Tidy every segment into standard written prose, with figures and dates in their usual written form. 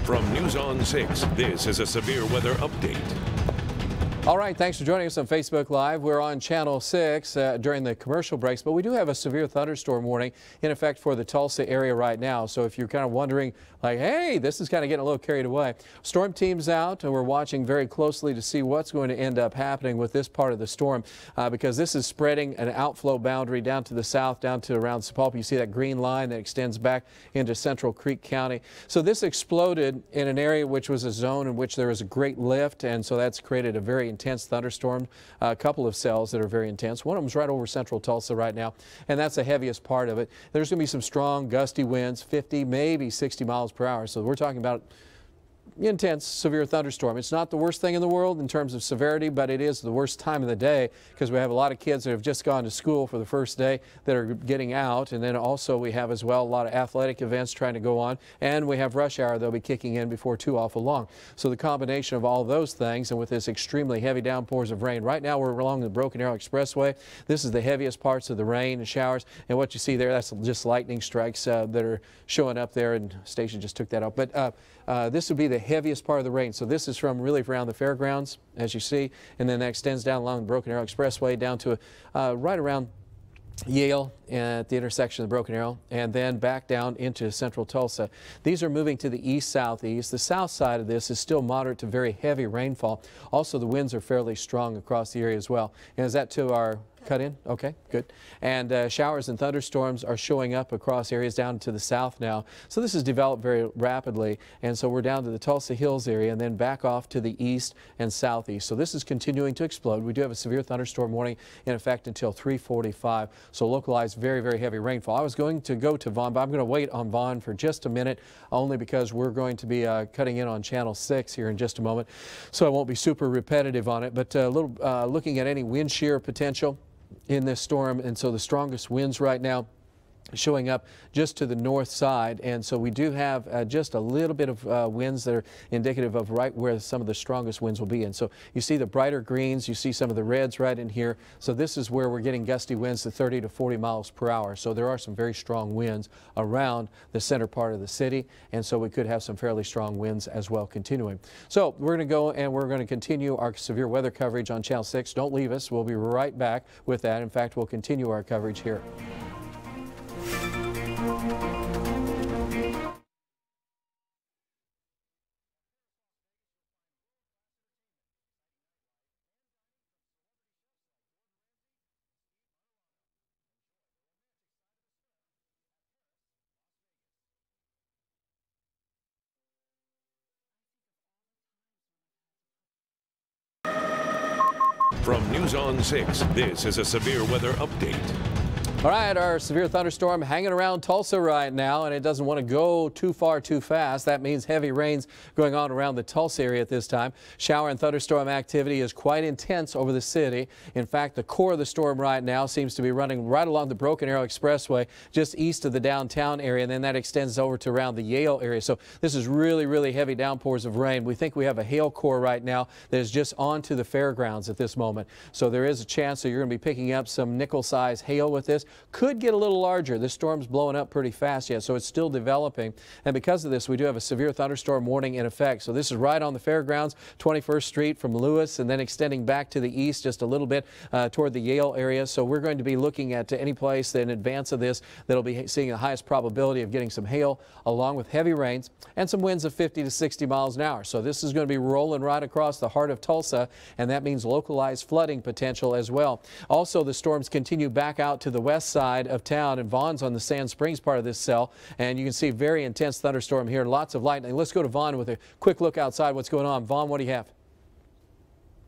From News on 6, this is a severe weather update. All right, thanks for joining us on Facebook Live. We're on Channel 6 during the commercial breaks, but we do have a severe thunderstorm warning in effect for the Tulsa area right now. So if you're kind of wondering, like, hey, this is kind of getting a little carried away. Storm team's out, and we're watching very closely to see what's going to end up happening with this part of the storm because this is spreading an outflow boundary down to the south, down to around Sapulpa. You see that green line that extends back into Central Creek County. So this exploded in an area which was a zone in which there was a great lift, and so that's created a very intense thunderstorm, a couple of cells that are very intense. One of them is right over central Tulsa right now, and that's the heaviest part of it. There's going to be some strong gusty winds, 50, maybe 60 miles per hour. So we're talking about intense, severe thunderstorm. It's not the worst thing in the world in terms of severity, but it is the worst time of the day because we have a lot of kids that have just gone to school for the first day that are getting out. And then also we have as well a lot of athletic events trying to go on. And we have rush hour that'll be kicking in before too awful long. So the combination of all those things and with this extremely heavy downpours of rain. Right now we're along the Broken Arrow Expressway. This is the heaviest parts of the rain and showers. And what you see there, that's just lightning strikes that are showing up there. And station just took that out. But this would be the heaviest part of the rain. So this is from really around the fairgrounds, as you see, and then that extends down along the Broken Arrow Expressway down to right around Yale at the intersection of the Broken Arrow, and then back down into central Tulsa. These are moving to the east-southeast. The south side of this is still moderate to very heavy rainfall. Also, the winds are fairly strong across the area as well. And is that to our cut in? Okay, good. And showers and thunderstorms are showing up across areas down to the south now. So this has developed very rapidly. And so we're down to the Tulsa Hills area and then back off to the east and southeast. So this is continuing to explode. We do have a severe thunderstorm warning in effect until 3:45. So localized very, very heavy rainfall. I was going to go to Vaughn, but I'm going to wait on Vaughn for just a minute, only because we're going to be cutting in on Channel 6 here in just a moment. So I won't be super repetitive on it, but a little looking at any wind shear potential in this storm. And so the strongest winds right now showing up just to the north side, and so we do have just a little bit of winds that are indicative of right where some of the strongest winds will be. And so you see the brighter greens, you see some of the reds right in here. So this is where we're getting gusty winds to 30 to 40 miles per hour. So there are some very strong winds around the center part of the city, and so we could have some fairly strong winds as well continuing. So we're going to go and we're going to continue our severe weather coverage on Channel 6. Don't leave us. We'll be right back with that. In fact, we'll continue our coverage here. From News on 6, this is a severe weather update. All right, our severe thunderstorm hanging around Tulsa right now, and it doesn't want to go too far too fast. That means heavy rains going on around the Tulsa area at this time. Shower and thunderstorm activity is quite intense over the city. In fact, the core of the storm right now seems to be running right along the Broken Arrow Expressway, just east of the downtown area, and then that extends over to around the Yale area. So this is really, really heavy downpours of rain. We think we have a hail core right now that is just onto the fairgrounds at this moment. So there is a chance that you're going to be picking up some nickel-sized hail with this. Could get a little larger. This storm's blowing up pretty fast yet, so it's still developing. And because of this, we do have a severe thunderstorm warning in effect. So this is right on the fairgrounds, 21st Street from Lewis, and then extending back to the east just a little bit toward the Yale area. So we're going to be looking at any place that in advance of this that'll be seeing the highest probability of getting some hail along with heavy rains and some winds of 50 to 60 miles an hour. So this is going to be rolling right across the heart of Tulsa, and that means localized flooding potential as well. Also, the storms continue back out to the west side of town, and Vaughn's on the Sand Springs part of this cell, and you can see very intense thunderstorm here, lots of lightning. Let's go to Vaughn with a quick look outside what's going on. Vaughn, what do you have?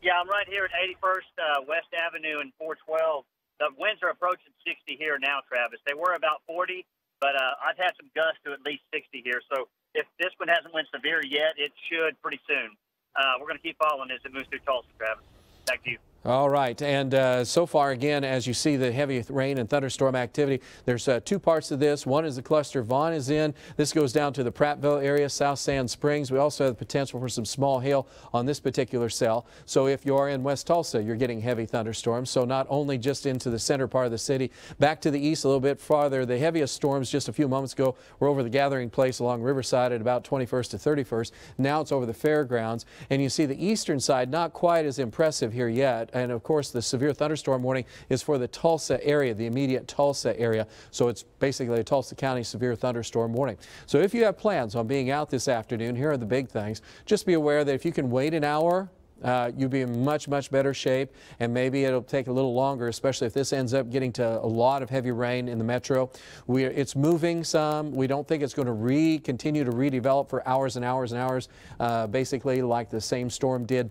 Yeah, I'm right here at 81st West Avenue and 412. The winds are approaching 60 here now, Travis. They were about 40, but I've had some gusts to at least 60 here. So if this one hasn't went severe yet, it should pretty soon. We're going to keep following as it moves through Tulsa, Travis. Back to you. All right, and so far, again, as you see the heavy rain and thunderstorm activity, there's two parts of this. One is the cluster Vaughn is in. This goes down to the Prattville area, South Sand Springs. We also have the potential for some small hail on this particular cell. So if you're in West Tulsa, you're getting heavy thunderstorms. So not only just into the center part of the city, back to the east a little bit farther. The heaviest storms just a few moments ago were over the gathering place along Riverside at about 21st to 31st. Now it's over the fairgrounds. And you see the eastern side not quite as impressive here yet. And of course, the severe thunderstorm warning is for the Tulsa area, the immediate Tulsa area. So it's basically a Tulsa County severe thunderstorm warning. So if you have plans on being out this afternoon, here are the big things. Just be aware that if you can wait an hour, you'll be in much much better shape, and maybe it'll take a little longer, especially if this ends up getting to a lot of heavy rain in the metro. It's moving some. We don't think it's going to continue to redevelop for hours and hours and hours, basically like the same storm did.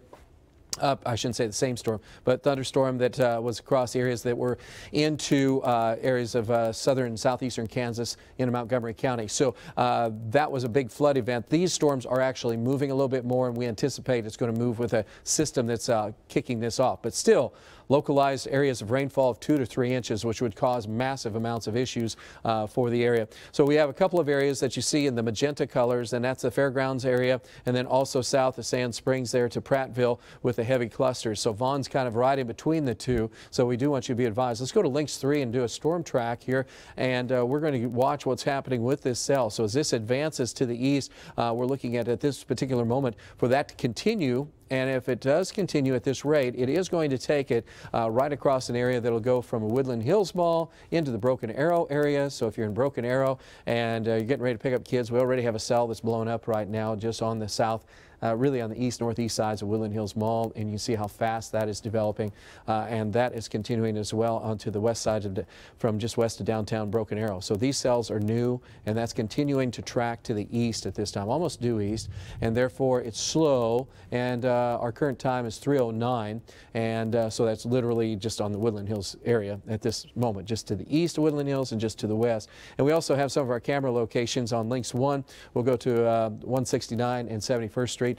I shouldn't say the same storm, but thunderstorm that was across areas that were into areas of southern and southeastern Kansas into Montgomery County. So that was a big flood event. These storms are actually moving a little bit more, and we anticipate it's going to move with a system that's kicking this off. But still, localized areas of rainfall of 2 to 3 inches, which would cause massive amounts of issues for the area. So we have a couple of areas that you see in the magenta colors, and that's the fairgrounds area, and then also south of Sand Springs there to Prattville with the heavy clusters. So Vaughn's kind of right in between the two, so we do want you to be advised. Let's go to links 3 and do a storm track here, and we're going to watch what's happening with this cell. So as this advances to the east, we're looking at this particular moment for that to continue. And if it does continue at this rate, it is going to take it right across an area that will go from Woodland Hills Mall into the Broken Arrow area. So if you're in Broken Arrow and you're getting ready to pick up kids, we already have a cell that's blown up right now just on the south, really on the east northeast sides of Woodland Hills Mall, and you see how fast that is developing, and that is continuing as well onto the west side of from just west of downtown Broken Arrow. So these cells are new, and that's continuing to track to the east at this time, almost due east, and therefore it's slow, and our current time is 3:09, and so that's literally just on the Woodland Hills area at this moment, just to the east of Woodland Hills and just to the west. And we also have some of our camera locations on links 1. We'll go to 169 and 71st Street.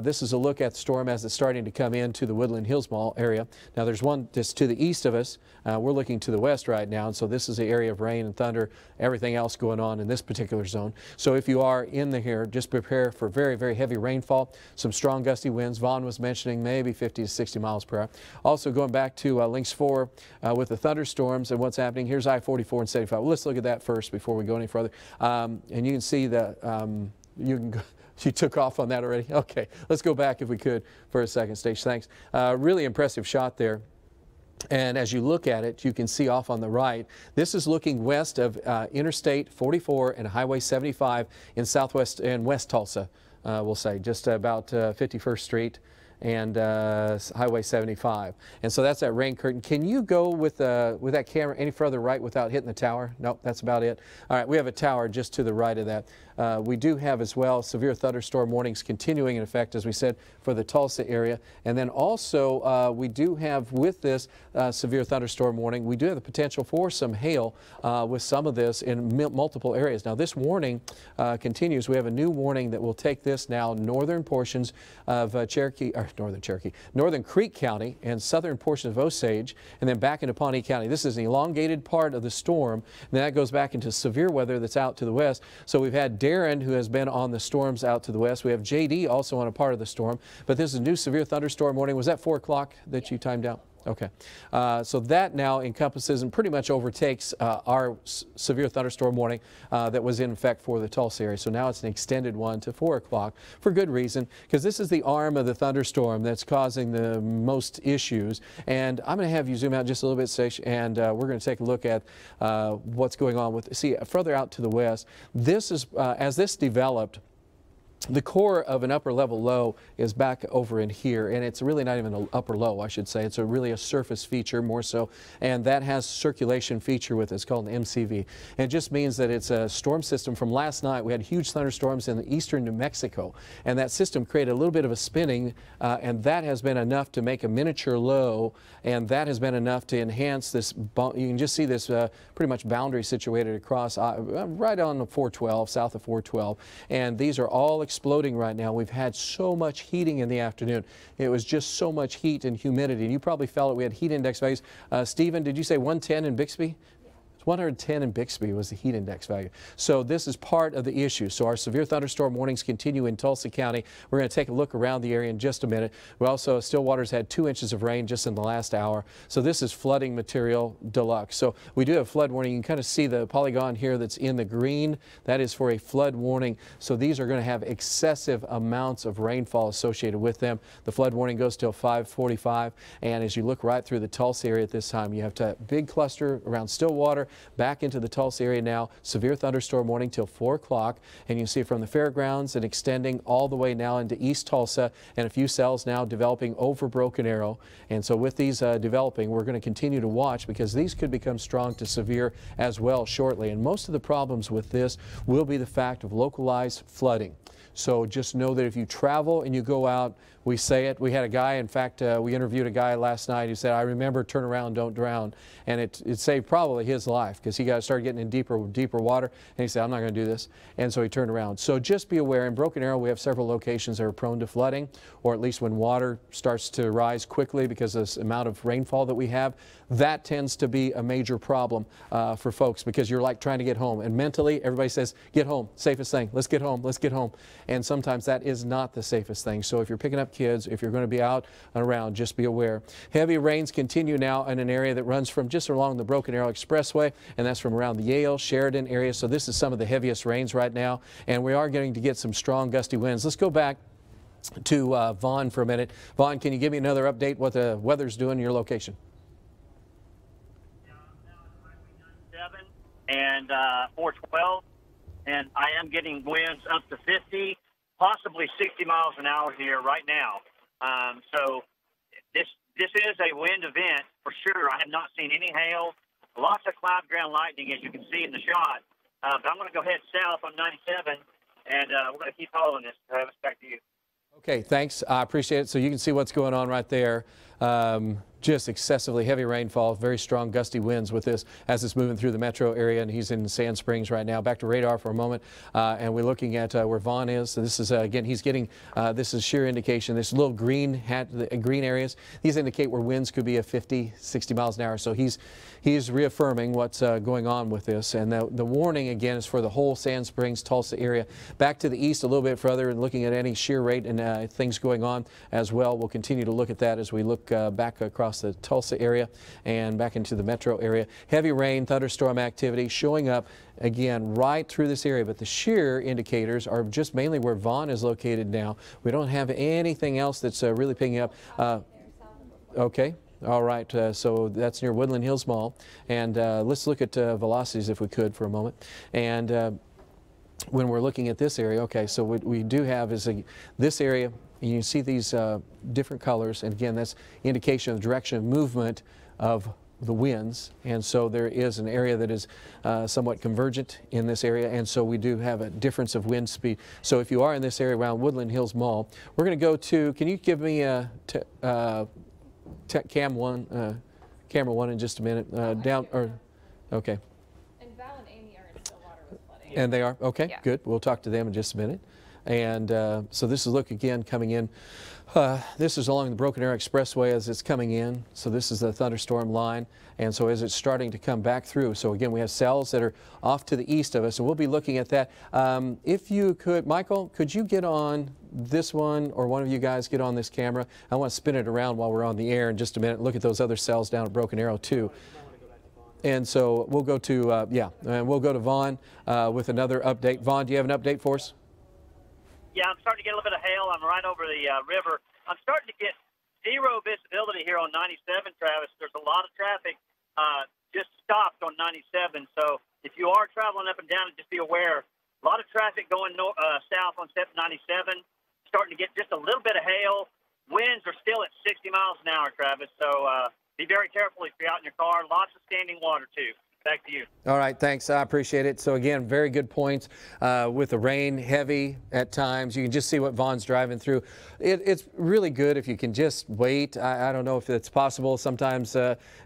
This is a look at the storm as it's starting to come into the Woodland Hills Mall area. Now there's one just to the east of us. We're looking to the west right now, and so this is the area of rain and thunder, everything else going on in this particular zone. So if you are in here, just prepare for very heavy rainfall, some strong gusty winds. Vaughn was mentioning maybe 50 to 60 miles per hour. Also going back to links 4 with the thunderstorms and what's happening. Here's I-44 and 75. Well, let's look at that first before we go any further. And you can see that you can go. You took off on that already? Okay, let's go back if we could for a second, Stage. Thanks. Really impressive shot there. And as you look at it, you can see off on the right, this is looking west of Interstate 44 and Highway 75 in southwest and West Tulsa, we'll say, just about 51st Street and Highway 75. And so that's that rain curtain. Can you go with that camera any further right without hitting the tower? Nope, that's about it. All right, we have a tower just to the right of that. We do have as well severe thunderstorm warnings continuing in effect, as we said, for the Tulsa area. And then also we do have with this severe thunderstorm warning, we do have the potential for some hail with some of this in multiple areas. Now this warning continues. We have a new warning that will take this now northern portions of Northern Creek County and southern portions of Osage, and then back into Pawnee County. This is an elongated part of the storm, and then that goes back into severe weather that's out to the west. So we've had Darren, who has been on the storms out to the west. We have JD also on a part of the storm, but this is a new severe thunderstorm warning. Was that 4 o'clock that you timed out? Okay, so that now encompasses and pretty much overtakes our severe thunderstorm warning that was in effect for the Tulsa area. So now it's an extended one to 4 o'clock for good reason, because this is the arm of the thunderstorm that's causing the most issues. And I'm going to have you zoom out just a little bit, Sage, and we're going to take a look at what's going on with, see, further out to the west. This is, as this developed, the core of an upper level low is back over in here, and it's really not even an upper low, I should say. It's really a surface feature more so, and that has circulation feature with it. It's called an MCV. And it just means that it's a storm system from last night. We had huge thunderstorms in the eastern New Mexico, and that system created a little bit of a spinning, and that has been enough to make a miniature low, and that has been enough to enhance this. You can just see this pretty much boundary situated across right on the 412, south of 412, and these are all exploding right now. We've had so much heating in the afternoon. It was just so much heat and humidity. And you probably felt it. We had heat index values. Stephen, did you say 110 in Bixby? 110 in Bixby was the heat index value. So this is part of the issue. So our severe thunderstorm warnings continue in Tulsa County. We're going to take a look around the area in just a minute. We also, Stillwater's had 2 inches of rain just in the last hour. So this is flooding material deluxe. So we do have flood warning. You can kind of see the polygon here that's in the green. That is for a flood warning. So these are going to have excessive amounts of rainfall associated with them. The flood warning goes till 5:45. And as you look right through the Tulsa area at this time, you have a big cluster around Stillwater. Back into the Tulsa area now, severe thunderstorm warning till 4 o'clock. And you see from the fairgrounds and extending all the way now into East Tulsa, and a few cells now developing over Broken Arrow. And so with these developing, we're going to continue to watch because these could become strong to severe as well shortly. And most of the problems with this will be the fact of localized flooding. So just know that if you travel and you go out, we say it. We had a guy, in fact, we interviewed a guy last night who said, I remember turn around, don't drown. And it saved probably his life because he started getting in deeper water. And he said, I'm not going to do this. And so he turned around. So just be aware, in Broken Arrow, we have several locations that are prone to flooding, or at least when water starts to rise quickly because of the amount of rainfall that we have. That tends to be a major problem for folks because you're like trying to get home. And mentally, everybody says, get home, safest thing. Let's get home, let's get home. And sometimes that is not the safest thing. So if you're picking up kids, if you're going to be out and around, just be aware. Heavy rains continue now in an area that runs from just along the Broken Arrow Expressway, and that's from around the Yale, Sheridan area. So this is some of the heaviest rains right now, and we are going to get some strong gusty winds. Let's go back to Vaughn for a minute. Vaughn, can you give me another update what the weather's doing in your location? And 412, and I am getting winds up to 50, possibly 60 miles an hour here right now. So this is a wind event for sure. I have not seen any hail, lots of cloud ground lightning, as you can see in the shot. But I'm going to go ahead south on 97, and we're going to keep following this. Travis, back to you. Okay, thanks. I appreciate it. So you can see what's going on right there. Just excessively heavy rainfall, very strong gusty winds with this as it's moving through the metro area, and he's in Sand Springs right now. Back to radar for a moment, and we're looking at where Vaughn is. So this is again, he's getting this is sheer indication. This little green green areas, these indicate where winds could be at 50, 60 miles an hour. So he's reaffirming what's going on with this, and the warning again is for the whole Sand Springs, Tulsa area. Back to the east a little bit further, and looking at any shear rate and things going on as well. We'll continue to look at that as we look back across the Tulsa area and back into the metro area. Heavy rain, thunderstorm activity showing up again right through this area, but the shear indicators are just mainly where Vaughn is located now. We don't have anything else that's really picking up. Okay. All right, so that's near Woodland Hills Mall. And let's look at velocities if we could for a moment. And when we're looking at this area, okay, so what we do have is this area. You can see these different colors, and again, that's indication of direction of movement of the winds. And so there is an area that is somewhat convergent in this area, and so we do have a difference of wind speed. So if you are in this area around Woodland Hills Mall, we're going to go to, can you give me camera one in just a minute? Okay. And Val and Amy are in Stillwater with flooding. And they are? Okay, yeah. Good. We'll talk to them in just a minute. And so this is look again coming in. This is along the Broken Arrow Expressway as it's coming in. So this is the thunderstorm line. And so as it's starting to come back through. So again, we have cells that are off to the east of us, and we'll be looking at that. If you could, Michael, could you get on this one, or one of you guys get on this camera? I want to spin it around while we're on the air in just a minute. Look at those other cells down at Broken Arrow too. And so we'll go to, and we'll go to Vaughn with another update. Vaughn, do you have an update for us? Yeah, I'm starting to get a little bit of hail. I'm right over the river. I'm starting to get zero visibility here on 97, Travis. There's a lot of traffic just stopped on 97. So if you are traveling up and down, just be aware. A lot of traffic going south on 97. Starting to get just a little bit of hail. Winds are still at 60 miles an hour, Travis. So be very careful if you're out in your car. Lots of standing water, too. Back to you. All right, thanks. I appreciate it. So again, very good points with the rain heavy at times. You can just see what Vaughn's driving through. It's really good if you can just wait. I don't know if it's possible sometimes,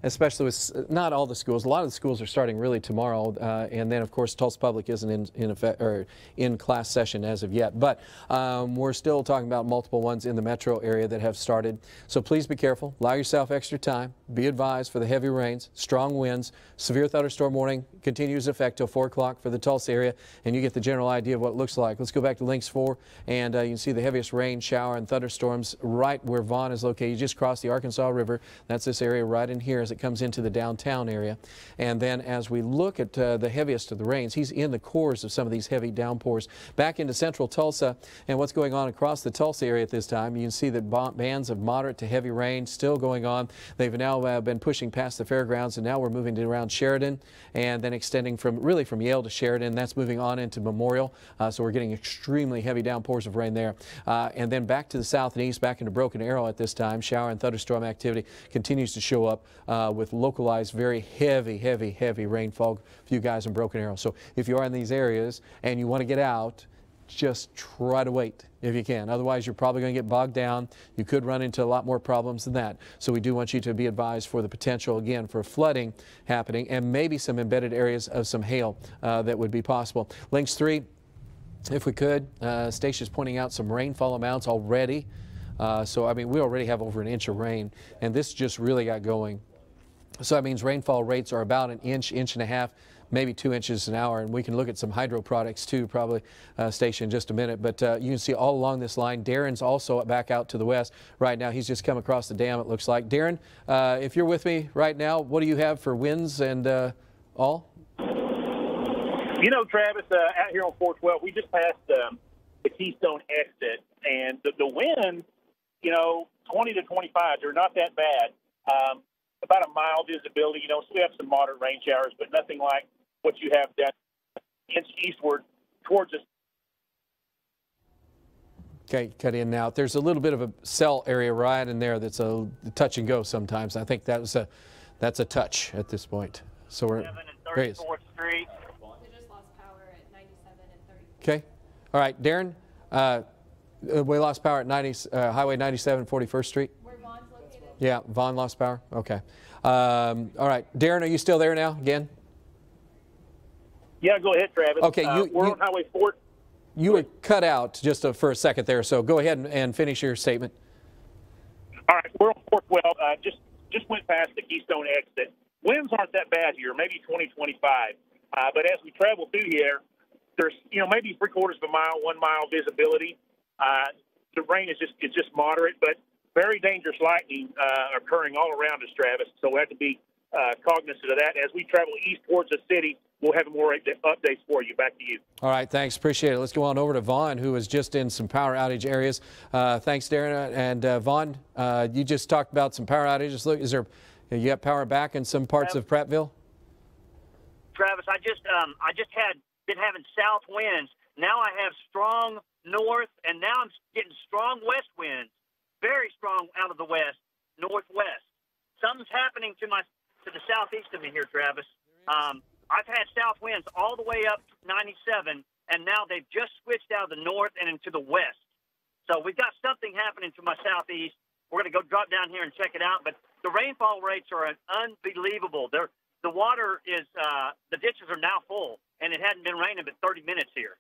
especially with not all the schools. A lot of the schools are starting really tomorrow, and then of course Tulsa Public isn't in effect or in class session as of yet. But we're still talking about multiple ones in the metro area that have started. So please be careful. Allow yourself extra time. Be advised for the heavy rains, strong winds, severe thunderstorm warning continues effect till 4 o'clock for the Tulsa area, and you get the general idea of what it looks like. Let's go back to links 4, and you can see the heaviest rain, shower, and thunderstorms right where Vaughn is located. You just cross the Arkansas River. That's this area right in here as it comes into the downtown area. And then as we look at the heaviest of the rains, he's in the cores of some of these heavy downpours. Back into central Tulsa and what's going on across the Tulsa area at this time, you can see that bands of moderate to heavy rain still going on. They've now been pushing past the fairgrounds, and now we're moving to around Sheridan and then extending from Yale to Sheridan. That's moving on into Memorial. So we're getting extremely heavy downpours of rain there. And then back to the south and east, back into Broken Arrow at this time. Shower and thunderstorm activity continues to show up with localized very heavy rainfall for you guys in Broken Arrow. So if you are in these areas and you want to get out, just try to wait if you can. Otherwise, you're probably going to get bogged down. You could run into a lot more problems than that. So we do want you to be advised for the potential, again, for flooding happening and maybe some embedded areas of some hail that would be possible. Links 3, if we could. Stacey's pointing out some rainfall amounts already. So, I mean, we already have over an inch of rain, and this just really got going. So that means rainfall rates are about an inch, inch and a half, maybe 2 inches an hour, and we can look at some hydro products too, probably, Station, in just a minute. But you can see all along this line. Darren's also back out to the west right now. He's just come across the dam, it looks like. Darren, if you're with me right now, what do you have for winds and all? You know, Travis, out here on 412, we just passed the Keystone exit, and the wind, you know, 20 to 25, they're not that bad. About a mile visibility, you know, so we have some moderate rain showers, but nothing like what you have down inch eastward towards us. Okay, cut in and out. There's a little bit of a cell area right in there that's a touch and go sometimes. I think that's a touch at this point. So we're 7 and 34th Street. They just lost power at 97 and 34th. Okay. All right, Darren, we lost power at Highway 97, 41st Street. Where Vaughn's located? Yeah, Vaughn lost power. Okay. All right, Darren, are you still there now again? Yeah, go ahead, Travis. Okay, we're on Highway 4. You were cut out just for a second there, so go ahead and finish your statement. All right, we're on 412. Just went past the Keystone exit. Winds aren't that bad here, maybe 20, 25. But as we travel through here, there's, you know, maybe 3/4 of a mile, 1 mile visibility. The rain is just moderate, but very dangerous lightning occurring all around us, Travis. So we have to be cognizant of that. As we travel east towards the city, we'll have more updates for you. Back to you. All right, thanks. Appreciate it. Let's go on over to Vaughn, who is just in some power outage areas. Thanks, Darren. And Vaughn, you just talked about some power outages. Look, you got power back in some parts of Prattville? Travis, I just been having south winds. Now I have strong north, and now I'm getting strong west winds. Very strong out of the west, northwest. Something's happening to the southeast of me here, Travis. I've had south winds all the way up 97, and now they've just switched out of the north and into the west. So we've got something happening to my southeast. We're going to go drop down here and check it out. But the rainfall rates are unbelievable. The water is the ditches are now full, and it hadn't been raining but 30 minutes here.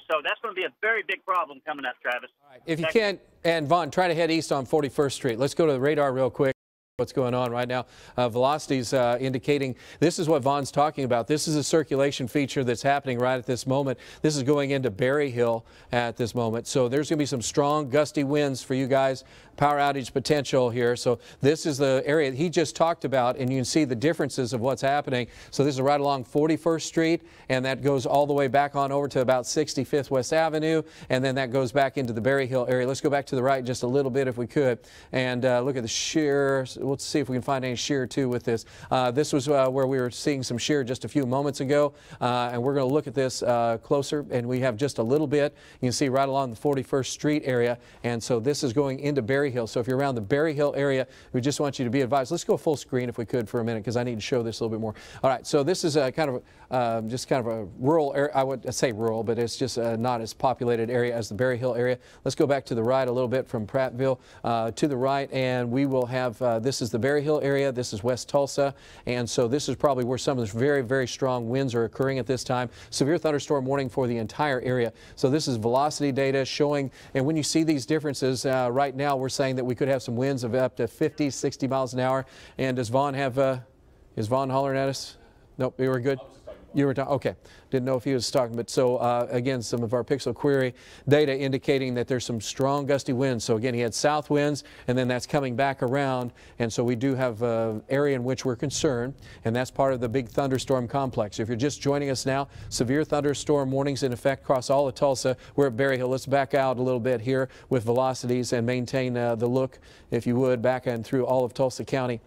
So that's going to be a very big problem coming up, Travis. All right. If you can, and Vaughn, try to head east on 41st Street. Let's go to the radar real quick. What's going on right now? Velocities indicating this is what Vaughn's talking about. This is a circulation feature that's happening right at this moment. This is going into Berry Hill at this moment. So there's going to be some strong gusty winds for you guys. Power outage potential here. So this is the area he just talked about, and you can see the differences of what's happening. So this is right along 41st Street, and that goes all the way back on over to about 65th West Avenue, and then that goes back into the Berry Hill area. Let's go back to the right just a little bit if we could, and look at the sheer. we'll see if we can find any shear too with this. This was where we were seeing some shear just a few moments ago, and we're going to look at this closer, and we have just a little bit. You can see right along the 41st Street area, and so this is going into Berry Hill. So if you're around the Berry Hill area, we just want you to be advised. Let's go full screen if we could for a minute, because I need to show this a little bit more. All right, so this is just kind of a rural area. I would say rural, but it's just not as populated area as the Berry Hill area. Let's go back to the right a little bit from Prattville to the right, and we will have this is the Berry Hill area. This is West Tulsa, and so this is probably where some of the very, very strong winds are occurring at this time. Severe thunderstorm warning for the entire area. So this is velocity data showing, and when you see these differences, right now we're saying that we could have some winds of up to 50, 60 miles an hour. And does Vaughn have, is Vaughn hollering at us? Nope, you were good? You were talking, okay. Didn't know if he was talking, but so again, some of our pixel query data indicating that there's some strong gusty winds. So again, he had south winds, and then that's coming back around, and so we do have an area in which we're concerned, and that's part of the big thunderstorm complex. If you're just joining us now, severe thunderstorm warnings in effect across all of Tulsa. We're at Berry Hill. Let's back out a little bit here with velocities and maintain the look, if you would, back and through all of Tulsa County.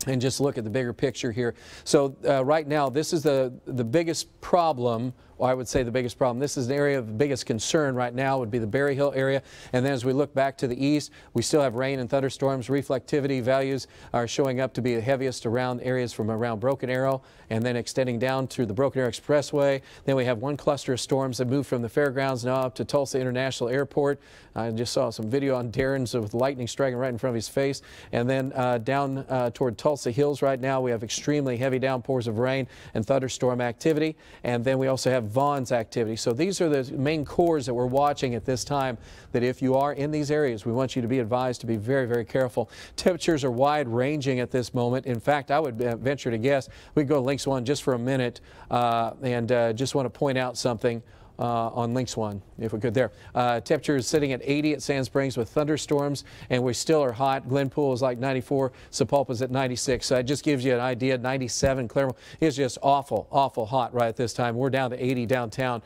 And just look at the bigger picture here. So right now, this is the biggest problem. Well, I would say the biggest problem. This is an area of biggest concern right now would be the Berry Hill area. And then as we look back to the east, we still have rain and thunderstorms. Reflectivity values are showing up to be the heaviest around areas from around Broken Arrow and then extending down through the Broken Arrow Expressway. Then we have one cluster of storms that move from the fairgrounds now up to Tulsa International Airport. I just saw some video on Darren's with lightning striking right in front of his face. And then down toward Tulsa Hills right now, we have extremely heavy downpours of rain and thunderstorm activity. And then we also have Vaughn's activity. So these are the main cores that we're watching at this time, that if you are in these areas, we want you to be advised to be very, very careful. Temperatures are wide ranging at this moment. In fact, I would venture to guess, we can go to Links 1 just for a minute and just want to point out something. On Links 1, if we could there. Temperature is sitting at 80 at Sand Springs with thunderstorms, and we still are hot. Glenpool is like 94, Sapulpa's at 96. So that just gives you an idea. 97, Claremont is just awful, awful hot right at this time. We're down to 80 downtown.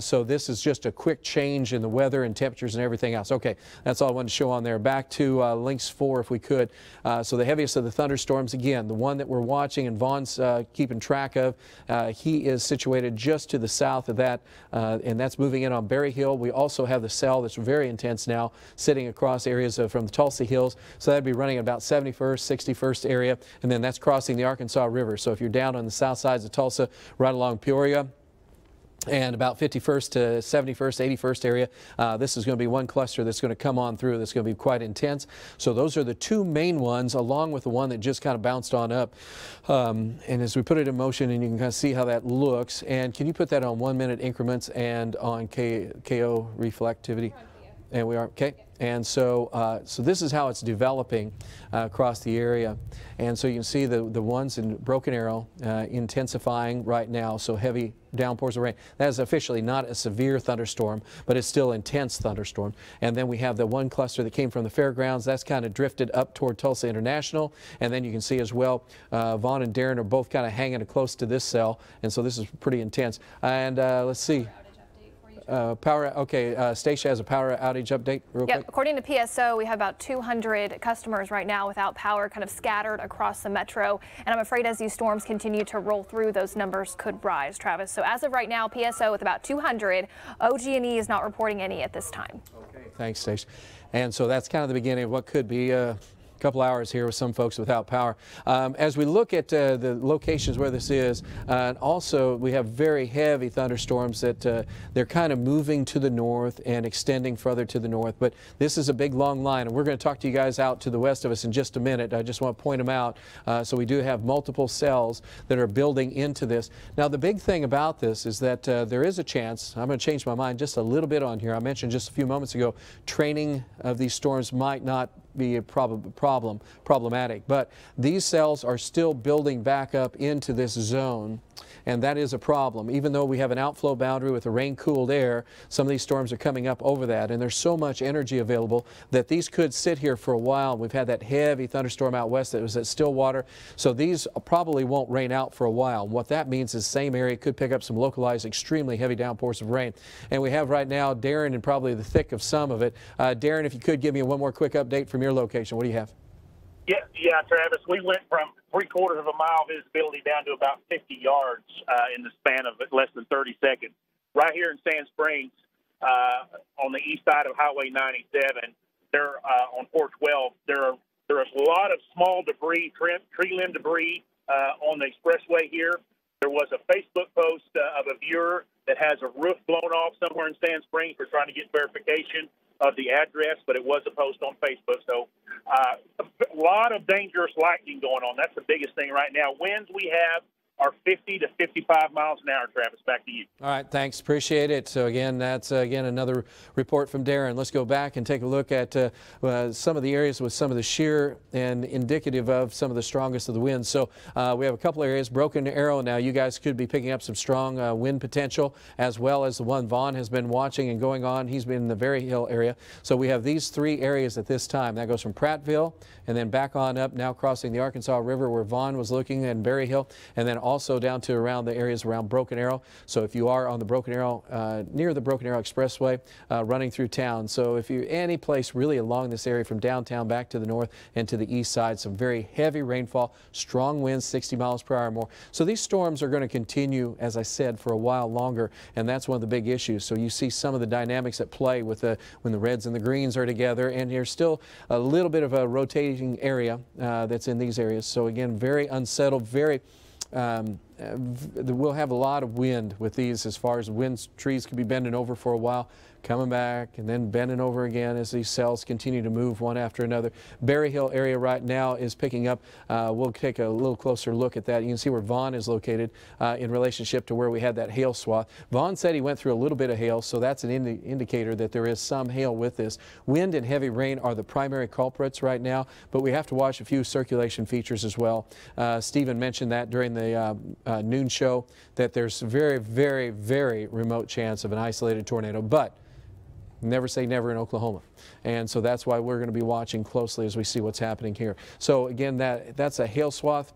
So this is just a quick change in the weather and temperatures and everything else. Okay, that's all I wanted to show on there. Back to Links 4, if we could. So the heaviest of the thunderstorms, again, the one that we're watching and Vaughn's keeping track of, he is situated just to the south of that. And that's moving in on Berry Hill. We also have the cell that's very intense now, sitting across areas from the Tulsa Hills. So that'd be running at about 71st, 61st area, and then that's crossing the Arkansas River. So if you're down on the south sides of Tulsa, right along Peoria, and about 51st to 71st, 81st area, this is going to be one cluster that's going to come on through that's going to be quite intense. So those are the two main ones, along with the one that just kind of bounced on up. And as we put it in motion, and you can kind of see how that looks. And can you put that on 1 minute increments and on KO reflectivity? And we are, okay. And so, so this is how it's developing across the area. And so you can see the ones in Broken Arrow intensifying right now, so heavy downpours of rain. That is officially not a severe thunderstorm, but it's still intense thunderstorm. And then we have the one cluster that came from the fairgrounds. That's kind of drifted up toward Tulsa International. And then you can see as well, Vaughn and Darren are both kind of hanging close to this cell. And so this is pretty intense. And let's see. Stacia has a power outage update real quick. According to PSO, we have about 200 customers right now without power, kind of scattered across the metro. And I'm afraid as these storms continue to roll through, those numbers could rise, Travis. So as of right now, PSO with about 200. OG&E is not reporting any at this time. Okay, thanks, Stacia. And so that's kind of the beginning of what could be couple hours here with some folks without power. As we look at the locations where this is, and also we have very heavy thunderstorms that they're kind of moving to the north and extending further to the north. But this is a big long line, and we're going to talk to you guys out to the west of us in just a minute. I just want to point them out. So we do have multiple cells that are building into this. Now the big thing about this is that there is a chance, I'm going to change my mind just a little bit on here. I mentioned just a few moments ago, training of these storms might not be a problematic, but these cells are still building back up into this zone, and that is a problem. Even though we have an outflow boundary with the rain-cooled air, some of these storms are coming up over that, and there's so much energy available that these could sit here for a while. We've had that heavy thunderstorm out west that was at Stillwater, so these probably won't rain out for a while. What that means is the same area could pick up some localized extremely heavy downpours of rain. And we have right now Darren in probably the thick of some of it. Darren, if you could give me one more quick update from your location. What do you have? Yeah, Travis. We went from 3/4 of a mile visibility down to about 50 yards in the span of less than 30 seconds. Right here in Sand Springs, on the east side of Highway 97, there on 412, there is a lot of small debris, tree limb debris on the expressway here. There was a Facebook post of a viewer that has a roof blown off somewhere in Sand Springs. We're trying to get verification of the address, but it was a post on Facebook. So a lot of dangerous lightning going on. That's the biggest thing right now. Winds we have are 50 to 55 miles an hour, Travis. Back to you. All right, thanks. Appreciate it. So again, that's another report from Darren. Let's go back and take a look at some of the areas with some of the shear and indicative of some of the strongest of the winds. So we have a couple areas. Broken Arrow now, you guys could be picking up some strong wind potential, as well as the one Vaughn has been watching and going on. He's been in the Berry Hill area. So we have these three areas at this time. That goes from Prattville and then back on up, now crossing the Arkansas River where Vaughn was looking, and Berry Hill, and then also down to around the areas around Broken Arrow. So if you are on the Broken Arrow, near the Broken Arrow Expressway, running through town. So if you're any place really along this area from downtown back to the north and to the east side, some very heavy rainfall, strong winds, 60 miles per hour or more. So these storms are going to continue, as I said, for a while longer, and that's one of the big issues. So you see some of the dynamics at play with when the reds and the greens are together, and there's still a little bit of a rotating area that's in these areas. So again, very unsettled, very we'll have a lot of wind with these, as far as winds. Trees could be bending over for a while, coming back and then bending over again as these cells continue to move one after another. Berry Hill area right now is picking up. We'll take a little closer look at that. You can see where Vaughn is located in relationship to where we had that hail swath. Vaughn said he went through a little bit of hail, so that's an indicator that there is some hail with this. Wind and heavy rain are the primary culprits right now, but we have to watch a few circulation features as well. Stephen mentioned that during the noon show, that there's very, very, very remote chance of an isolated tornado, but never say never in Oklahoma. And so that's why we're going to be watching closely as we see what's happening here. So again, that's a hail swath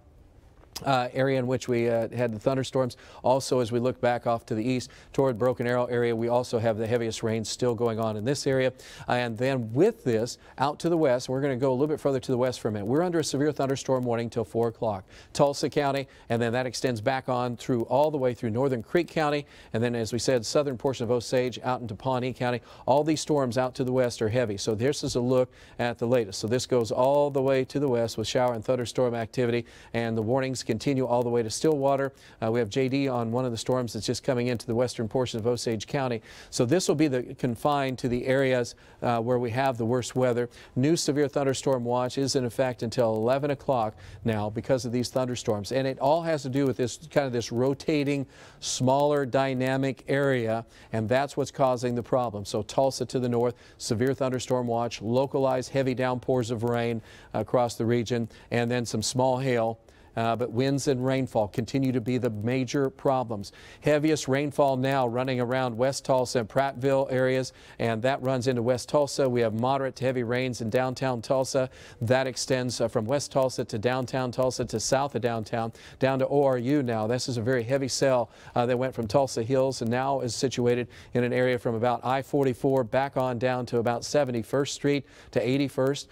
area in which we had the thunderstorms. Also, as we look back off to the east toward Broken Arrow area, we also have the heaviest rain still going on in this area. And then with this, out to the west, we're going to go a little bit further to the west for a minute. We're under a severe thunderstorm warning till 4 o'clock. Tulsa County, and then that extends back on through all the way through Northern Creek County, and then, as we said, southern portion of Osage out into Pawnee County. All these storms out to the west are heavy. So this is a look at the latest. So this goes all the way to the west with shower and thunderstorm activity, and the warnings continue all the way to Stillwater. We have JD on one of the storms that's just coming into the western portion of Osage County. So this will be confined to the areas where we have the worst weather. New severe thunderstorm watch is in effect until 11 o'clock now because of these thunderstorms. And it all has to do with this kind of this rotating, smaller dynamic area, and that's what's causing the problem. So Tulsa to the north, severe thunderstorm watch, localized heavy downpours of rain across the region, and then some small hail. But winds and rainfall continue to be the major problems. Heaviest rainfall now running around West Tulsa and Prattville areas, and that runs into West Tulsa. We have moderate to heavy rains in downtown Tulsa. That extends from West Tulsa to downtown Tulsa to south of downtown, down to ORU now. This is a very heavy cell that went from Tulsa Hills and now is situated in an area from about I-44 back on down to about 71st Street to 81st.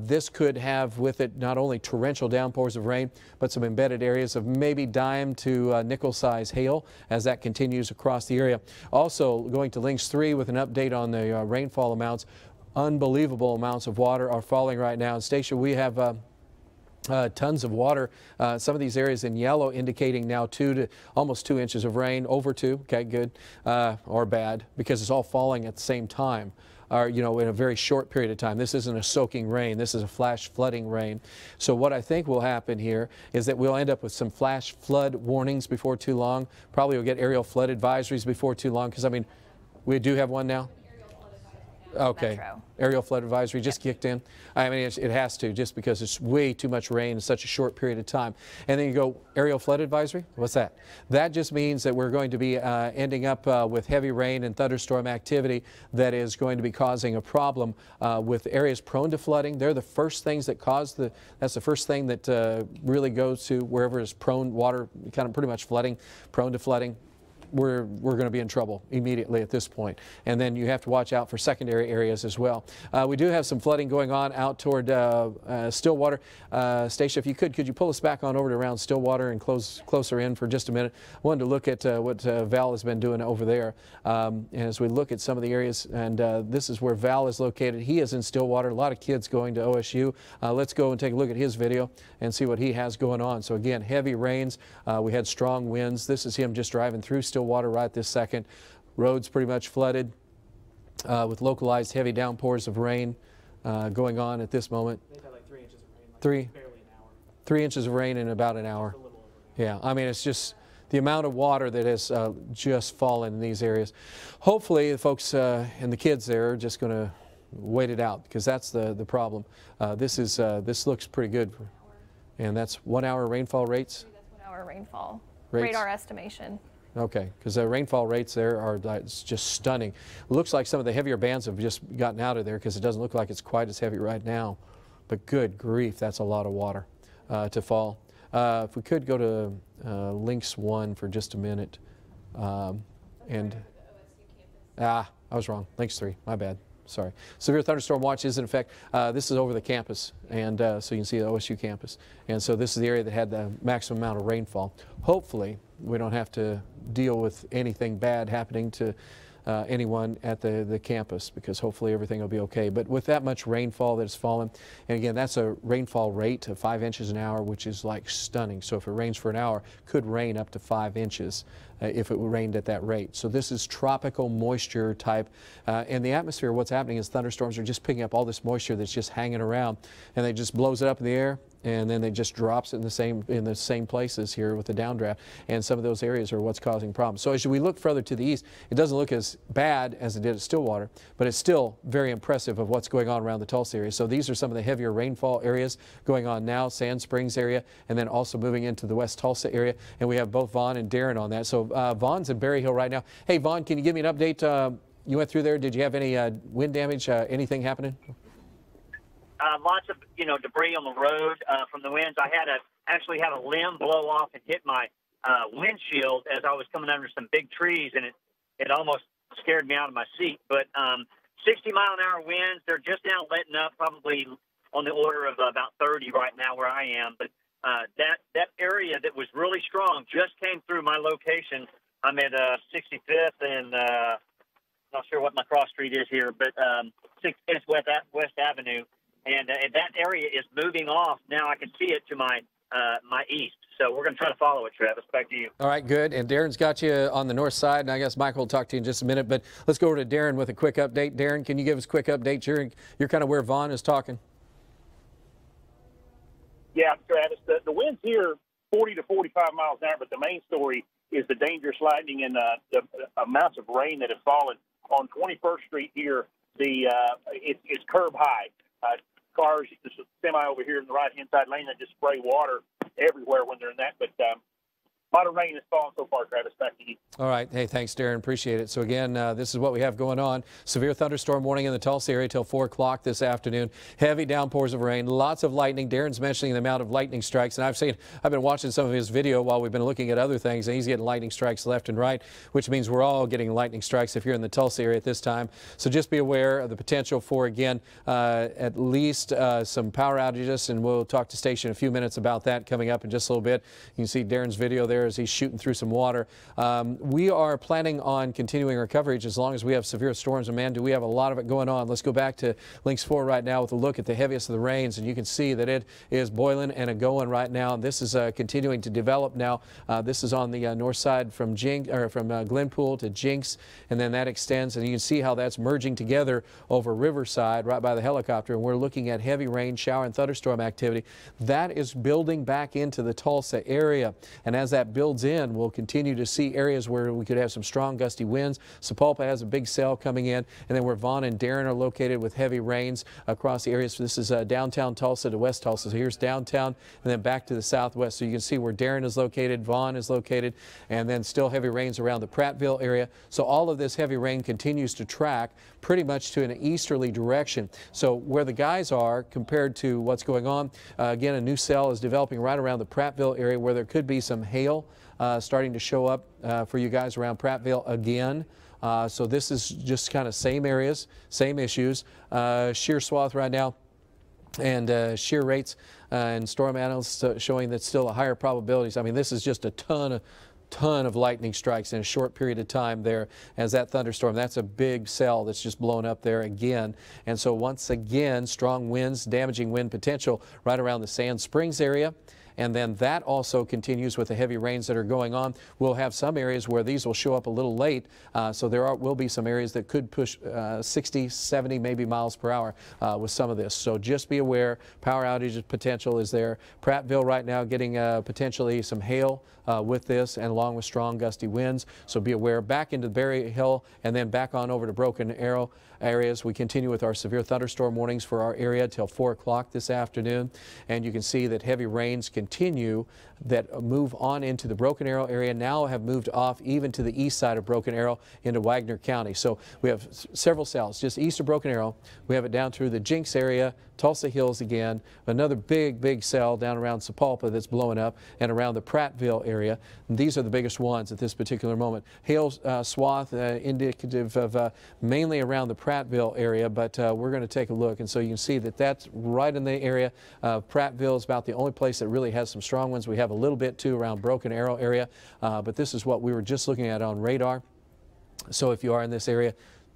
This could have with it not only torrential downpours of rain, but some embedded areas of maybe dime to nickel size hail as that continues across the area. Also going to Links 3 with an update on the rainfall amounts. Unbelievable amounts of water are falling right now. In Stacia, we have tons of water. Some of these areas in yellow indicating now almost 2 inches of rain, over 2. Okay, good or bad, because it's all falling at the same time. In a very short period of time. This isn't a soaking rain. This is a flash flooding rain. So what I think will happen here is that we'll end up with some flash flood warnings before too long. Probably we'll get aerial flood advisories before too long, because, I mean, we do have one now. Okay. Metro. Aerial flood advisory just kicked in. I mean, it has to, just because it's way too much rain in such a short period of time. And then you go, aerial flood advisory? What's that? That just means that we're going to be ending up with heavy rain and thunderstorm activity that is going to be causing a problem with areas prone to flooding. They're the first things that that's the first thing that really goes to wherever is prone water, kind of pretty much flooding, prone to flooding. we're going to be in trouble immediately at this point. And then you have to watch out for secondary areas as well. We do have some flooding going on out toward Stillwater. Stacia, if you could you pull us back on over to around Stillwater and closer in for just a minute? I wanted to look at what Val has been doing over there. As we look at some of the areas, and this is where Val is located. He is in Stillwater. A lot of kids going to OSU. Let's go and take a look at his video and see what he has going on. So again, heavy rains. We had strong winds. This is him just driving through Stillwater right this second. Roads pretty much flooded with localized heavy downpours of rain going on at this moment. They've had like 3 inches of rain, like barely an hour. 3 inches of rain in about an hour. Yeah, I mean, it's just the amount of water that has just fallen in these areas. Hopefully the folks and the kids there are just going to wait it out, because that's the problem. This looks pretty good. And that's 1 hour rainfall rates? That's 1 hour rainfall. Rates? Radar estimation. Okay, because the rainfall rates there are it's just stunning. It looks like some of the heavier bands have just gotten out of there, because it doesn't look like it's quite as heavy right now. But good grief, that's a lot of water to fall. If we could go to Links 1 for just a minute. I was wrong. Links 3, my bad. Sorry. Severe thunderstorm watch is in effect. This is over the campus, and so you can see the OSU campus. And so this is the area that had the maximum amount of rainfall. Hopefully, we don't have to deal with anything bad happening to anyone at the campus, because hopefully everything will be okay. But with that much rainfall that has fallen, and again, that's a rainfall rate of 5 inches an hour, which is like stunning. So if it rains for an hour, could rain up to 5 inches if it rained at that rate. So this is tropical moisture type. In the atmosphere, what's happening is thunderstorms are just picking up all this moisture that's just hanging around, and they just blows it up in the air, and then it just drops it in the same places here with the downdraft. And some of those areas are what's causing problems. So as we look further to the east, it doesn't look as bad as it did at Stillwater, but it's still very impressive of what's going on around the Tulsa area. So these are some of the heavier rainfall areas going on now, Sand Springs area, and then also moving into the West Tulsa area. And we have both Vaughn and Darren on that. So Vaughn's in Berry Hill right now. Hey, Vaughn, can you give me an update? You went through there. Did you have any wind damage, anything happening? Lots of debris on the road from the winds. I actually had a limb blow off and hit my windshield as I was coming under some big trees, and it almost scared me out of my seat. But 60-mile-an-hour winds, they're just now letting up, probably on the order of about 30 right now where I am. But that area that was really strong just came through my location. I'm at 65th and not sure what my cross street is here, but 65th West Avenue. And that area is moving off. Now I can see it to my east. So we're going to try to follow it, Travis. Back to you. All right, good. And Darren's got you on the north side, and I guess Michael will talk to you in just a minute. But let's go over to Darren with a quick update. Darren, can you give us a quick update? You're kind of where Vaughn is talking. Yeah, Travis, the winds here 40 to 45 miles an hour, but the main story is the dangerous lightning and the amounts of rain that have fallen on 21st Street here. It's curb high. Cars, just a semi over here in the right-hand side lane that just spray water everywhere when they're in that. But a lot of rain has fallen so far, Travis. Back to you. All right. Hey, thanks, Darren. Appreciate it. So, again, this is what we have going on. Severe thunderstorm warning in the Tulsa area till 4 o'clock this afternoon. Heavy downpours of rain, lots of lightning. Darren's mentioning the amount of lightning strikes, and I've been watching some of his video while we've been looking at other things, and he's getting lightning strikes left and right, which means we're all getting lightning strikes if you're in the Tulsa area at this time. So just be aware of the potential for, again, at least some power outages, and we'll talk to Station in a few minutes about that coming up in just a little bit. You can see Darren's video there as he's shooting through some water. We are planning on continuing our coverage as long as we have severe storms, and man, do we have a lot of it going on. Let's go back to Links 4 right now with a look at the heaviest of the rains, and you can see that it is boiling and going right now. And this is continuing to develop now. This is on the north side from Glenpool to Jinx, and then that extends, and you can see how that's merging together over Riverside right by the helicopter, and we're looking at heavy rain, shower, and thunderstorm activity. That is building back into the Tulsa area, and as that builds in, we'll continue to see areas where we could have some strong gusty winds. Sapulpa has a big cell coming in, and then where Vaughn and Darren are located with heavy rains across the areas. So this is downtown Tulsa to West Tulsa. So here's downtown and then back to the southwest. So you can see where Darren is located, Vaughn is located, and then still heavy rains around the Prattville area. So all of this heavy rain continues to track pretty much to an easterly direction. So where the guys are compared to what's going on, again, a new cell is developing right around the Prattville area where there could be some hail starting to show up for you guys around Prattville again. So this is just kind of same areas, same issues. Shear swath right now, and shear rates and storm analysts showing that still a higher probabilities. I mean, this is just a ton of lightning strikes in a short period of time there as that thunderstorm. That's a big cell that's just blown up there again. And so once again, strong winds, damaging wind potential right around the Sand Springs area. And then that also continues with the heavy rains that are going on. We'll have some areas where these will show up a little late. So there will be some areas that could push 60, 70, maybe miles per hour with some of this. So just be aware, power outage potential is there. Prattville right now getting potentially some hail with this, and along with strong gusty winds. So be aware. Back into Berry Hill and then back on over to Broken Arrow areas. We continue with our severe thunderstorm warnings for our area till 4 o'clock this afternoon. And you can see that heavy rains continue that move on into the Broken Arrow area, now have moved off even to the east side of Broken Arrow into Wagner County. So we have several cells just east of Broken Arrow. We have it down through the Jinx area, Tulsa Hills again, another big cell down around Sapulpa that's blowing up, and around the Prattville area. And these are the biggest ones at this particular moment. Hail swath indicative of mainly around the Prattville area, but we're going to take a look, and so you can see that that's right in the area. Prattville is about the only place that really has some strong winds. We have a little bit too around Broken Arrow area, but this is what we were just looking at on radar. So if you are in this area,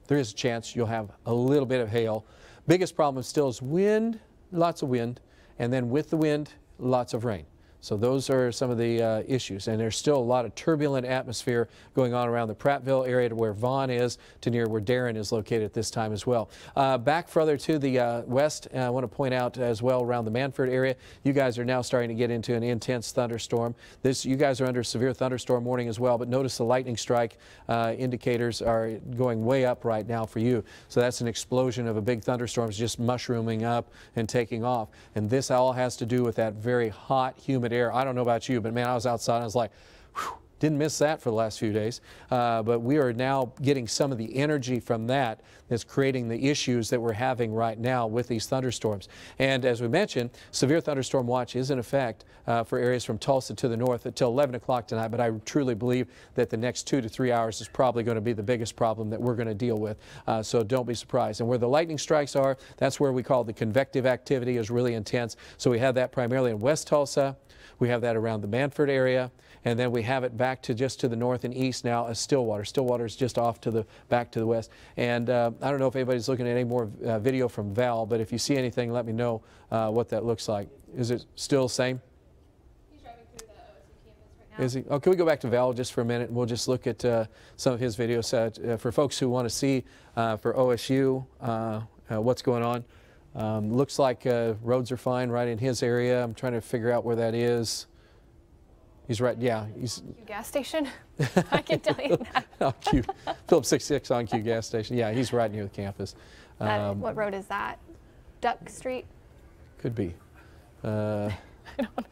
there is a chance you'll have a little bit of hail. Biggest problem still is wind, lots of wind, and then with the wind, lots of rain. So those are some of the issues, and there's still a lot of turbulent atmosphere going on around the Prattville area to where Vaughn is, to near where Darren is located at this time as well. Back further to the west, I want to point out as well around the Manford area, you guys are now starting to get into an intense thunderstorm. You guys are under severe thunderstorm warning as well, but notice the lightning strike indicators are going way up right now for you. So that's an explosion of a big thunderstorm just mushrooming up and taking off. And this all has to do with that very hot, humid air. I don't know about you, but man, I was outside and I was like, whew, didn't miss that for the last few days. But we are now getting some of the energy from that that's creating the issues that we're having right now with these thunderstorms. And as we mentioned, severe thunderstorm watch is in effect for areas from Tulsa to the north until 11 o'clock tonight. But I truly believe that the next 2 to 3 hours is probably going to be the biggest problem that we're going to deal with. So don't be surprised. And where the lightning strikes are, that's where we call the convective activity is really intense. So we have that primarily in West Tulsa. We have that around the Manford area, and then we have it back to just to the north and east now as Stillwater. Stillwater is just off to the back to the west. And I don't know if anybody's looking at any more video from Val, but if you see anything, let me know what that looks like. Is it still the same? He's driving through the OSU campus right now. Is he? Oh, can we go back to Val just for a minute, and we'll just look at some of his videos for folks who want to see for OSU what's going on. Looks like roads are fine right in his area. I'm trying to figure out where that is. He's right, yeah. He's gas station? I can tell you that. On Q, Phillips 66 on Q gas station. Yeah, he's right near the campus. What road is that? Duck Street? Could be. I don't know.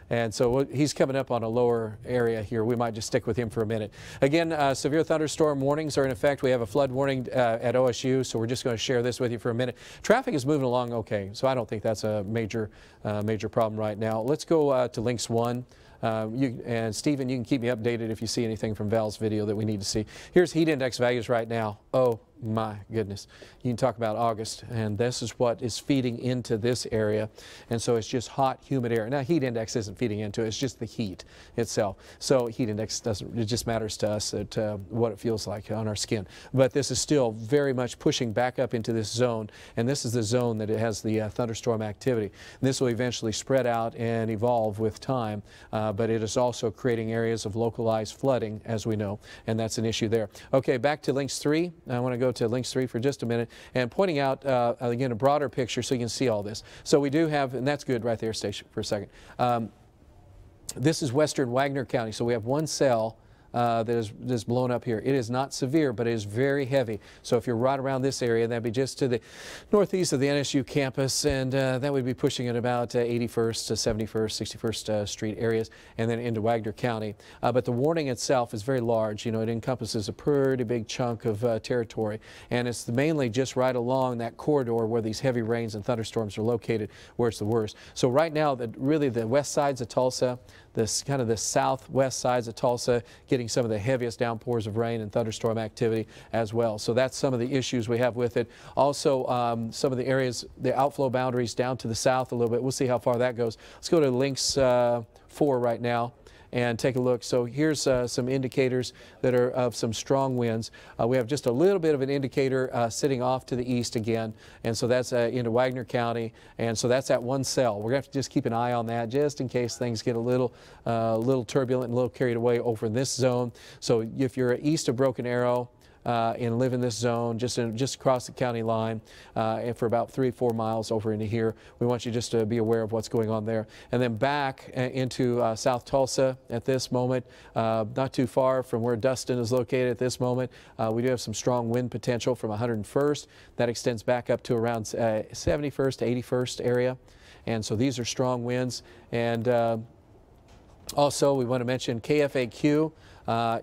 And so he's coming up on a lower area here. We might just stick with him for a minute. Again, severe thunderstorm warnings are in effect. We have a flood warning at OSU, so we're just going to share this with you for a minute. Traffic is moving along okay, so I don't think that's a major problem right now. Let's go to Links 1. And Stephen, you can keep me updated if you see anything from Val's video that we need to see. Here's heat index values right now. Oh my goodness. You can talk about August, and this is what is feeding into this area. And so it's just hot, humid air. Now, heat index isn't feeding into it. It's just the heat itself. So heat index doesn't, it just matters to us at what it feels like on our skin. But this is still very much pushing back up into this zone, and this is the zone that it has the thunderstorm activity. And this will eventually spread out and evolve with time, but it is also creating areas of localized flooding, as we know, and that's an issue there. Okay, back to Links 3. I want to go to Links 3 for just a minute and pointing out, again, a broader picture so you can see all this. So we do have, and that's good right there, station for a second. This is western Wagner County, so we have one cell that is blown up here. It is not severe, but it is very heavy. So if you're right around this area, that'd be just to the northeast of the NSU campus, and that would be pushing at about 81st to 71st, 61st Street areas, and then into Wagner County. But the warning itself is very large. You know, it encompasses a pretty big chunk of territory, and it's mainly just right along that corridor where these heavy rains and thunderstorms are located, where it's the worst. So right now, really the west sides of Tulsa, this kind of the southwest sides of Tulsa getting some of the heaviest downpours of rain and thunderstorm activity as well. So that's some of the issues we have with it. Also, some of the areas, the outflow boundaries down to the south a little bit. We'll see how far that goes. Let's go to links 4 right now and take a look. So here's some indicators that are of some strong winds. We have just a little bit of an indicator sitting off to the east again, and so that's into Wagner County, and so that's at 1 cell. We're going to have to just keep an eye on that just in case things get a little turbulent and a little carried away over in this zone. So if you're east of Broken Arrow, and live in this zone just across the county line and for about 3-4 miles over into here. We want you just to be aware of what's going on there. And then back into South Tulsa at this moment, not too far from where Dustin is located at this moment. We do have some strong wind potential from 101st. That extends back up to around 71st to 81st area. And so these are strong winds. And also, we want to mention KFAQ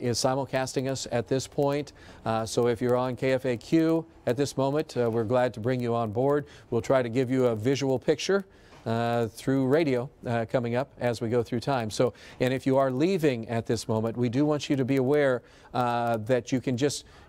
is simulcasting us at this point. So if you're on KFAQ at this moment, we're glad to bring you on board. We'll try to give you a visual picture through radio coming up as we go through time. So, and if you are leaving at this moment, we do want you to be aware that you can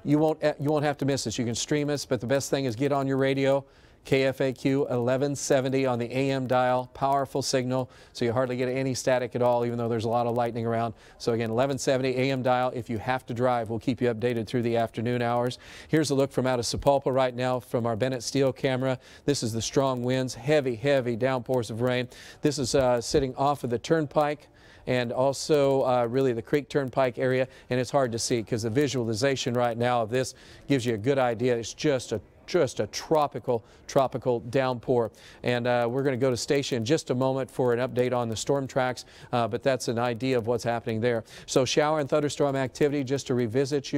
you won't have to miss us. You can stream us, but the best thing is get on your radio. KFAQ 1170 on the AM dial, powerful signal, so you hardly get any static at all, even though there's a lot of lightning around. So again, 1170 AM dial. If you have to drive, we'll keep you updated through the afternoon hours. Here's a look from out of Sapulpa right now from our Bennett Steel camera. This is the strong winds, heavy downpours of rain. This is sitting off of the turnpike and also really the Creek Turnpike area, and it's hard to see because the visualization right now of this gives you a good idea. It's just a tropical downpour. And we're going to go to station in just a moment for an update on the storm tracks, but that's an idea of what's happening there. So shower and thunderstorm activity, just to revisit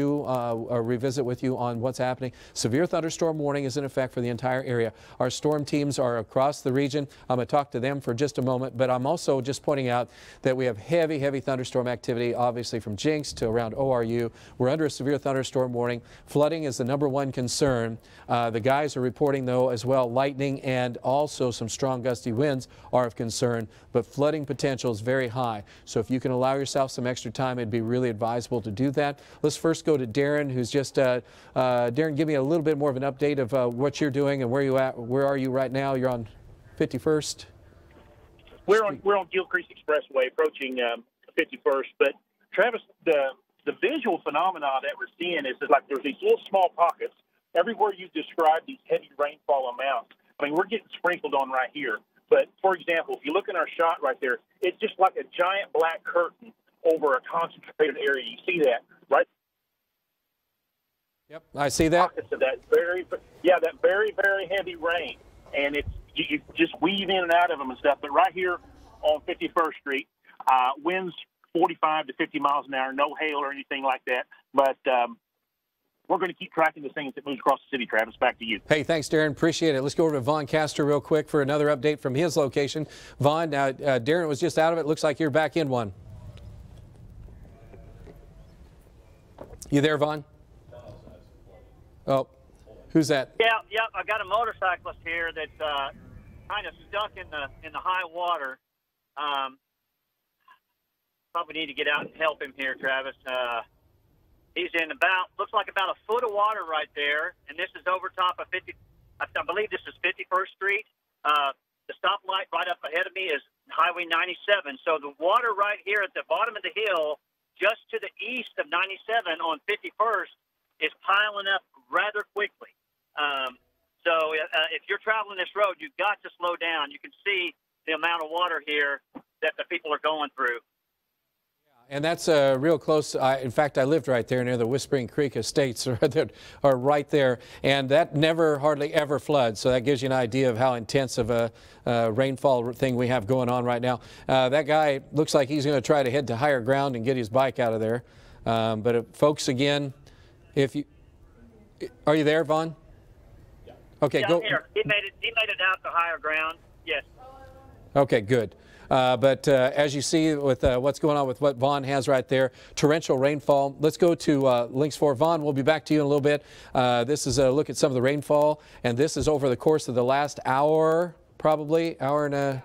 with you on what's happening. Severe thunderstorm warning is in effect for the entire area. Our storm teams are across the region. I'm going to talk to them for just a moment, but I'm also just pointing out that we have heavy thunderstorm activity, obviously from Jinx to around ORU. We're under a severe thunderstorm warning. Flooding is the #1 concern. The guys are reporting, though, as well, lightning and also some strong gusty winds are of concern, but flooding potential is very high. So if you can allow yourself some extra time, it'd be really advisable to do that. Let's first go to Darren, who's just, Darren, give me a little bit more of an update of what you're doing and where are you right now? You're on 51st? We're on Gill Creek Expressway approaching 51st, but Travis, the visual phenomena that we're seeing is like there's these little small pockets. Everywhere you describe these heavy rainfall amounts, I mean, we're getting sprinkled on right here. But, for example, if you look in our shot right there, it's just like a giant black curtain over a concentrated area. You see that, right? Yep, I see that. Pockets of that very heavy rain. And it's you just weave in and out of them and stuff. But right here on 51st Street, winds 45 to 50 miles an hour, no hail or anything like that. But we're going to keep tracking the things that moves across the city. Travis, back to you. Hey, thanks, Darren. Appreciate it. Let's go over to Vaughn Castor real quick for another update from his location. Vaughn, Darren was just out of it. Looks like you're back in one. You there, Vaughn? Oh, who's that? Yeah. I got a motorcyclist here that's kind of stuck in the high water. Probably need to get out and help him here, Travis. He's in looks like about a foot of water right there, and this is over top of I believe this is 51st Street. The stoplight right up ahead of me is Highway 97. So the water right here at the bottom of the hill, just to the east of 97 on 51st, is piling up rather quickly. So if you're traveling this road, you've got to slow down. You can see the amount of water here that the people are going through. And that's real close. In fact, I lived right there near the Whispering Creek Estates that are right there. And that never, hardly ever floods. So that gives you an idea of how intense of a rainfall thing we have going on right now. That guy looks like he's going to try to head to higher ground and get his bike out of there. But folks, again, are you there, Vaughn? Yeah. Okay, yeah, go. I'm here. He made it out to higher ground. Yes. Okay, good. But as you see with what's going on with what Vaughn has right there, torrential rainfall. Let's go to links 4. Vaughn, we'll be back to you in a little bit. This is a look at some of the rainfall, and this is over the course of the last hour, probably hour and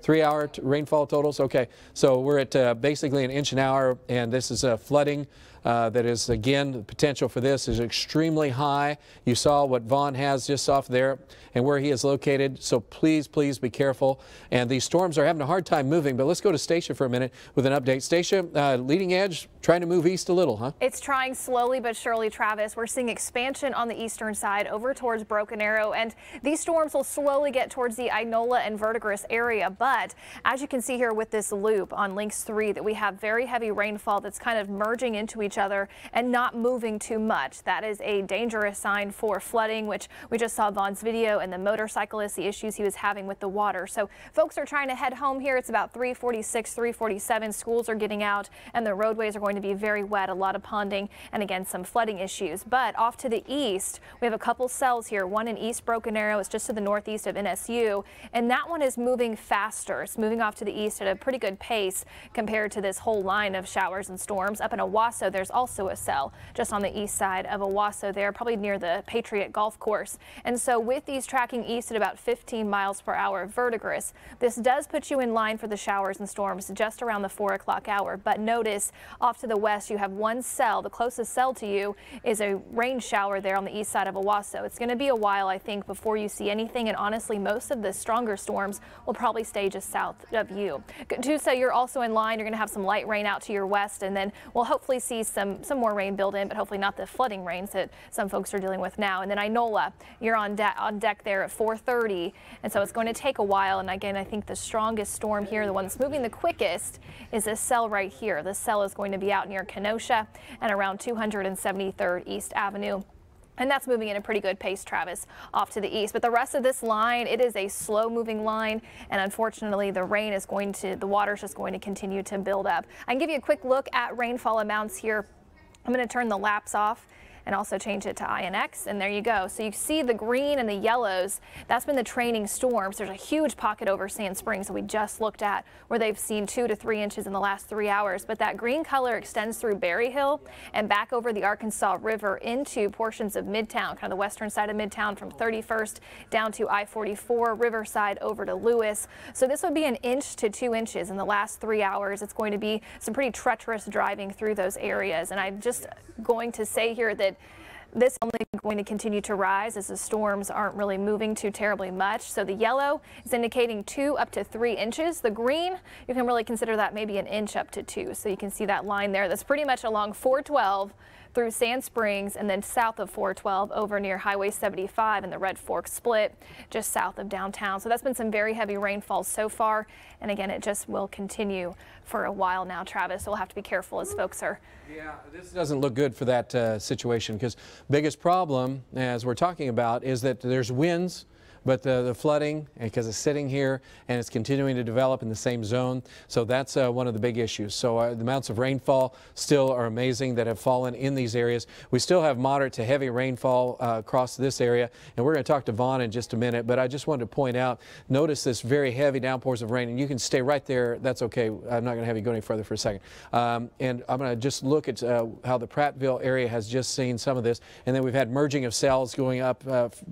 3-hour rainfall totals. Okay, so we're at basically an inch an hour, and this is flooding. That is, again, the potential for this is extremely high. You saw what Vaughn has just off there and where he is located. So please, please be careful. And these storms are having a hard time moving. But let's go to Stacia for a minute with an update. Stacia, leading edge, trying to move east a little, huh? It's trying slowly but surely, Travis. We're seeing expansion on the eastern side over towards Broken Arrow, and these storms will slowly get towards the Inola and Verdigris area. But as you can see here with this loop on links 3, that we have very heavy rainfall that's kind of merging into each other and not moving too much. That is a dangerous sign for flooding, which we just saw Vaughn's video, and the motorcyclist, the issues he was having with the water. So folks are trying to head home here. It's about 3:46, 3:47. Schools are getting out, and the roadways are going to be very wet, a lot of ponding, and again, some flooding issues. But off to the east, we have a couple cells here. One in East Broken Arrow. It's just to the northeast of NSU, and that one is moving faster. It's moving off to the east at a pretty good pace compared to this whole line of showers and storms. Up in Owasso, there's also a cell just on the east side of Owasso there, probably near the Patriot Golf Course. And so with these tracking east at about 15 miles per hour Verdigris, this does put you in line for the showers and storms just around the 4 o'clock hour. But notice off to the west, you have one cell. The closest cell to you is a rain shower there on the east side of Owasso. It's going to be a while, I think, before you see anything. And honestly, most of the stronger storms will probably stay just south of you. Tusa, you're also in line. You're going to have some light rain out to your west, and then we'll hopefully see some more rain build in, but hopefully not the flooding rains that some folks are dealing with now. And then Inola, you're on deck there at 4:30, and so it's going to take a while. And again, I think the strongest storm here, the one that's moving the quickest, is this cell right here. This cell is going to be out near Kenosha and around 273rd East Avenue. And that's moving at a pretty good pace, Travis, off to the east. But the rest of this line, it is a slow moving line. And unfortunately, the water is just going to continue to build up. I can give you a quick look at rainfall amounts here. I'm going to turn the laps off and also change it to INX, and there you go. So you see the green and the yellows. That's been the training storms. There's a huge pocket over Sand Springs that we just looked at where they've seen 2 to 3 inches in the last 3 hours. But that green color extends through Berry Hill and back over the Arkansas River into portions of Midtown, kind of the western side of Midtown from 31st down to I-44, Riverside over to Lewis. So this would be 1 inch to 2 inches in the last 3 hours. It's going to be some pretty treacherous driving through those areas. And I'm just going to say here that this is only going to continue to rise as the storms aren't really moving too terribly much. So the yellow is indicating 2 up to 3 inches. The green, you can really consider that maybe 1 inch up to 2. So you can see that line there. That's pretty much along 412 through Sand Springs and then south of 412 over near Highway 75 and the Red Fork split just south of downtown. So that's been some very heavy rainfall so far. And again, it just will continue for a while now, Travis. So we'll have to be careful as folks are. Yeah, this doesn't look good for that situation, because biggest problem, as we're talking about, is that there's winds. But the flooding, because it's sitting here and it's continuing to develop in the same zone, so that's one of the big issues. So the amounts of rainfall still are amazing that have fallen in these areas. We still have moderate to heavy rainfall across this area, and we're going to talk to Vaughn in just a minute. But I just wanted to point out, notice this very heavy downpours of rain, and you can stay right there. That's okay. I'm not going to have you go any further for a second. And I'm going to just look at how the Prattville area has just seen some of this, and then we've had merging of cells going up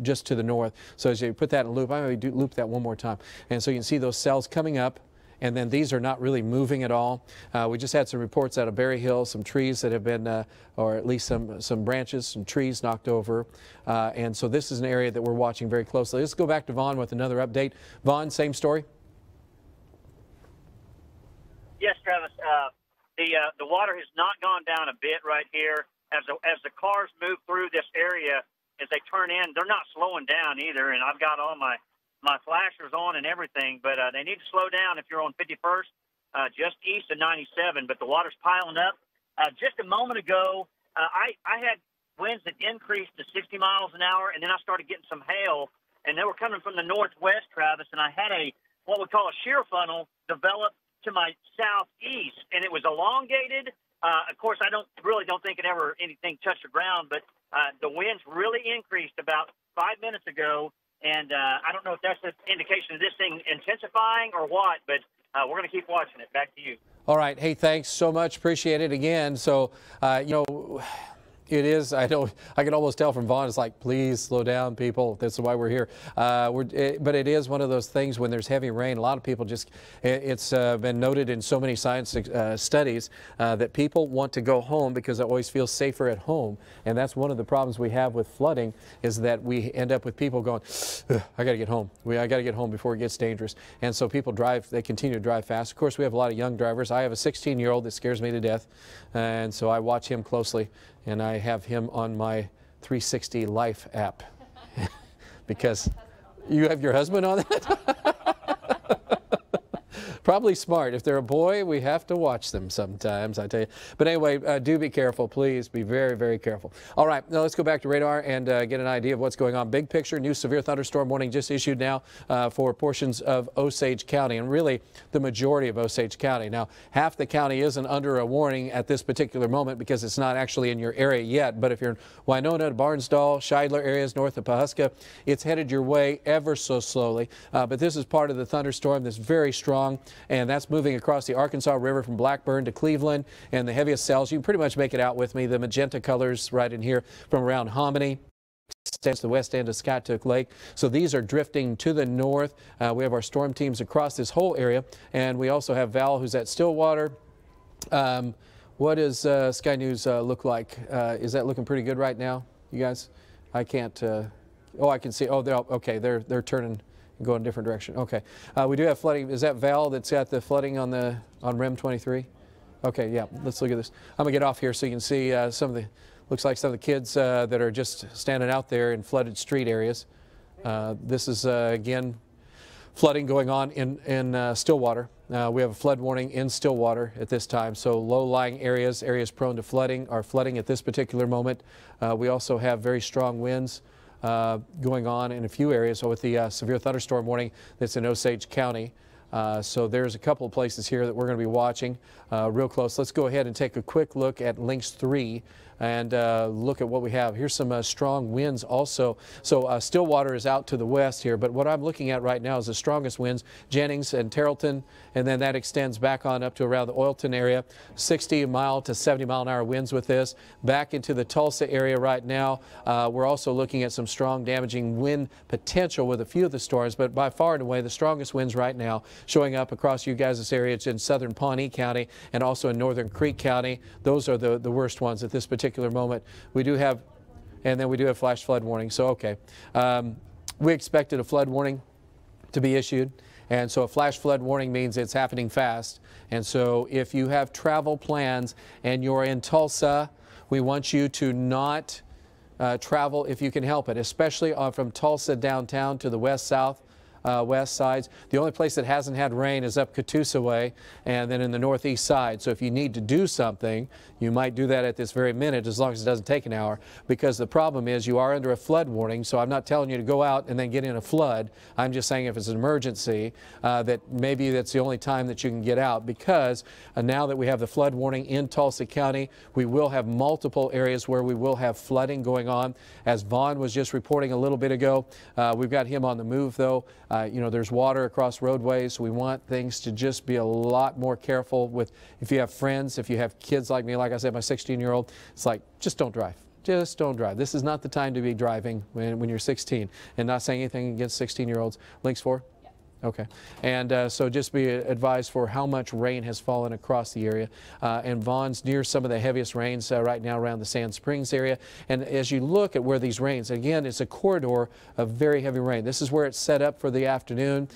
just to the north. So as you put that in a loop, I'm going to loop that one more time. And so you can see those cells coming up, and then these are not really moving at all. We just had some reports out of Berry Hill, some trees that have been, or at least some branches, some trees knocked over. And so this is an area that we're watching very closely. Let's go back to Vaughn with another update. Vaughn, same story? Yes, Travis. The water has not gone down a bit right here. As the cars move through this area, as they turn in, they're not slowing down either. And I've got all my flashers on and everything, but they need to slow down if you're on 51st, just east of 97. But the water's piling up. Just a moment ago, I had winds that increased to 60 miles an hour, and then I started getting some hail, and they were coming from the northwest, Travis, and I had what we call a shear funnel develop to my southeast, and it was elongated. Of course, I don't think anything touched the ground, but the winds really increased about 5 minutes ago, and I don't know if that's an indication of this thing intensifying or what, but we're going to keep watching it. Back to you. All right. Hey, thanks so much. Appreciate it again. So, you know, It is. I know. I can almost tell from Vaughn. It's like, please slow down, people. This is why we're here. But it is one of those things when there's heavy rain. A lot of people just. It's been noted in so many science studies that people want to go home because it always feels safer at home. And that's one of the problems we have with flooding is that we end up with people going, I got to get home. I got to get home before it gets dangerous. And so people drive. They continue to drive fast. Of course, we have a lot of young drivers. I have a 16-year-old that scares me to death, and so I watch him closely. And I have him on my 360 Life app because you have your husband on that? Probably smart. If they're a boy, we have to watch them sometimes, I tell you. But anyway, do be careful. Please be very, very careful. All right, now let's go back to radar and get an idea of what's going on. Big picture, new severe thunderstorm warning just issued now for portions of Osage County, and really the majority of Osage County. Now, half the county isn't under a warning at this particular moment because it's not actually in your area yet. But if you're in Winona, Barnsdall, Scheidler areas north of Pawhuska, it's headed your way ever so slowly. But this is part of the thunderstorm that's very strong. And that's moving across the Arkansas River from Blackburn to Cleveland. And the heaviest cells, you can pretty much make it out with me. The magenta colors right in here from around Hominy extends to the west end of Skiatook Lake. So these are drifting to the north. We have our storm teams across this whole area. And we also have Val, who's at Stillwater. What does Sky News look like? Is that looking pretty good right now, you guys? I can't. Oh, I can see. Oh, okay. They're turning. Go in a different direction. Okay. We do have flooding. Is that Val that's got the flooding on REM 23? Okay, yeah. Let's look at this. I'm going to get off here so you can see looks like some of the kids that are just standing out there in flooded street areas. This is, again, flooding going on in Stillwater. We have a flood warning in Stillwater at this time. So low-lying areas prone to flooding are flooding at this particular moment. We also have very strong winds going on in a few areas with the severe thunderstorm warning that's in Osage County. So there's a couple of places here that we're going to be watching real close. Let's go ahead and take a quick look at Lynx 3 and look at what we have. Here's some strong winds also. So Stillwater is out to the west here, but what I'm looking at right now is the strongest winds, Jennings and Terrellton, and then that extends back on up to around the Oilton area, 60 mile to 70 mile an hour winds with this. Back into the Tulsa area right now, we're also looking at some strong damaging wind potential with a few of the storms, but by far and away the strongest winds right now showing up across you guys' area. It's in southern Pawnee County and also in northern Creek County. Those are the worst ones at this particular moment. We do have, and then we do have flash flood warning. So, okay. We expected a flood warning to be issued. And so a flash flood warning means it's happening fast. And so if you have travel plans and you're in Tulsa, we want you to not travel if you can help it, especially from Tulsa downtown to the west sides. The only place that hasn't had rain is up Catoosa way and then in the northeast side. So if you need to do something, you might do that at this very minute as long as it doesn't take an hour, because the problem is you are under a flood warning. So I'm not telling you to go out and then get in a flood. I'm just saying if it's an emergency, that maybe that's the only time that you can get out, because now that we have the flood warning in Tulsa County, we will have multiple areas where we will have flooding going on. As Vaughn was just reporting a little bit ago, we've got him on the move though. You know, there's water across roadways. We want things to just be a lot more careful with, if you have friends, if you have kids like me, like I said, my 16-year-old, it's like, just don't drive. Just don't drive. This is not the time to be driving when you're 16. And not saying anything against 16-year-olds. Lynx 4? Okay. And so just be advised for how much rain has fallen across the area. And Vaughn's near some of the heaviest rains right now around the Sand Springs area. And as you look at where these rains, again, it's a corridor of very heavy rain. This is where it's set up for the afternoon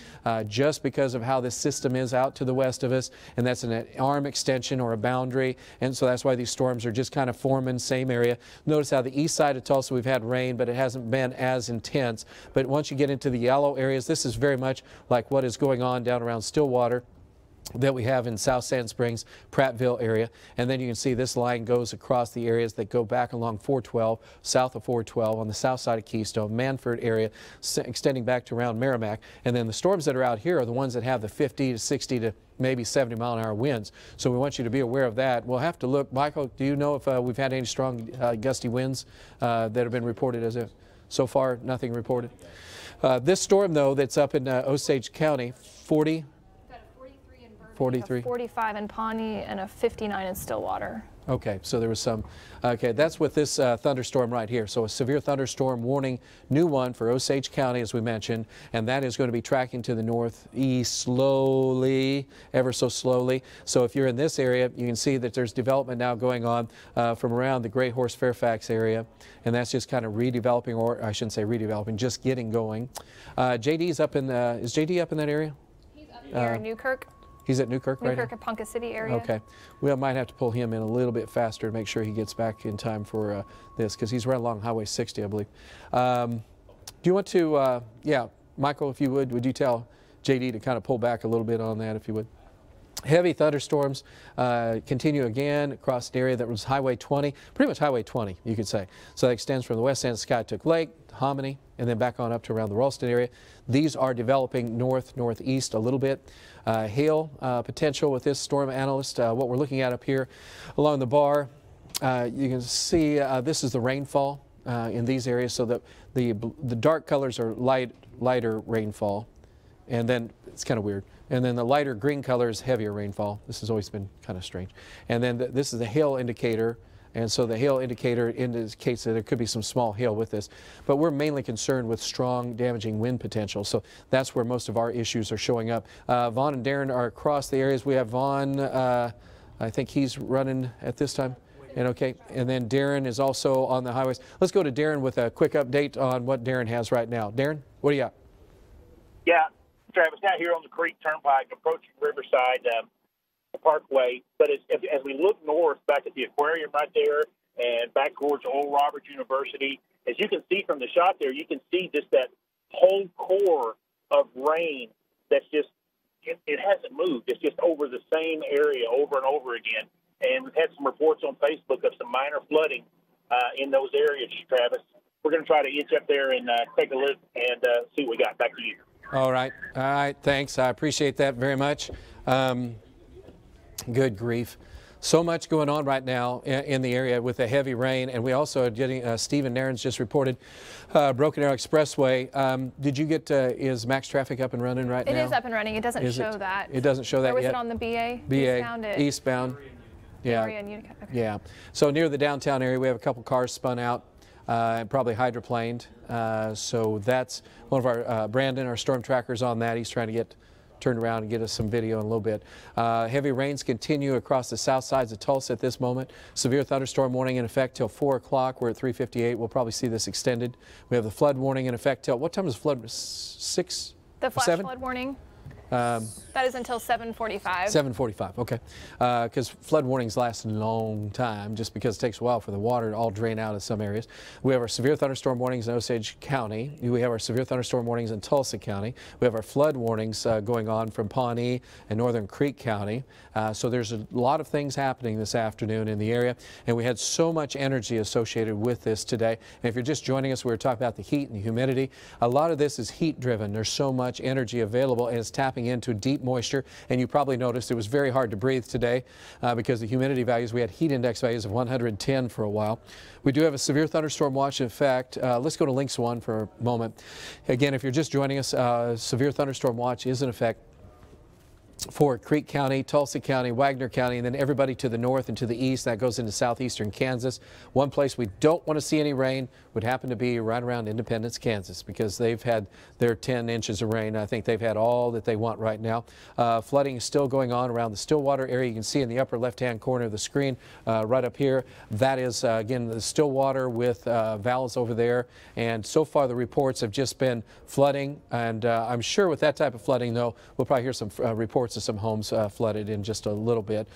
just because of how this system is out to the west of us. And that's an arm extension or a boundary. And so that's why these storms are just kind of forming same area. Notice how the east side of Tulsa we've had rain, but it hasn't been as intense. But once you get into the yellow areas, this is very much like what is going on down around Stillwater that we have in South Sand Springs, Prattville area. And then you can see this line goes across the areas that go back along 412, south of 412 on the south side of Keystone, Manford area, extending back to around Merrimack. And then the storms that are out here are the ones that have the 50 to 60 to maybe 70 mile an hour winds. So we want you to be aware of that. We'll have to look. Michael, do you know if we've had any strong gusty winds that have been reported as of so far? Nothing reported. This storm, though, that's up in Osage County, 40. 43 in Birmingham, 43. 45 in Pawnee, and a 59 in Stillwater. Okay, so there was some, okay, that's with this thunderstorm right here. So a severe thunderstorm warning, new one for Osage County, as we mentioned, and that is going to be tracking to the northeast slowly, ever so slowly. So if you're in this area, you can see that there's development now going on from around the Gray Horse Fairfax area, and that's just kind of redeveloping, or I shouldn't say redeveloping, just getting going. JD's up in, is JD up in that area? He's up here in Newkirk. He's at Newkirk right now? Newkirk and Ponca City area. Okay. We might have to pull him in a little bit faster to make sure he gets back in time for this, because he's right along Highway 60, I believe. Do you want to, yeah, Michael, if you would you tell JD to kind of pull back a little bit on that, if you would? Heavy thunderstorms continue again across the area that was Highway 20, pretty much Highway 20, you could say. So that extends from the west end of Skytook Lake, Hominy, and then back on up to around the Ralston area. These are developing northeast a little bit. Hail potential with this storm analyst. What we're looking at up here along the bar, you can see this is the rainfall in these areas. So that the dark colors are lighter rainfall, and then it's kind of weird. And then the lighter green color is heavier rainfall. This has always been kind of strange. And then this is the hail indicator. And so the hail indicator indicates that there could be some small hail with this. But we're mainly concerned with strong damaging wind potential. So that's where most of our issues are showing up. Vaughn and Darren are across the areas. We have Vaughn, I think he's running at this time. And okay, and then Darren is also on the highways. Let's go to Darren with a quick update on what Darren has right now. Darren, what do you got? Yeah, Travis, out here on the Creek Turnpike, approaching Riverside Parkway. But as we look north, back at the aquarium right there, and back towards Oral Roberts University, as you can see from the shot there, you can see just that whole core of rain that's just, it hasn't moved. It's just over the same area over and over again. And we've had some reports on Facebook of some minor flooding in those areas, Travis. We're going to try to inch up there and take a look and see what we got. Back to you. All right, thanks. I appreciate that very much. Good grief. So much going on right now in the area with the heavy rain, and we also are getting, Stephen Nairns just reported, Broken Arrow Expressway. Did you get, is max traffic up and running right now? It is up and running. It doesn't show that. It doesn't show that yet? Or was it on the BA? BA, eastbound. Yeah. Okay. Yeah. So near the downtown area, we have a couple cars spun out, and probably hydroplaned. So that's one of our, Brandon, our storm tracker's on that. He's trying to get turned around and get us some video in a little bit. Heavy rains continue across the south sides of Tulsa at this moment. Severe thunderstorm warning in effect till 4 o'clock. We're at 3:58. We'll probably see this extended. We have the flood warning in effect till, what time is flood? 6? The flash 7? flood warning? That is until 7:45. 7:45, okay. Because flood warnings last a long time, just because it takes a while for the water to all drain out in some areas. We have our severe thunderstorm warnings in Osage County. We have our severe thunderstorm warnings in Tulsa County. We have our flood warnings going on from Pawnee and Northern Creek County. So there's a lot of things happening this afternoon in the area, and we had so much energy associated with this today. And if you're just joining us, we were talking about the heat and the humidity. A lot of this is heat driven. There's so much energy available, and it's tapping into deep moisture, and you probably noticed it was very hard to breathe today because the humidity values, we had heat index values of 110 for a while. We do have a severe thunderstorm watch in effect. Let's go to Links 1 for a moment. Again, if you're just joining us, severe thunderstorm watch is in effect for Creek County, Tulsa County, Wagner County, and then everybody to the north and to the east. That goes into southeastern Kansas. One place we don't want to see any rain would happen to be right around Independence, Kansas, because they've had their 10 inches of rain. I think they've had all that they want right now. Flooding is still going on around the Stillwater area. You can see in the upper left-hand corner of the screen right up here. That is, again, the Stillwater with valves over there. And so far the reports have just been flooding. And I'm sure with that type of flooding, though, we'll probably hear some reports of some homes flooded in just a little bit.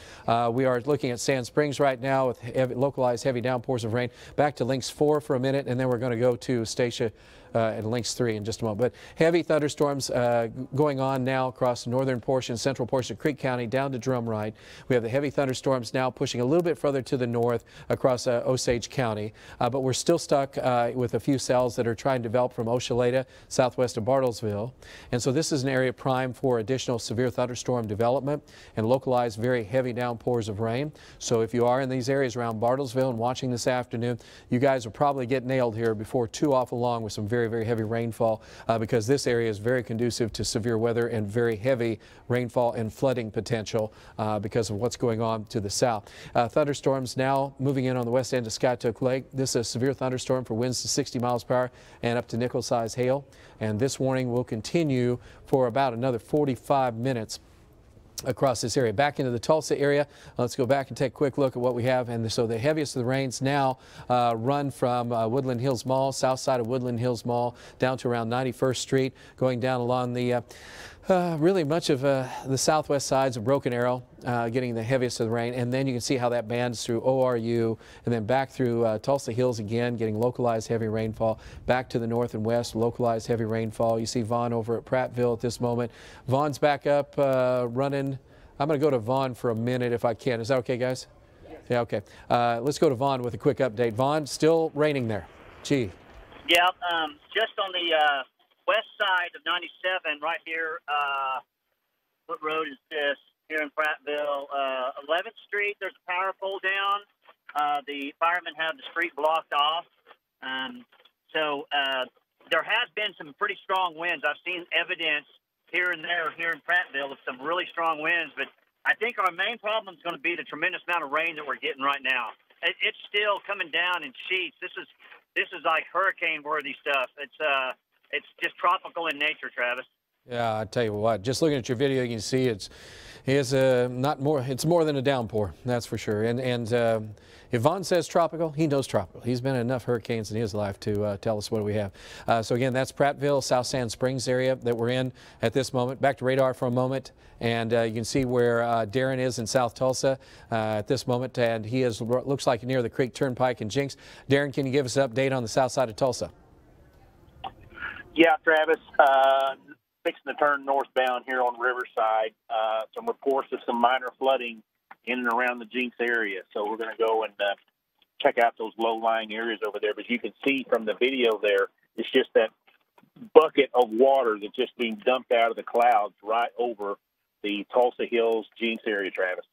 We are looking at Sand Springs right now with localized heavy downpours of rain. Back to Links 4 for a minute, and then we're going to go to Stacia and Links 3 in just a moment. But heavy thunderstorms going on now across the northern portion, central portion of Creek County down to Drumright. We have the heavy thunderstorms now pushing a little bit further to the north across Osage County. But we're still stuck with a few cells that are trying to develop from Oshaleta, southwest of Bartlesville. And so this is an area prime for additional severe thunderstorm development and localized very heavy downpours of rain. So if you are in these areas around Bartlesville and watching this afternoon, you guys will probably get nailed here before too awful long with some very very, very heavy rainfall because this area is very conducive to severe weather and very heavy rainfall and flooding potential because of what's going on to the south. Thunderstorms now moving in on the west end of Skytook Lake. This is a severe thunderstorm for winds to 60 miles per hour and up to nickel-size hail. And this warning will continue for about another 45 minutes across this area. Back into the Tulsa area, let's go back and take a quick look at what we have. And so the heaviest of the rains now run from Woodland Hills Mall, south side of Woodland Hills Mall, down to around 91st Street, going down along the really much of the southwest sides of Broken Arrow, getting the heaviest of the rain. And then you can see how that bands through ORU and then back through Tulsa Hills again, getting localized heavy rainfall. Back to the north and west, localized heavy rainfall. You see Vaughn over at Prattville at this moment. Vaughn's back up running. I'm going to go to Vaughn for a minute if I can. Is that okay, guys? Yes. Yeah, okay. Let's go to Vaughn with a quick update. Vaughn, still raining there. Gee. Yeah, just on the west side of 97 right here. What road is this? Here in Prattville, 11th Street, there's a power pole down. The firemen have the street blocked off. So there has been some pretty strong winds. I've seen evidence here and there here in Prattville of some really strong winds, but I think our main problem is going to be the tremendous amount of rain that we're getting right now. It's still coming down in sheets. This is like hurricane-worthy stuff. It's just tropical in nature, Travis. Yeah, I tell you what, just looking at your video, you can see it's more than a downpour, that's for sure. And if Vaughn says tropical, he knows tropical. He's been in enough hurricanes in his life to tell us what we have. So again, that's Prattville, South Sand Springs area that we're in at this moment. Back to radar for a moment, and you can see where Darren is in South Tulsa at this moment, and he is looks like near the Creek Turnpike and Jinx. Darren, can you give us an update on the south side of Tulsa? Yeah, Travis. Fixing to turn northbound here on Riverside. Some reports of some minor flooding in and around the Jinx area. So we're going to go and check out those low-lying areas over there. But you can see from the video there, it's just that bucket of water that's just being dumped out of the clouds right over the Tulsa Hills, Jinx area, Travis.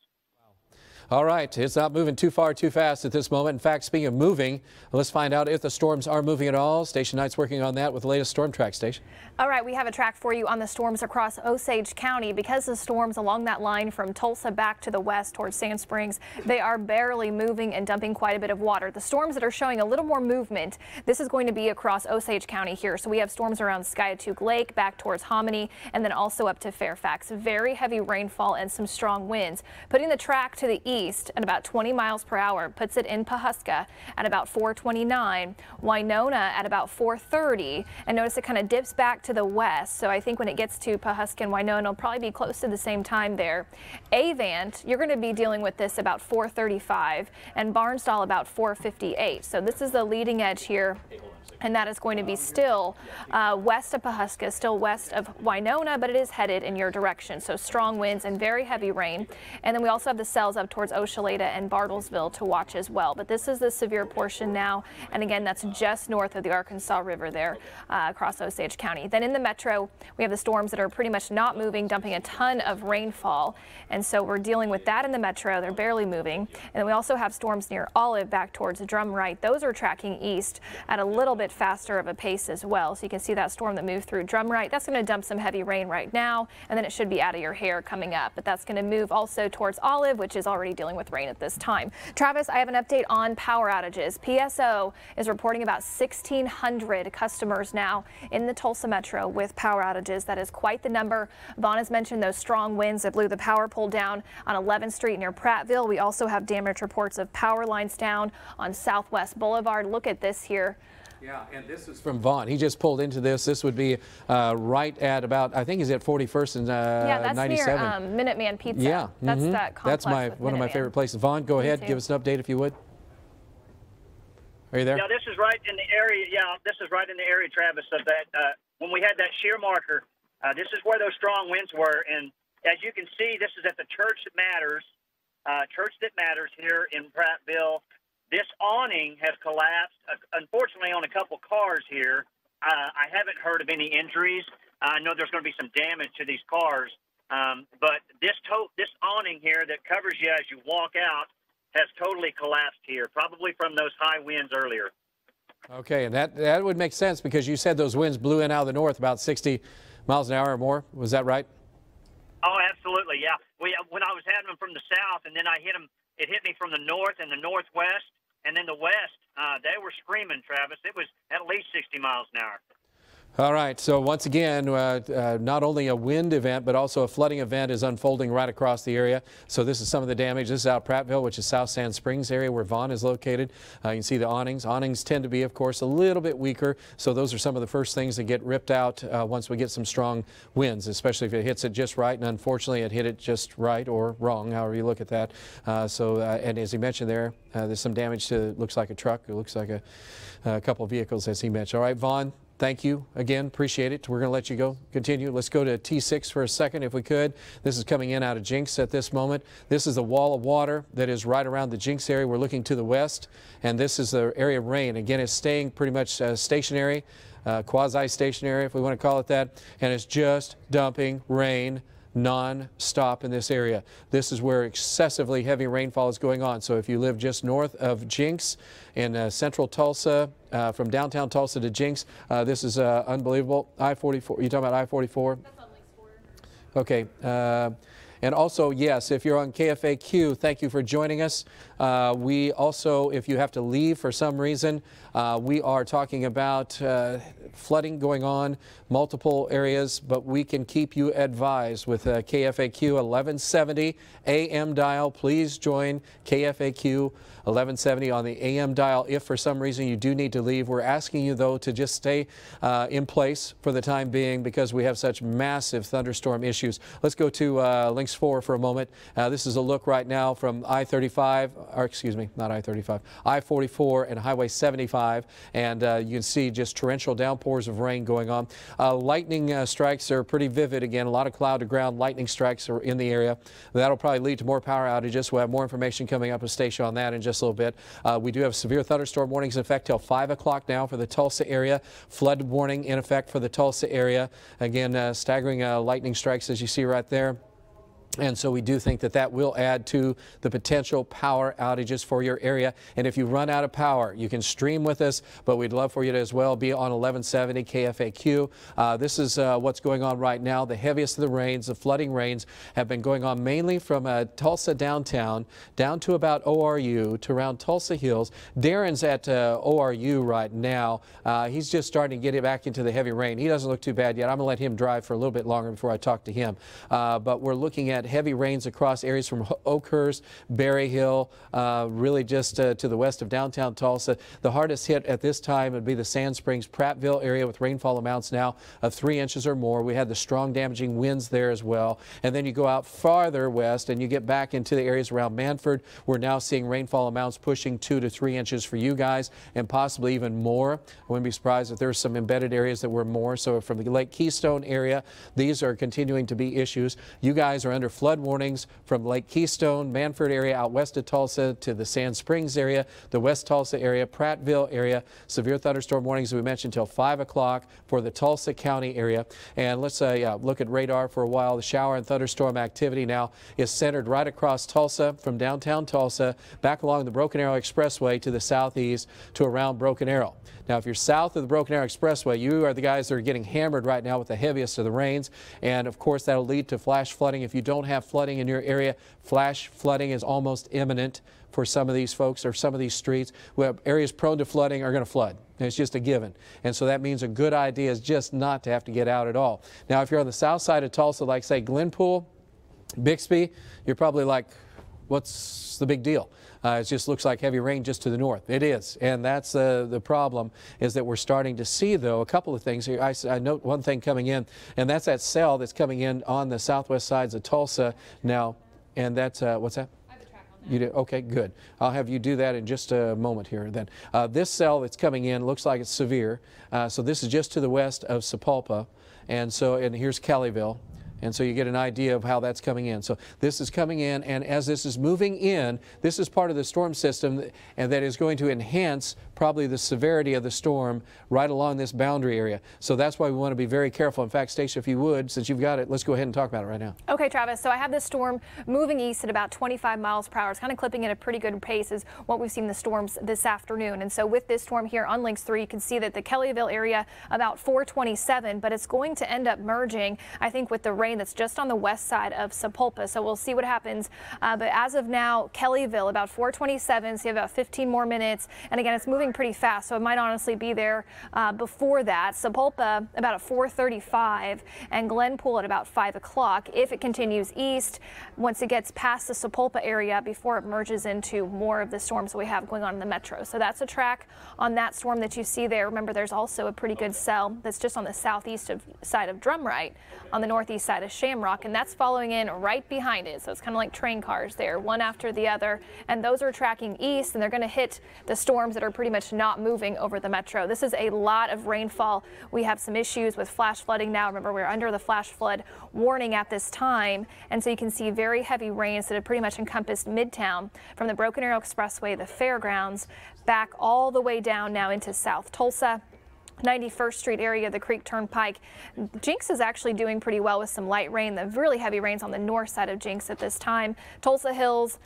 All right, it's not moving too far too fast at this moment. In fact, speaking of moving, let's find out if the storms are moving at all. Station 9's working on that with the latest storm track. Station. All right, we have a track for you on the storms across Osage County. Because the storms along that line from Tulsa back to the west towards Sand Springs, they are barely moving and dumping quite a bit of water. The storms that are showing a little more movement, this is going to be across Osage County here. So we have storms around Skytook Lake, back towards Hominy, and then also up to Fairfax. Very heavy rainfall and some strong winds. Putting the track to the east at about 20 miles per hour puts it in Pawhuska at about 429, Winona at about 430, and notice it kind of dips back to the west. So I think when it gets to Pawhuska and Winona, it'll probably be close to the same time there. Avant, you're going to be dealing with this about 435, and Barnsdall about 458. So this is the leading edge here. And that is going to be still west of Pawhuska, still west of Winona, but it is headed in your direction. So strong winds and very heavy rain. And then we also have the cells up towards Oshaleta and Bartlesville to watch as well. But this is the severe portion now. And again, that's just north of the Arkansas River there across Osage County. Then in the metro, we have the storms that are pretty much not moving, dumping a ton of rainfall. And so we're dealing with that in the metro. They're barely moving. And then we also have storms near Olive back towards Drumright. Those are tracking east at a little bit faster of a pace as well. So you can see that storm that moved through Drumright. That's going to dump some heavy rain right now, and then it should be out of your hair coming up. But that's going to move also towards Olive, which is already dealing with rain at this time. Travis, I have an update on power outages. PSO is reporting about 1,600 customers now in the Tulsa metro with power outages. That is quite the number. Vaughn has mentioned those strong winds that blew the power pole down on 11th Street near Prattville. We also have damage reports of power lines down on Southwest Boulevard. Look at this here. Yeah, and this is from Vaughn. He just pulled into this. This would be right at about, I think he's at 41st and yeah, that's 97. Near Minuteman Pizza. Yeah, that's that complex. That's one of my favorite places. Vaughn, go ahead, give us an update if you would. Are you there? Yeah, this is right in the area. Yeah, this is right in the area, Travis, of that when we had that shear marker. This is where those strong winds were, and as you can see, this is at the Church That Matters here in Prattville. This awning has collapsed, unfortunately, on a couple cars here. I haven't heard of any injuries. I know there's going to be some damage to these cars, but this awning here that covers you as you walk out has totally collapsed here, probably from those high winds earlier. Okay, and that would make sense because you said those winds blew in out of the north about 60 miles an hour or more. Was that right? Oh, absolutely, yeah. When I was having them from the south, and then it hit me from the north and the northwest, and then the west. They were screaming, Travis. It was at least 60 miles an hour. All right, so once again, not only a wind event, but also a flooding event is unfolding right across the area. So this is some of the damage. This is out Prattville, which is South Sand Springs area where Vaughn is located. You can see the awnings. Awnings tend to be, of course, a little bit weaker. So those are some of the first things that get ripped out once we get some strong winds, especially if it hits it just right. And unfortunately, it hit it just right or wrong, however you look at that. And as he mentioned there, there's some damage to, looks like a truck. It looks like a couple of vehicles, as he mentioned. All right, Vaughn. Thank you again. Appreciate it. We're going to let you go. Continue. Let's go to T6 for a second if we could. This is coming in out of Jinx at this moment. This is the wall of water that is right around the Jinx area. We're looking to the west, and this is the area of rain. Again, it's staying pretty much stationary, quasi-stationary if we want to call it that, and it's just dumping rain non-stop in this area. This is where excessively heavy rainfall is going on. So if you live just north of Jinx in central Tulsa, from downtown Tulsa to Jinx, this is unbelievable. I-44, you talking about I-44? That's on Lakes 4. Okay. And also, yes, if you're on KFAQ, thank you for joining us. We also, if you have to leave for some reason, we are talking about flooding going on, multiple areas, but we can keep you advised with KFAQ 1170 AM dial. Please join KFAQ 1170 on the AM dial. If for some reason you do need to leave, we're asking you, though, to just stay in place for the time being because we have such massive thunderstorm issues. Let's go to Links 4 for a moment. This is a look right now from I-35, or excuse me, not I-35, I-44 and Highway 75, and you can see just torrential downpours of rain going on. Lightning strikes are pretty vivid again. A lot of cloud to ground lightning strikes are in the area. That'll probably lead to more power outages. We'll have more information coming up a station on that in just a little bit. We do have severe thunderstorm warnings in effect till 5 o'clock now for the Tulsa area. Flood warning in effect for the Tulsa area. Again, staggering lightning strikes as you see right there. And so we do think that that will add to the potential power outages for your area. And if you run out of power, you can stream with us, but we'd love for you to as well be on 1170 KFAQ. This is what's going on right now. The heaviest of the rains, the flooding rains, have been going on mainly from Tulsa downtown down to about ORU to around Tulsa Hills. Darren's at ORU right now. He's just starting to get it back into the heavy rain. He doesn't look too bad yet. I'm going to let him drive for a little bit longer before I talk to him. But we're looking at heavy rains across areas from Oakhurst, Berry Hill, really just to the west of downtown Tulsa. The hardest hit at this time would be the Sand Springs, Prattville area with rainfall amounts now of 3 inches or more. We had the strong damaging winds there as well. And then you go out farther west and you get back into the areas around Manford. We're now seeing rainfall amounts pushing 2 to 3 inches for you guys and possibly even more. I wouldn't be surprised if there's some embedded areas that were more. So from the Lake Keystone area, these are continuing to be issues. You guys are under flood warnings from Lake Keystone, Manford area out west of Tulsa to the Sand Springs area, the West Tulsa area, Prattville area. Severe thunderstorm warnings, as we mentioned, until 5 o'clock for the Tulsa County area. And let's look at radar for a while. The shower and thunderstorm activity now is centered right across Tulsa from downtown Tulsa back along the Broken Arrow Expressway to the southeast to around Broken Arrow. Now, if you're south of the Broken Arrow Expressway, you are the guys that are getting hammered right now with the heaviest of the rains. And, of course, that'll lead to flash flooding. If you don't have flooding in your area, flash flooding is almost imminent for some of these folks or some of these streets. Well, areas prone to flooding are going to flood. It's just a given. And so that means a good idea is just not to have to get out at all. Now, if you're on the south side of Tulsa, like, say, Glenpool, Bixby, you're probably like, what's the big deal? It just looks like heavy rain just to the north. It is, and that's the problem is that we're starting to see, though, a couple of things here. I note one thing coming in, and that's that cell that's coming in on the southwest sides of Tulsa now, and that's, what's that? I have a track on that. You do? Okay, good. I'll have you do that in just a moment here then. This cell that's coming in looks like it's severe, so this is just to the west of Sapulpa, and here's Kellyville. And so you get an idea of how that's coming in. So this is coming in, and as this is moving in, this is part of the storm system and that is going to enhance probably the severity of the storm right along this boundary area. So that's why we want to be very careful. In fact, Stacia, if you would, since you've got it, let's go ahead and talk about it right now. Okay, Travis, so I have this storm moving east at about 25 miles per hour. It's kind of clipping at a pretty good pace is what we've seen the storms this afternoon. And so with this storm here on Lynx 3, you can see that the Kellyville area about 427, but it's going to end up merging, I think, with the rain that's just on the west side of Sapulpa. So we'll see what happens. But as of now, Kellyville about 427, so you have about 15 more minutes. And again, it's moving pretty fast, so it might honestly be there before that. Sapulpa about at 435 and Glenpool at about 5 o'clock. If it continues east, once it gets past the Sapulpa area before it merges into more of the storms we have going on in the metro. So that's a track on that storm that you see there. Remember, there's also a pretty good cell that's just on the southeast side of Drumright, on the northeast side of Shamrock, and that's following in right behind it. So it's kind of like train cars there, one after the other, and those are tracking east, and they're going to hit the storms that are pretty much not moving over the metro. This is a lot of rainfall. We have some issues with flash flooding now. Remember, we're under the flash flood warning at this time, and so you can see very heavy rains that have pretty much encompassed Midtown from the Broken Arrow Expressway, the fairgrounds, back all the way down now into South Tulsa. 91st Street area, the Creek Turnpike. Jinx is actually doing pretty well with some light rain. The really heavy rains on the north side of Jinx at this time. Tulsa Hills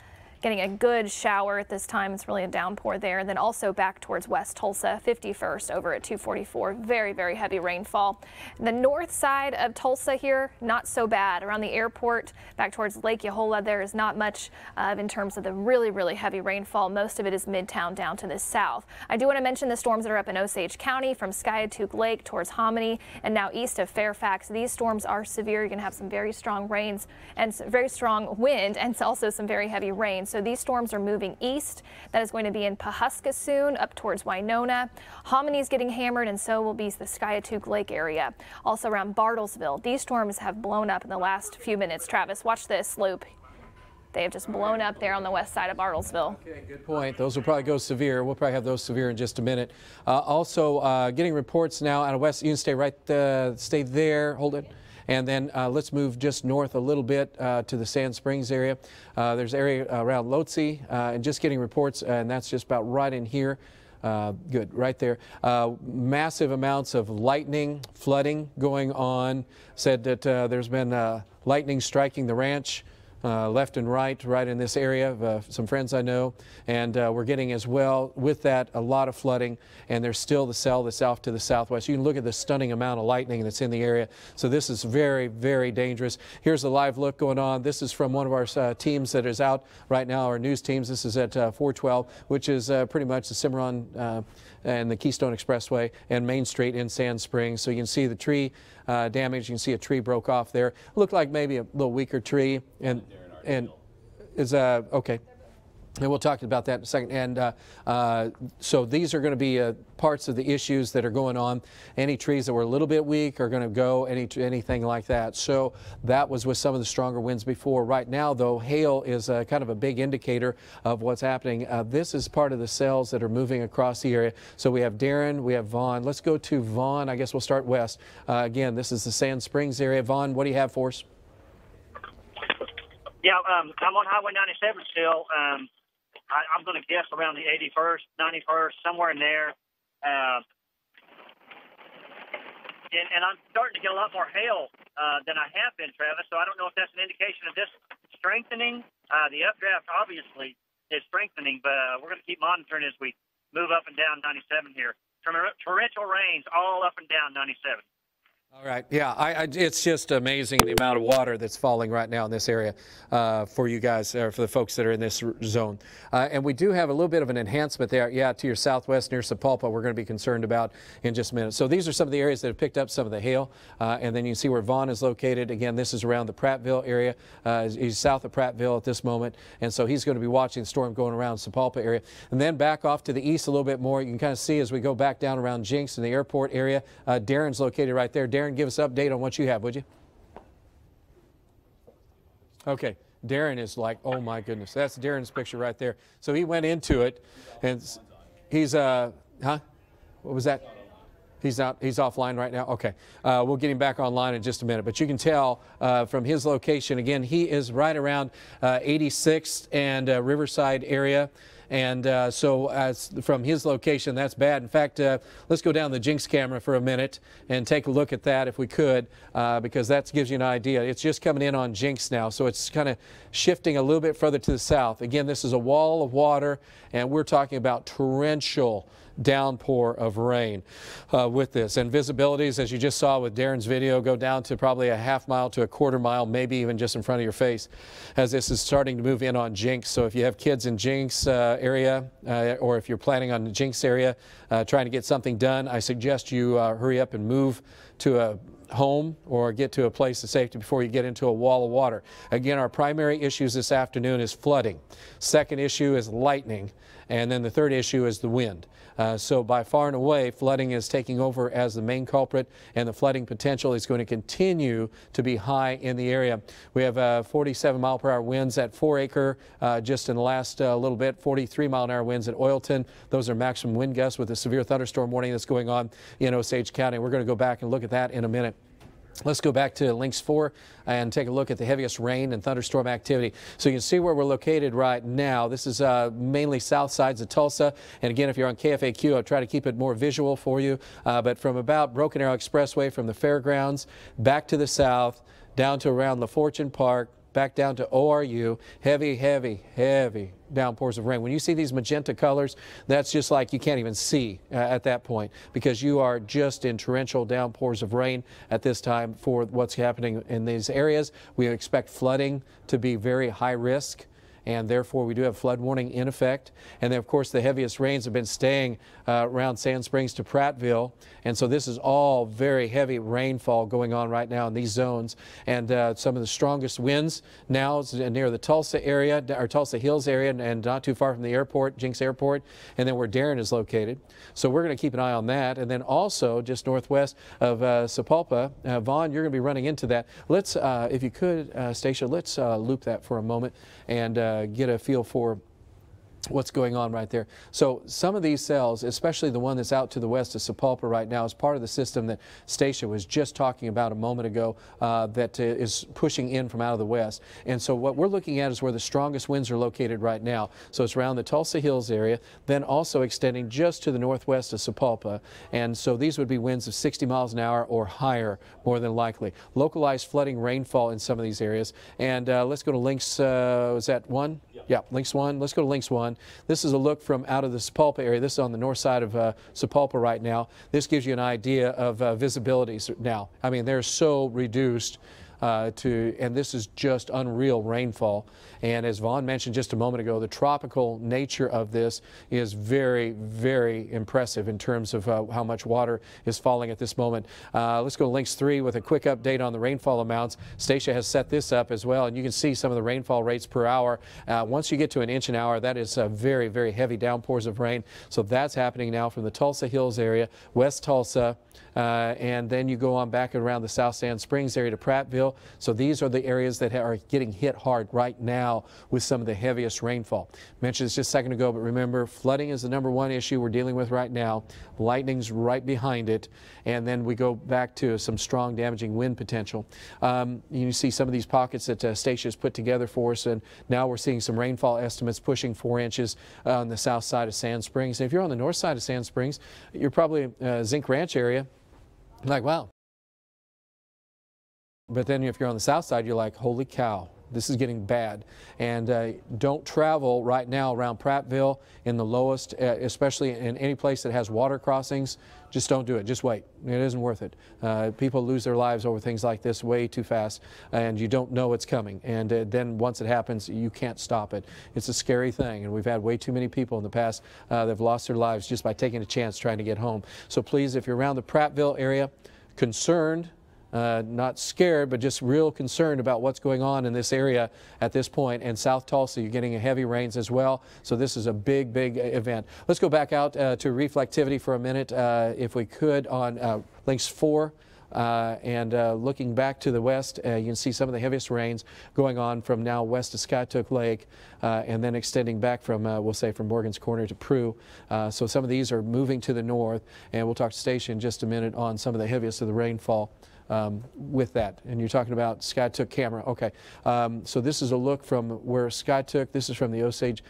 getting a good shower at this time. It's really a downpour there. And then also back towards West Tulsa, 51st over at 244. Very, very heavy rainfall. The north side of Tulsa here, not so bad. Around the airport, back towards Lake Yahola, there is not much in terms of the really, really heavy rainfall. Most of it is Midtown down to the south. I do want to mention the storms that are up in Osage County from Skiatook Lake towards Hominy and now east of Fairfax. These storms are severe. You're going to have some very strong rains and some very strong wind and also some very heavy rain. So these storms are moving east. That is going to be in Pahuska soon, up towards Winona. Hominy is getting hammered, and so will be the Skiatook Lake area. Also around Bartlesville. These storms have blown up in the last few minutes. Travis, watch this loop. They have just blown up there on the west side of Bartlesville. Okay, good point. Those will probably go severe. We'll probably have those severe in just a minute. Also, getting reports now out of west. You can stay there. Hold it. And then let's move just north a little bit to the Sand Springs area. There's area around Lotse, and just getting reports, and that's just about right in here. Good, right there. Massive amounts of lightning, flooding going on. Said that there's been lightning striking the ranch. Left and right in this area. Some friends I know, and we're getting as well with that a lot of flooding, and there's still the cell that's off to the southwest. You can look at the stunning amount of lightning that's in the area. So this is very, very dangerous. Here's a live look going on. This is from one of our teams that is out right now, our news teams. This is at 412, which is pretty much the Cimarron and the Keystone Expressway and Main Street in Sand Springs. So you can see the tree damage. You can see a tree broke off there. Looked like maybe a little weaker tree, and is okay. And we'll talk about that in a second. And so these are going to be parts of the issues that are going on. Any trees that were a little bit weak are going to go, anything like that. So that was with some of the stronger winds before. Right now, though, hail is kind of a big indicator of what's happening. This is part of the cells that are moving across the area. So we have Darren, we have Vaughn. Let's go to Vaughn. I guess we'll start west. Again, this is the Sand Springs area. Vaughn, what do you have for us? Yeah, I'm on Highway 97 still. I'm going to guess around the 81st, 91st, somewhere in there. And I'm starting to get a lot more hail than I have been, Travis, so I don't know if that's an indication of this strengthening. The updraft obviously is strengthening, but we're going to keep monitoring as we move up and down 97 here. Torrential rains all up and down 97. All right. Yeah, it's just amazing the amount of water that's falling right now in this area for you guys, for the folks that are in this zone. And we do have a little bit of an enhancement there. Yeah, to your southwest near Sapulpa, we're going to be concerned about in just a minute. So these are some of the areas that have picked up some of the hail. And then you can see where Vaughn is located. Again, this is around the Prattville area. He's south of Prattville at this moment. And so he's going to be watching the storm going around Sapulpa area. And then back off to the east a little bit more. You can kind of see as we go back down around Jinx in the airport area. Darren's located right there. Darren, give us an update on what you have, would you? Okay, Darren is like, oh my goodness, that's Darren's picture right there. So he went into it, and he's What was that? He's out. He's offline right now. Okay, we'll get him back online in just a minute. But you can tell from his location again, he is right around 86th and Riverside area. And so as from his location, that's bad. In fact, let's go down the Jinx camera for a minute and take a look at that if we could, because that gives you an idea. It's just coming in on Jinx now, so it's kind of shifting a little bit further to the south. Again, this is a wall of water, and we're talking about torrential downpour of rain with this. And visibilities, as you just saw with Darren's video, go down to probably a half mile to a quarter mile, maybe even just in front of your face, as this is starting to move in on Jinx. So if you have kids in Jinx area, or if you're planning on the Jinx area trying to get something done, I suggest you hurry up and move to a home or get to a place of safety before you get into a wall of water. Again, our primary issues this afternoon is flooding. Second issue is lightning. And then the third issue is the wind. So by far and away, flooding is taking over as the main culprit, and the flooding potential is going to continue to be high in the area. We have 47 mile per hour winds at 4 Acre just in the last little bit, 43 mile an hour winds at Oilton. Those are maximum wind gusts with a severe thunderstorm warning that's going on in Osage County. We're going to go back and look at that in a minute. Let's go back to links 4 and take a look at the heaviest rain and thunderstorm activity. So you can see where we're located right now. This is mainly south sides of Tulsa. And again, if you're on KFAQ, I'll try to keep it more visual for you. But from about Broken Arrow Expressway, from the fairgrounds back to the south, down to around LaFortune Park, back down to ORU, heavy, heavy, heavy downpours of rain. When you see these magenta colors, that's just like you can't even see at that point, because you are just in torrential downpours of rain at this time for what's happening in these areas. We expect flooding to be very high risk, and therefore we do have flood warning in effect. And then of course the heaviest rains have been staying around Sand Springs to Prattville, and so this is all very heavy rainfall going on right now in these zones. And some of the strongest winds now is near the Tulsa area, or Tulsa Hills area, and not too far from the airport, Jinx Airport, and then where Darren is located. So we're going to keep an eye on that. And then also just northwest of Sapulpa, Vaughn, you're going to be running into that. Let's, if you could, Stacia, let's loop that for a moment and get a feel for what's going on right there. So some of these cells, especially the one that's out to the west of Sapulpa right now, is part of the system that Stacia was just talking about a moment ago that is pushing in from out of the west. And so what we're looking at is where the strongest winds are located right now. So it's around the Tulsa Hills area, then also extending just to the northwest of Sapulpa. And so these would be winds of 60 miles an hour or higher, more than likely. Localized flooding rainfall in some of these areas. And let's go to links, was that 1? Yeah, links 1. Let's go to links 1. This is a look from out of the Sapulpa area. This is on the north side of Sapulpa right now. This gives you an idea of visibilities now. I mean, they're so reduced and this is just unreal rainfall. And as Vaughn mentioned just a moment ago, the tropical nature of this is very, very impressive in terms of how much water is falling at this moment. Let's go to links 3 with a quick update on the rainfall amounts. Stacia has set this up as well, and you can see some of the rainfall rates per hour. Once you get to an inch an hour, that is very, very heavy downpours of rain. So that's happening now from the Tulsa Hills area, West Tulsa, and then you go on back around the South Sand Springs area to Prattville. So these are the areas that are getting hit hard right now with some of the heaviest rainfall. Mentioned this just a second ago, but remember, flooding is the #1 issue we're dealing with right now. Lightning's right behind it, and then we go back to some strong damaging wind potential. You see some of these pockets that Stacio's put together for us, and now we're seeing some rainfall estimates pushing 4 inches on the south side of Sand Springs. And if you're on the north side of Sand Springs, you're probably Zinc Ranch area, like, wow. But then if you're on the south side, you're like, holy cow, this is getting bad. And don't travel right now around Prattville in the lowest, especially in any place that has water crossings. Just don't do it. Just wait. It isn't worth it. People lose their lives over things like this way too fast, and you don't know it's coming. And then once it happens, you can't stop it. It's a scary thing, and we've had way too many people in the past that have lost their lives just by taking a chance trying to get home. So please, if you're around the Prattville area, concerned, not scared, but just real concerned about what's going on in this area at this point. And South Tulsa, you're getting heavy rains as well. So this is a big, big event. Let's go back out to reflectivity for a minute, if we could, on links 4. And looking back to the west, you can see some of the heaviest rains going on from now west of Skytook Lake, and then extending back from, we'll say, from Morgan's Corner to Prue. So some of these are moving to the north, and we'll talk to Stacia in just a minute on some of the heaviest of the rainfall with that. And you're talking about SkyTook camera. Okay. So this is a look from where SkyTook, this is from the Osage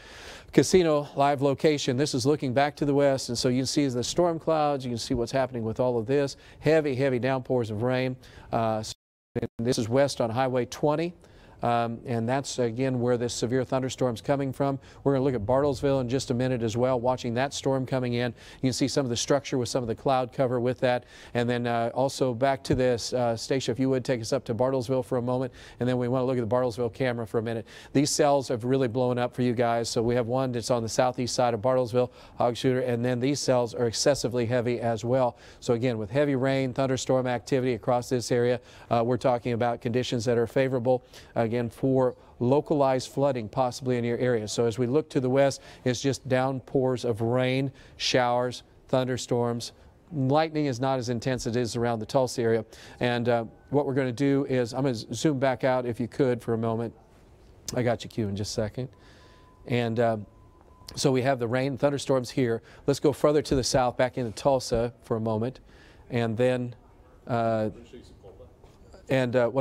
Casino live location. This is looking back to the west, and so you can see the storm clouds. You can see what's happening with all of this. Heavy, heavy downpours of rain. This is west on Highway 20. And that's, again, where this severe thunderstorm's coming from. We're going to look at Bartlesville in just a minute as well, watching that storm coming in. You can see some of the structure with some of the cloud cover with that. And then also back to this, Stacia, if you would take us up to Bartlesville for a moment, and then we want to look at the Bartlesville camera for a minute. These cells have really blown up for you guys. So we have one that's on the southeast side of Bartlesville, hog shooter, and then these cells are excessively heavy as well. So again, with heavy rain, thunderstorm activity across this area, we're talking about conditions that are favorable, again, for localized flooding possibly in your area. So as we look to the west, it's just downpours of rain, showers, thunderstorms. Lightning is not as intense as it is around the Tulsa area. And what we're going to do is, I'm going to zoom back out if you could for a moment. I got you, Q, in just a second. And so we have the rain, thunderstorms here. Let's go further to the south, back into Tulsa for a moment. And then, what's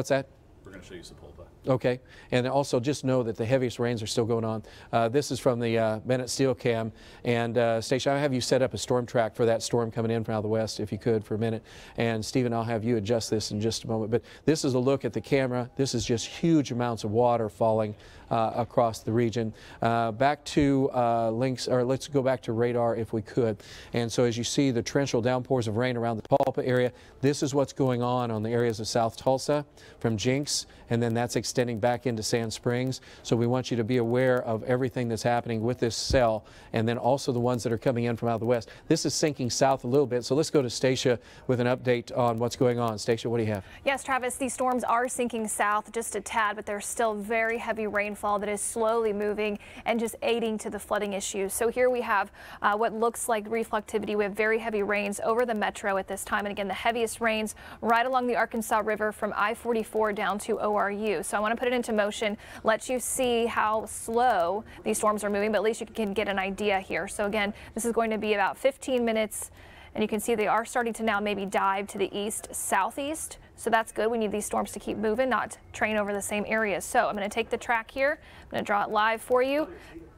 that? We're going to show you Sepulpa. Okay, and also just know that the heaviest rains are still going on. This is from the Bennett Steel Cam, and Stacia, I'll have you set up a storm track for that storm coming in from out of the west, if you could, for a minute. And Stephen, I'll have you adjust this in just a moment. But this is a look at the camera. This is just huge amounts of water falling across the region. Back to links, or let's go back to radar if we could. And so as you see the torrential downpours of rain around the Tulsa area, this is what's going on the areas of South Tulsa from Jinx, and then that's extending back into Sand Springs. So we want you to be aware of everything that's happening with this cell, and then also the ones that are coming in from out of the west. This is sinking south a little bit, so let's go to Stacia with an update on what's going on. Stacia, what do you have? Yes, Travis, these storms are sinking south just a tad, but there's still very heavy rainfall that is slowly moving and just aiding to the flooding issues. So here we have what looks like reflectivity. We have very heavy rains over the metro at this time, and again, the heaviest rains right along the Arkansas River from I-44 down to ORU. So I want to put it into motion, let you see how slow these storms are moving, but at least you can get an idea here. So again, this is going to be about 15 minutes, and you can see they are starting to now maybe dive to the east-southeast. So that's good. We need these storms to keep moving, not train over the same areas. So I'm going to take the track here. I'm going to draw it live for you.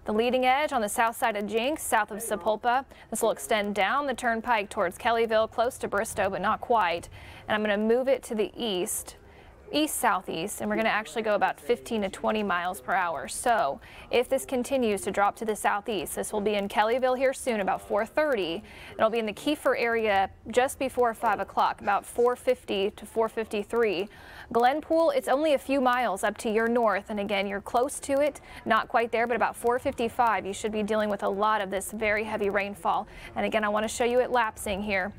The leading edge on the south side of Jinx, south of Sepulpa. This will extend down the turnpike towards Kellyville, close to Bristow, but not quite. And I'm going to move it to the east. East-southeast, and we're going to actually go about 15 to 20 miles per hour. So if this continues to drop to the southeast, this will be in Kellyville here soon, about 4:30. It'll be in the Kiefer area just before 5 o'clock, about 4:50 to 4:53. Glenpool, it's only a few miles up to your north, and again, you're close to it, not quite there, but about 4:55, you should be dealing with a lot of this very heavy rainfall. And again, I want to show you it lapsing here.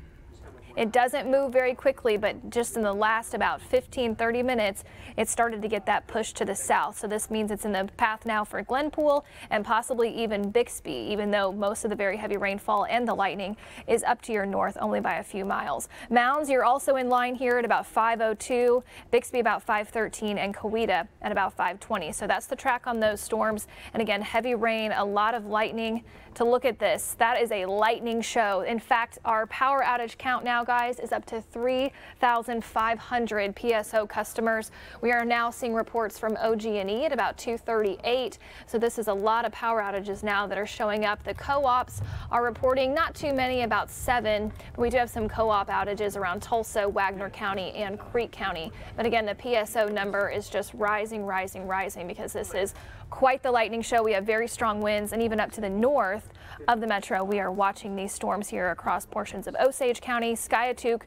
It doesn't move very quickly, but just in the last about 15-30 minutes, it started to get that push to the south. So this means it's in the path now for Glenpool and possibly even Bixby, even though most of the very heavy rainfall and the lightning is up to your north only by a few miles. Mounds, you're also in line here at about 5:02, Bixby about 5:13, and Coweta at about 5:20. So that's the track on those storms. And again, heavy rain, a lot of lightning. To look at this, that is a lightning show. In fact, our power outage count now, guys, is up to 3,500 PSO customers. We are now seeing reports from OG&E at about 2:38. So this is a lot of power outages now that are showing up. The co-ops are reporting not too many, about 7. But we do have some co-op outages around Tulsa, Wagner County, and Creek County. But again, the PSO number is just rising, rising, rising because this is quite the lightning show. We have very strong winds, and even up to the north of the metro, we are watching these storms here across portions of Osage County, Skiatook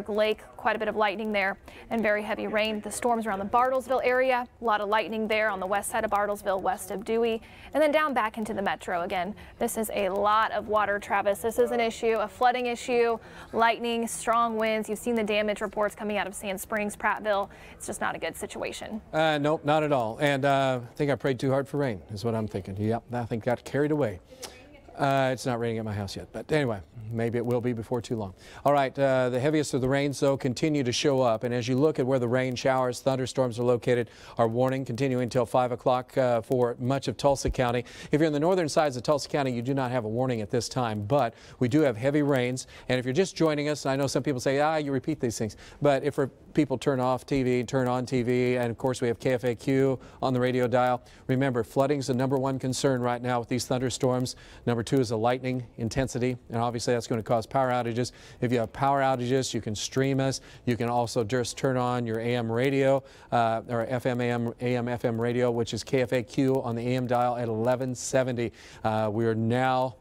Lake, quite a bit of lightning there, and very heavy rain. The storms around the Bartlesville area, a lot of lightning there on the west side of Bartlesville, west of Dewey, and then down back into the metro. Again, this is a lot of water, Travis. This is an issue, a flooding issue, lightning, strong winds. You've seen the damage reports coming out of Sand Springs, Prattville. It's just not a good situation. Nope, not at all. And I think I prayed too hard for rain is what I'm thinking. Yep, I think got carried away. It's not raining at my house yet, but anyway, maybe it will be before too long. All right, the heaviest of the rains, though, continue to show up. And as you look at where the rain showers, thunderstorms are located, our warning continuing until 5 o'clock for much of Tulsa County. If you're in the northern sides of Tulsa County, you do not have a warning at this time, but we do have heavy rains. And if you're just joining us, I know some people say, you repeat these things, but if people turn off TV, turn on TV, and of course we have KFAQ on the radio dial. Remember, flooding is the #1 concern right now with these thunderstorms. Number 2 is the lightning intensity, and obviously that's going to cause power outages. If you have power outages, you can stream us. You can also just turn on your AM radio or FM, AM, FM radio, which is KFAQ on the AM dial at 1170. We are now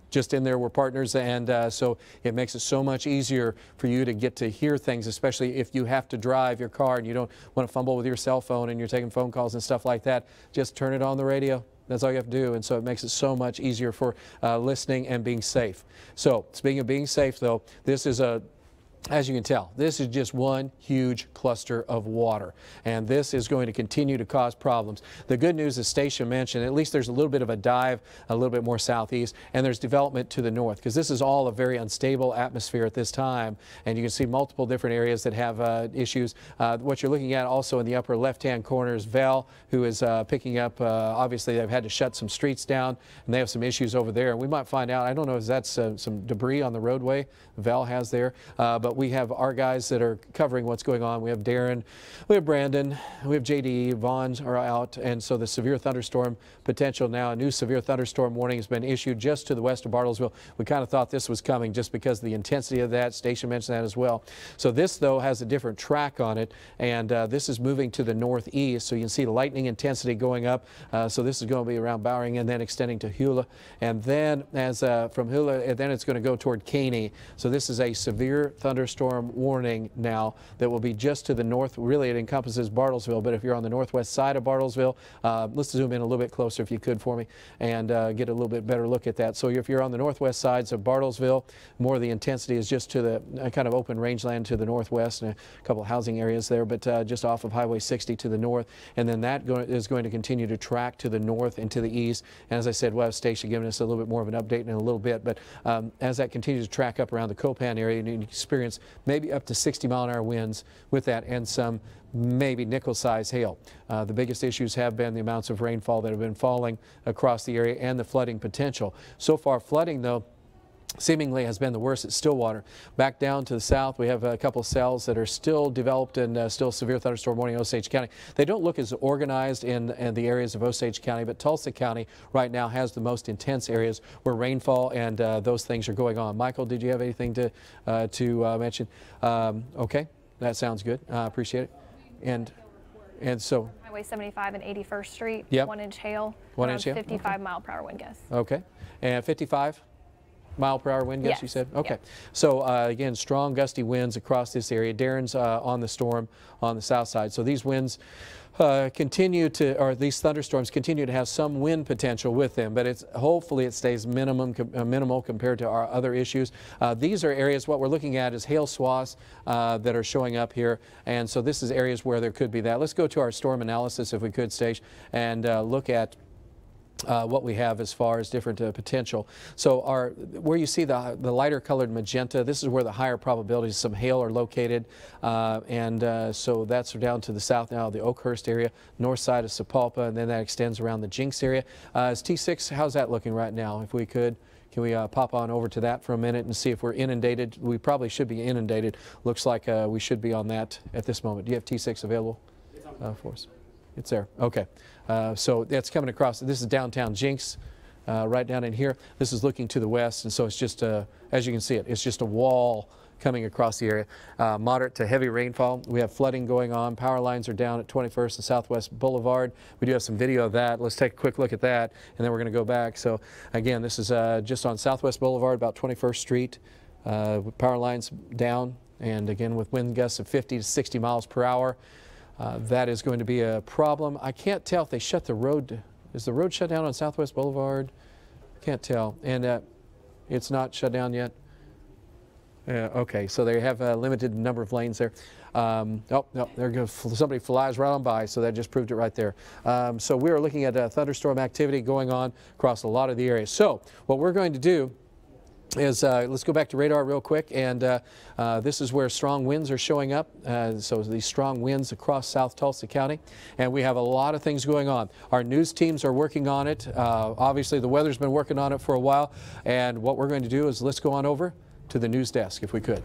just in there, we're partners, and so it makes it so much easier for you to get to hear things, especially if you have to drive your car and you don't want to fumble with your cell phone and you're taking phone calls and stuff like that. Just turn it on the radio. That's all you have to do, and so it makes it so much easier for listening and being safe. So speaking of being safe, though, this is as you can tell, this is just one huge cluster of water, and this is going to continue to cause problems. The good news, as Stacia mentioned, at least there's a little bit of a dive a little bit more southeast, and there's development to the north, because this is all a very unstable atmosphere at this time, and you can see multiple different areas that have issues. What you're looking at also in the upper left-hand corner is Val, who is picking up, obviously they've had to shut some streets down, and they have some issues over there, and we might find out, I don't know if that's some debris on the roadway Val has there, but we have our guys that are covering what's going on. We have Darren, we have Brandon, we have JD, Vaughn's are out, and so the severe thunderstorm potential now, a new severe thunderstorm warning has been issued just to the west of Bartlesville. We kind of thought this was coming just because of the intensity of that. Stacia mentioned that as well. So this, though, has a different track on it, and this is moving to the northeast, so you can see the lightning intensity going up. So this is going to be around Bowering and then extending to Hula, and then as from Hula, and then it's going to go toward Caney. So this is a severe thunderstorm warning now that will be just to the north. Really, it encompasses Bartlesville, but if you're on the northwest side of Bartlesville, let's zoom in a little bit closer if you could for me and get a little bit better look at that. So if you're on the northwest sides of Bartlesville, more of the intensity is just to the kind of open rangeland to the northwest and a couple of housing areas there, but just off of Highway 60 to the north, and then that is going to continue to track to the north and to the east. And as I said, we'll have Stacia giving us a little bit more of an update in a little bit, but as that continues to track up around the Copan area, you experience maybe up to 60-mile-an-hour winds with that, and some maybe nickel-size hail. The biggest issues have been the amounts of rainfall that have been falling across the area and the flooding potential. So far, flooding, though, seemingly has been the worst at Stillwater. Back down to the south, we have a couple of cells that are still developed and still severe thunderstorm warning in Osage County. They don't look as organized in the areas of Osage County, but Tulsa County right now has the most intense areas where rainfall and those things are going on. Michael, did you have anything to mention? Okay, that sounds good. I appreciate it. And so Highway 75 and 81st Street, yep. 1-inch hail, 1-inch hail, 55-mile-per-hour wind gusts. Okay, and 55-mile-per-hour wind gusts, yes. you said? Okay. Yep. So again, strong gusty winds across this area. Darren's on the storm on the south side. So these winds these thunderstorms continue to have some wind potential with them, but hopefully it stays minimal compared to our other issues. These are areas, what we're looking at is hail swaths that are showing up here, and so this is areas where there could be that. Let's go to our storm analysis if we could, Stacia, and look at what we have as far as different potential. So where you see the lighter colored magenta, this is where the higher probabilities of some hail are located, so that's down to the south now, the Oakhurst area, north side of Sapulpa, and then that extends around the Jinx area. Is T6, how's that looking right now? If we could, can we pop on over to that for a minute and see if we're inundated? We probably should be inundated. Looks like we should be on that at this moment. Do you have T6 available for us? It's there. Okay. So that's coming across. This is downtown Jinx, right down in here. This is looking to the west, and so it's just, as you can see it's just a wall coming across the area. Moderate to heavy rainfall. We have flooding going on. Power lines are down at 21st and Southwest Boulevard. We do have some video of that. Let's take a quick look at that, and then we're going to go back. So again, this is just on Southwest Boulevard, about 21st Street. Power lines down, and again with wind gusts of 50 to 60 miles per hour. That is going to be a problem. I can't tell if they shut the road. Is the road shut down on Southwest Boulevard? Can't tell. And it's not shut down yet. Okay, so they have a limited number of lanes there. Oh, no, there goes somebody flies right on by, so that just proved it right there. So we are looking at thunderstorm activity going on across a lot of the areas. So what we're going to do is let's go back to radar real quick, and this is where strong winds are showing up. So these strong winds across South Tulsa County, and we have a lot of things going on. Our news teams are working on it. Obviously the weather's been working on it for a while, and what we're going to do is let's go on over to the news desk if we could.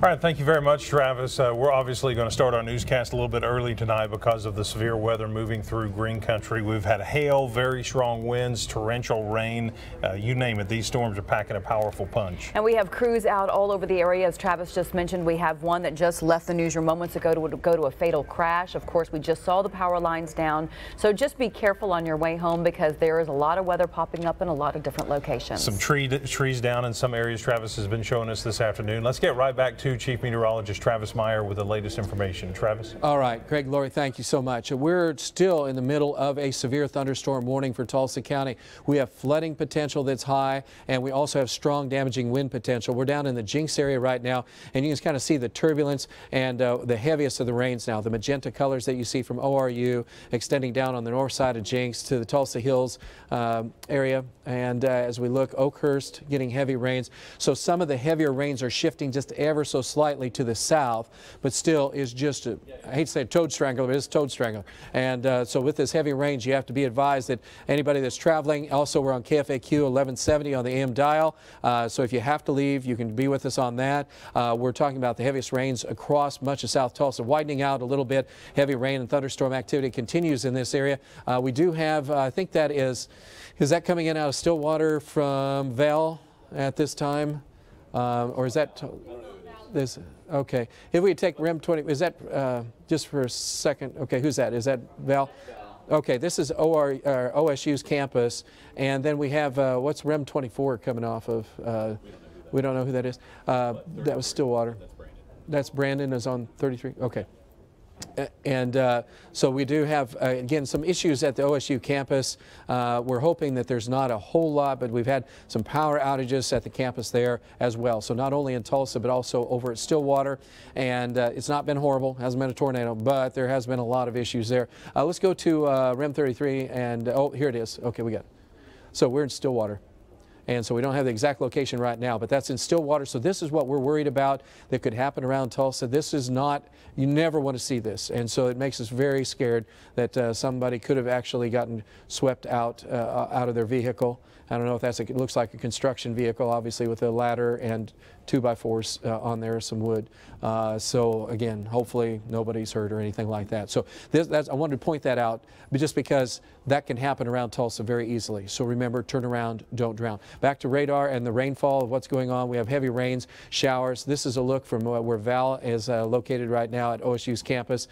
All right, thank you very much, Travis. We're obviously going to start our newscast a little bit early tonight because of the severe weather moving through green country. We've had hail, very strong winds, torrential rain, you name it. These storms are packing a powerful punch. And we have crews out all over the area. As Travis just mentioned, we have one that just left the newsroom moments ago to go to a fatal crash. Of course, we just saw the power lines down. So just be careful on your way home because there is a lot of weather popping up in a lot of different locations. Some trees down in some areas Travis has been showing us this afternoon. Let's get right back to Chief Meteorologist Travis Meyer with the latest information. Travis? All right, Greg, Lori, thank you so much. We're still in the middle of a severe thunderstorm warning for Tulsa County. We have flooding potential that's high, and we also have strong damaging wind potential. We're down in the Jinx area right now, and you can kind of see the turbulence and the heaviest of the rains now. The magenta colors that you see from ORU extending down on the north side of Jinx to the Tulsa Hills area. And as we look, Oakhurst getting heavy rains. So some of the heavier rains are shifting just ever so slightly to the south, but still is just a, I hate to say toad strangler, but it's a toad strangler. And so with this heavy rains, you have to be advised that anybody that's traveling, also we're on KFAQ 1170 on the AM dial. So if you have to leave, you can be with us on that. We're talking about the heaviest rains across much of South Tulsa, widening out a little bit. Heavy rain and thunderstorm activity continues in this area. We do have, I think that is that coming in out of Stillwater from Val at this time? Or is that this? Okay. If we take REM 20, is that just for a second? Okay, who's that? Is that Val? Okay, this is OSU's campus, and then we have what's REM 24 coming off of? We don't know who that is. That was Stillwater. That's Brandon is on 33. Okay. And so we do have, again, some issues at the OSU campus. We're hoping that there's not a whole lot, but we've had some power outages at the campus there as well. So not only in Tulsa, but also over at Stillwater. And it's not been horrible, hasn't been a tornado, but there has been a lot of issues there. Let's go to REM 33, and oh, here it is. Okay, we got it. So we're in Stillwater. And so we don't have the exact location right now, but that's in Stillwater. So this is what we're worried about that could happen around Tulsa. This is not, you never want to see this. And so it makes us very scared that somebody could have actually gotten swept out of their vehicle. I don't know if that's, it looks like a construction vehicle, obviously with a ladder and 2x4s on there, some wood. So again, hopefully nobody's hurt or anything like that. So I wanted to point that out, but just because that can happen around Tulsa very easily. So remember, turn around, don't drown. Back to radar and the rainfall of what's going on. We have heavy rains, showers. This is a look from where Val is located right now at OSU's campus.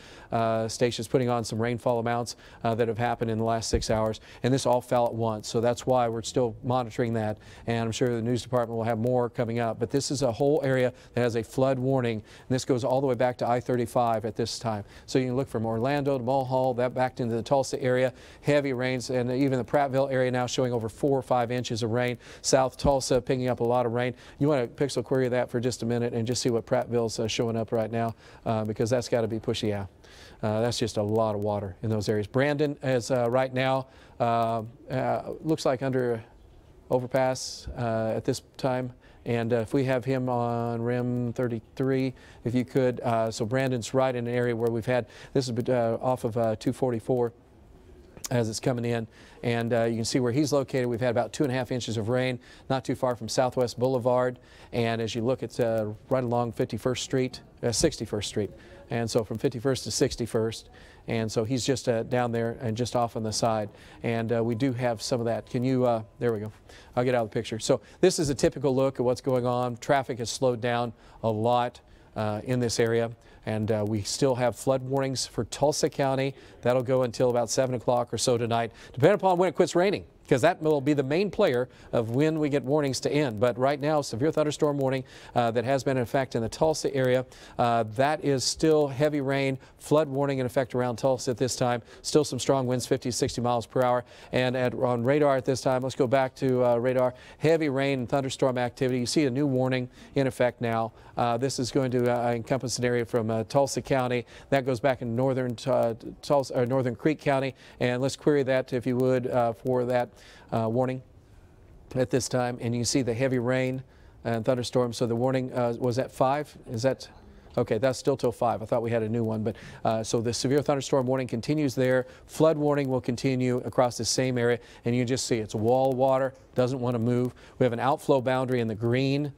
Station's putting on some rainfall amounts that have happened in the last 6 hours, and this all fell at once. So that's why we're still monitoring that, and I'm sure the news department will have more coming up. But this is a whole area that has a flood warning, and this goes all the way back to I-35 at this time. So you can look from Orlando to Mulhall, that back into the Tulsa area, heavy rains, and even the Prattville area now showing over 4 or 5 inches of rain. South Tulsa picking up a lot of rain. You want to pixel query that for just a minute and just see what Prattville's showing up right now, because that's got to be pushy out. That's just a lot of water in those areas. Brandon is right now, looks like under overpass at this time. And if we have him on REM 33, if you could. So Brandon's right in an area where we've had, this is off of 244 as it's coming in. And you can see where he's located. We've had about 2.5 inches of rain, not too far from Southwest Boulevard. And as you look at right along 51st Street, 61st Street. And so from 51st to 61st. And so he's just down there and just off on the side. And we do have some of that. Can you, there we go. I'll get out of the picture. So this is a typical look at what's going on. Traffic has slowed down a lot in this area. And we still have flood warnings for Tulsa County. That'll go until about 7 o'clock or so tonight, depending upon when it quits raining. because that will be the main player of when we get warnings to end. But right now, severe thunderstorm warning that has been in effect in the Tulsa area. That is still heavy rain, flood warning in effect around Tulsa at this time. Still some strong winds, 50 to 60 miles per hour. And on radar at this time, let's go back to radar. Heavy rain and thunderstorm activity. You see a new warning in effect now. This is going to encompass an area from Tulsa County. That goes back in northern Tulsa, or Northern Creek County. And let's query that, if you would, for that warning at this time. And you can see the heavy rain and thunderstorms. So the warning was at 5. Is that okay? That's still till 5. I thought we had a new one, but so the severe thunderstorm warning continues there. Flood warning will continue across the same area, and you just see it's wall water, doesn't want to move. We have an outflow boundary in the green.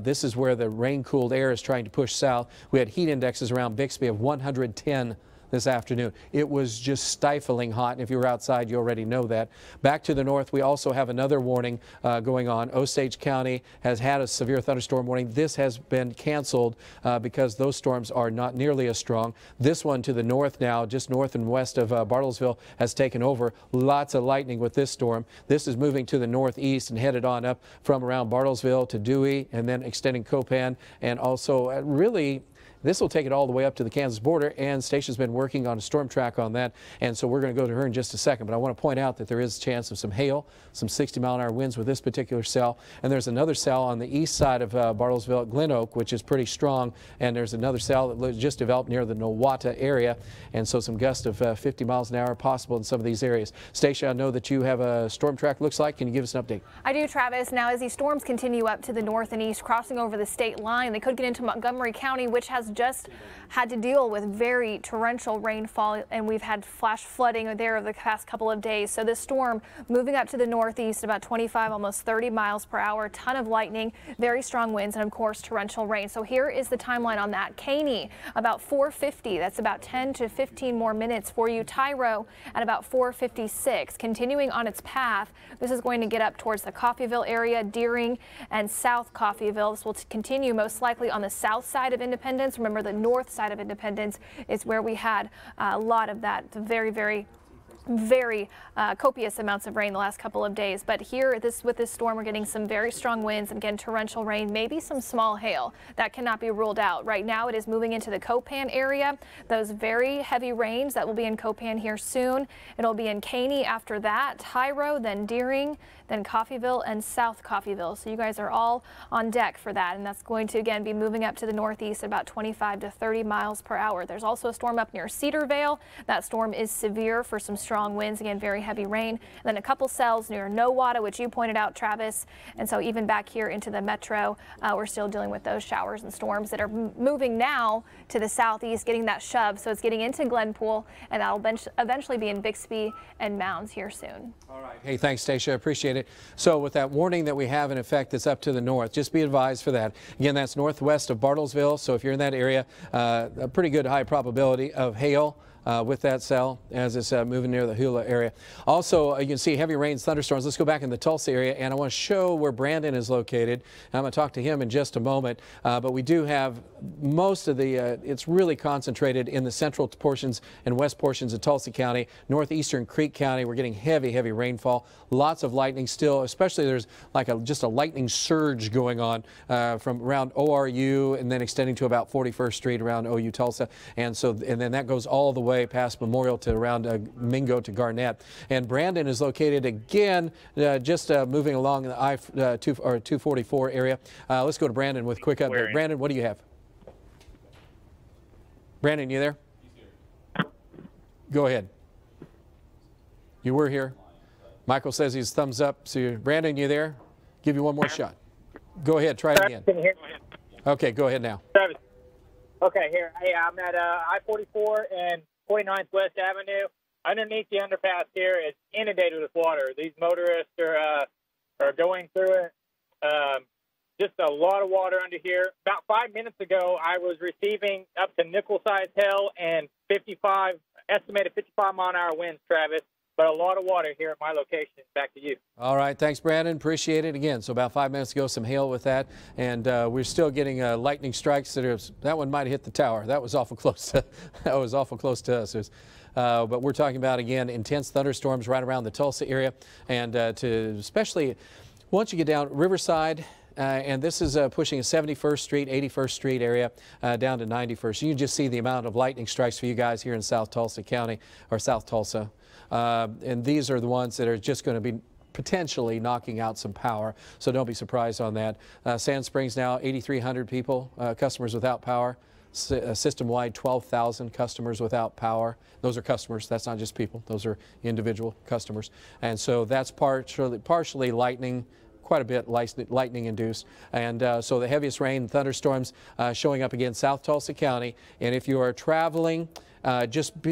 This is where the rain-cooled air is trying to push south. We had heat indexes around Bixby of 110 this afternoon. It was just stifling hot, and if you were outside, you already know that. Back to the north, we also have another warning going on. Osage County has had a severe thunderstorm warning. This has been canceled because those storms are not nearly as strong. This one to the north now, just north and west of Bartlesville, has taken over. Lots of lightning with this storm. This is moving to the northeast and headed on up from around Bartlesville to Dewey, and then extending Copan, and also really this will take it all the way up to the Kansas border, and Stacia's been working on a storm track on that, and so we're going to go to her in just a second. But I want to point out that there is a chance of some hail, some 60-mile-an-hour winds with this particular cell, and there's another cell on the east side of Bartlesville at Glen Oak, which is pretty strong, and there's another cell that just developed near the Nowata area, and so some gusts of 50 miles an hour possible in some of these areas. Stacia, I know that you have a storm track, looks like. Can you give us an update? I do, Travis. Now, as these storms continue up to the north and east, crossing over the state line, they could get into Montgomery County, which has just had to deal with very torrential rainfall, and we've had flash flooding there over the past couple of days. So this storm moving up to the northeast about 25, almost 30 miles per hour, ton of lightning, very strong winds, and of course torrential rain. So here is the timeline on that. Caney about 4:50. That's about 10 to 15 more minutes for you. Tyro at about 4:56. Continuing on its path, this is going to get up towards the Coffeyville area, Deering, and South Coffeyville. This will continue most likely on the south side of Independence. Remember, the north side of Independence is where we had a lot of that very copious amounts of rain the last couple of days. But here with this storm, we're getting some very strong winds and again torrential rain, maybe some small hail. That cannot be ruled out. Right now it is moving into the Copan area. Those very heavy rains that will be in Copan here soon. It'll be in Caney after that, Tyro, then Deering, then Coffeyville and South Coffeyville. So you guys are all on deck for that, and that's going to again be moving up to the northeast at about 25 to 30 miles per hour. There's also a storm up near Cedarvale. That storm is severe for some strong winds, again very heavy rain. And then a couple cells near Nowata, which you pointed out, Travis. And so even back here into the metro, we're still dealing with those showers and storms that are moving now to the southeast, getting that shove. So it's getting into Glenpool, and that'll eventually be in Bixby and Mounds here soon. All right. Hey, thanks, Stacia. Appreciate it. So with that warning that we have in effect that's up to the north, just be advised for that. Again, that's northwest of Bartlesville. So if you're in that area, a pretty good high probability of hail with that cell as it's moving near the Hula area. Also, you can see heavy rains, thunderstorms. Let's go back in the Tulsa area, and I want to show where Brandon is located. I'm going to talk to him in just a moment, but we do have most of the, it's really concentrated in the central portions and west portions of Tulsa County, northeastern Creek County. We're getting heavy rainfall, lots of lightning still, especially there's like just a lightning surge going on from around ORU and then extending to about 41st Street around OU Tulsa, and then that goes all the way past Memorial to around Mingo to Garnett. And Brandon is located again just moving along the I-244 area. Let's go to Brandon with a quick update. Brandon, what do you have? Brandon, you there? Go ahead. You were here. Michael says he's thumbs up. So Brandon, you there? Give you one more shot. Go ahead. Try it again. Can you hear me? Okay, go ahead now. Travis. Okay, here. Hey, I'm at I-44 and 49th West Avenue. Underneath the underpass here, it's inundated with water. These motorists are going through it. Just a lot of water under here. About 5 minutes ago, I was receiving up to nickel-sized hail and estimated 55-mile-an-hour winds, Travis. But a lot of water here at my location. Back to you. All right. Thanks, Brandon. Appreciate it. Again, so about 5 minutes ago, some hail with that. And we're still getting lightning strikes. That one might have hit the tower. That was awful close to, that was awful close to us. There's but we're talking about, again, intense thunderstorms right around the Tulsa area, and especially once you get down Riverside. And this is pushing a 71st Street, 81st Street area down to 91st. You can just see the amount of lightning strikes for you guys here in South Tulsa County, or South Tulsa. And these are the ones that are just going to be potentially knocking out some power. So don't be surprised on that. Sand Springs now 8,300 people, customers without power. System-wide 12,000 customers without power. Those are customers. That's not just people. Those are individual customers. And so that's partially lightning. Quite a bit lightning induced, and so the heaviest rain and thunderstorms showing up again South Tulsa County. And if you are traveling,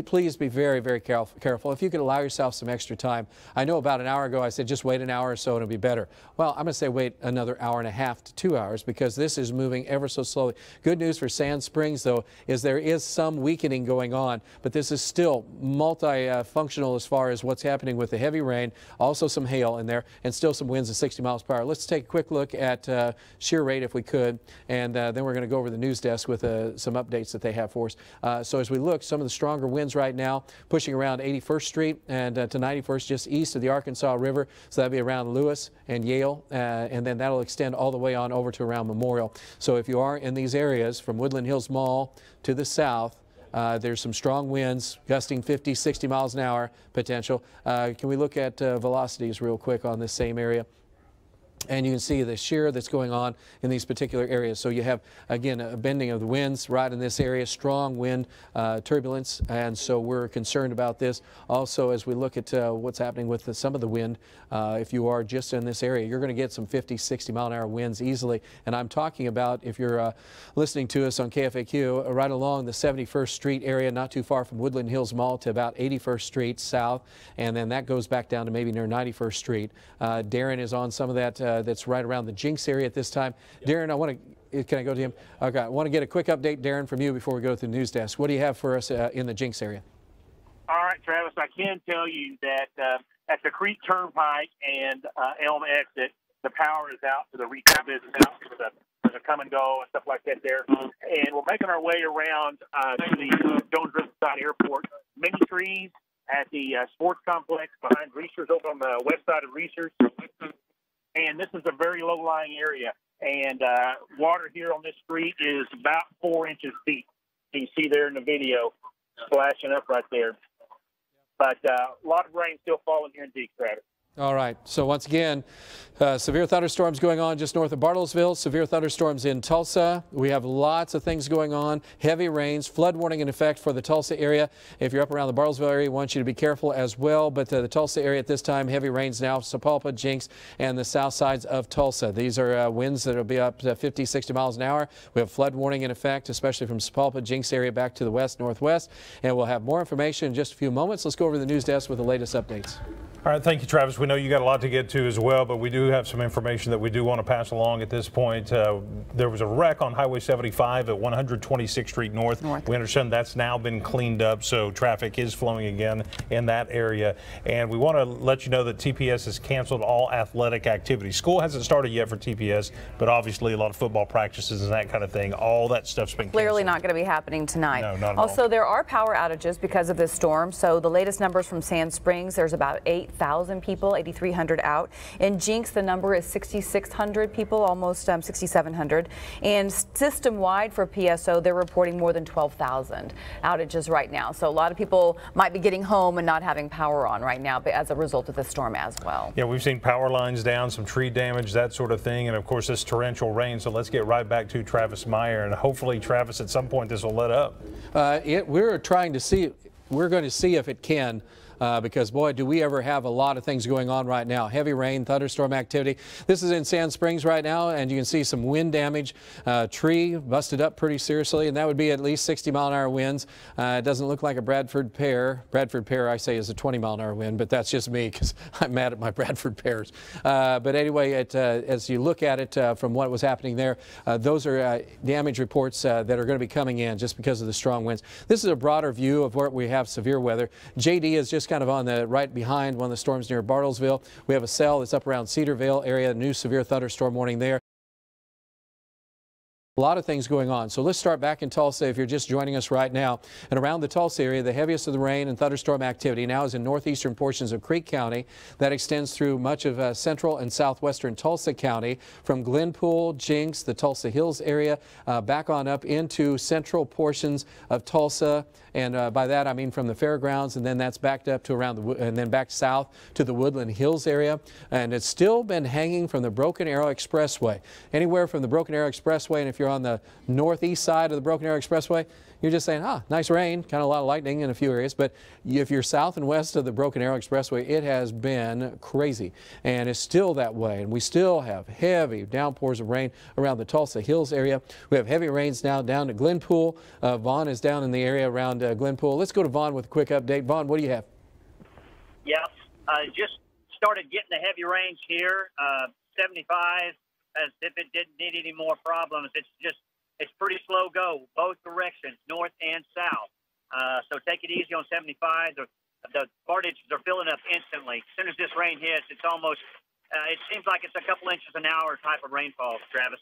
please be very, very careful. If you could allow yourself some extra time. I know about an hour ago I said just wait an hour or so and it'll be better. Well, I'm going to say wait another hour and a half to 2 hours, because this is moving ever so slowly. Good news for Sand Springs, though, is there is some weakening going on, but this is still multi-functional as far as what's happening with the heavy rain, also some hail in there, and still some winds of 60 miles per hour. Let's take a quick look at shear rate if we could, and then we're going to go over the news desk with some updates that they have for us. So as we look, some of the stronger winds right now pushing around 81st Street and to 91st, just east of the Arkansas River. So that'll be around Lewis and Yale, and then that'll extend all the way on over to around Memorial. So if you are in these areas from Woodland Hills Mall to the south, there's some strong winds, gusting 50, 60 miles an hour potential. Can we look at velocities real quick on this same area? And you can see the shear that's going on in these particular areas. So you have, again, a bending of the winds right in this area, strong wind turbulence, and so we're concerned about this. Also, as we look at what's happening with some of the wind, if you are just in this area, you're going to get some 50, 60 mile an hour winds easily. And I'm talking about, if you're listening to us on KFAQ, right along the 71st Street area, not too far from Woodland Hills Mall to about 81st Street south, and then that goes back down to maybe near 91st Street. Darren is on some of that. That's right around the Jinx area at this time. Darren, can I go to him? Okay, I want to get a quick update, Darren, from you before we go to the news desk. What do you have for us in the Jinx area? All right, Travis, I can tell you that at the Creek Turnpike and Elm exit, the power is out to the retail business, out for the come and go and stuff like that there. And we're making our way around to the Jones Riverside Airport. Many trees at the sports complex behind Reese's over on the west side of Reese's. And this is a very low-lying area, and water here on this street is about 4 inches deep. You can see there in the video, splashing up right there. But a lot of rain still falling here in Deke, Travis. All right. So once again, severe thunderstorms going on just north of Bartlesville, severe thunderstorms in Tulsa. We have lots of things going on, heavy rains, flood warning in effect for the Tulsa area. If you're up around the Bartlesville area, we want you to be careful as well. But the Tulsa area at this time, heavy rains now, Sapulpa, Jinx, and the south sides of Tulsa. These are winds that will be up to 50, 60 miles an hour. We have flood warning in effect, especially from Sapulpa, Jinx area back to the west, northwest. And we'll have more information in just a few moments. Let's go over to the news desk with the latest updates. All right, thank you, Travis. We know you got a lot to get to as well, but we do have some information that we do want to pass along at this point. There was a wreck on Highway 75 at 126th Street North. We understand that's now been cleaned up, so traffic is flowing again in that area. And we want to let you know that TPS has canceled all athletic activities. School hasn't started yet for TPS, but obviously a lot of football practices and that kind of thing. All that stuff's been canceled. Clearly not going to be happening tonight. No, not at also, all. there are power outages because of this storm. So the latest numbers from Sand Springs, there's about 8,000 people, 8,300 out. In Jinx, the number is 6,600 people, almost 6,700. And system-wide for PSO, they're reporting more than 12,000 outages right now. So a lot of people might be getting home and not having power on right now, but as a result of the storm as well. Yeah, we've seen power lines down, some tree damage, that sort of thing, and of course this torrential rain. So let's get right back to Travis Meyer, and hopefully, Travis, at some point this will let up. We're trying to see. We're going to see if it can. Because, boy, do we ever have a lot of things going on right now. Heavy rain, thunderstorm activity. This is in Sand Springs right now, and you can see some wind damage. Tree busted up pretty seriously, and that would be at least 60-mile-an-hour winds. It doesn't look like a Bradford pear. Bradford pear, I say, is a 20-mile-an-hour wind, but that's just me because I'm mad at my Bradford pears. But anyway, as you look at it from what was happening there, those are damage reports that are going to be coming in just because of the strong winds. This is a broader view of where we have severe weather. JD is just kind of on the right behind one of the storms near Bartlesville. We have a cell that's up around Cedarville area, new severe thunderstorm warning there. A lot of things going on. So let's start back in Tulsa if you're just joining us right now. And around the Tulsa area, the heaviest of the rain and thunderstorm activity now is in northeastern portions of Creek County. That extends through much of central and southwestern Tulsa County from Glenpool, Jinx, the Tulsa Hills area, back on up into central portions of Tulsa. And by that I mean from the fairgrounds, and then that's backed up to around and then back south to the Woodland Hills area. And it's still been hanging from the Broken Arrow Expressway. Anywhere from the Broken Arrow Expressway, and if you're on the northeast side of the Broken Arrow Expressway, you're just saying, nice rain, kind of a lot of lightning in a few areas. But if you're south and west of the Broken Arrow Expressway, it has been crazy. And it's still that way. And we still have heavy downpours of rain around the Tulsa Hills area. We have heavy rains now down to Glenpool. Vaughn is down in the area around Glenpool. Let's go to Vaughn with a quick update. Vaughn, what do you have? Yeah, just started getting the heavy rains here. 75, as if it didn't need any more problems. It's pretty slow go, both directions, north and south. So take it easy on 75. The bar ditches are filling up instantly. As soon as this rain hits, it's almost, it seems like it's a couple inches an hour type of rainfall, Travis.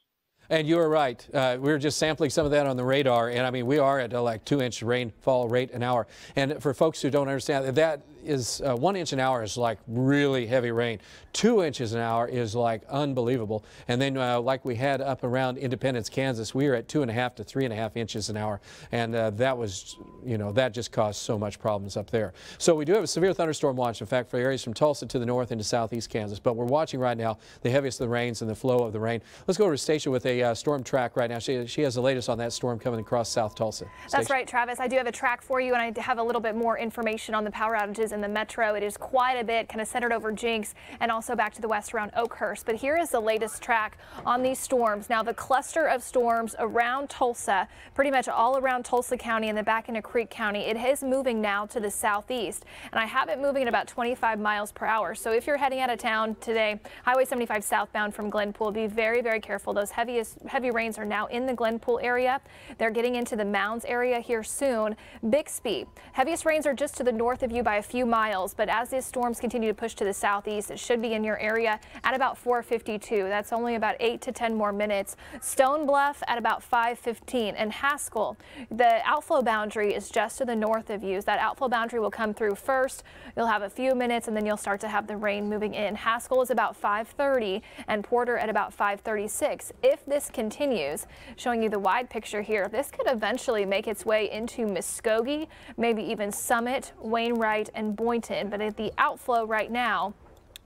And you were right. We were just sampling some of that on the radar, and I mean, we are at like 2-inch rainfall rate an hour. And for folks who don't understand, that is 1 inch an hour is like really heavy rain. 2 inches an hour is like unbelievable. And then like we had up around Independence, Kansas, we were at 2.5 to 3.5 inches an hour. And that was, that just caused so much problems up there. So we do have a severe thunderstorm watch, in fact, for areas from Tulsa to the north into southeast Kansas. But we're watching right now the heaviest of the rains and the flow of the rain. Let's go to Stacia with a storm track right now. She has the latest on that storm coming across South Tulsa. That's right, Travis. I do have a track for you, and I have a little bit more information on the power outages in the metro. It is quite a bit, kind of centered over Jinx and also back to the west around Oakhurst. But here is the latest track on these storms. Now, the cluster of storms around Tulsa, pretty much all around Tulsa County and then back into Creek County, it is moving now to the southeast. And I have it moving at about 25 miles per hour. So if you're heading out of town today, Highway 75 southbound from Glenpool, be very, very careful. Those heavy rains are now in the Glenpool area. They're getting into the Mounds area here soon. Bixby, heaviest rains are just to the north of you by a few miles, but as these storms continue to push to the southeast, it should be in your area at about 4:52. That's only about 8 to 10 more minutes. Stone Bluff at about 5:15, and Haskell, the outflow boundary is just to the north of you. That outflow boundary will come through first. You'll have a few minutes, and then you'll start to have the rain moving in. Haskell is about 5:30, and Porter at about 5:36. If this continues, showing you the wide picture here, this could eventually make its way into Muskogee, maybe even Summit, Wainwright, and Boynton. But at the outflow right now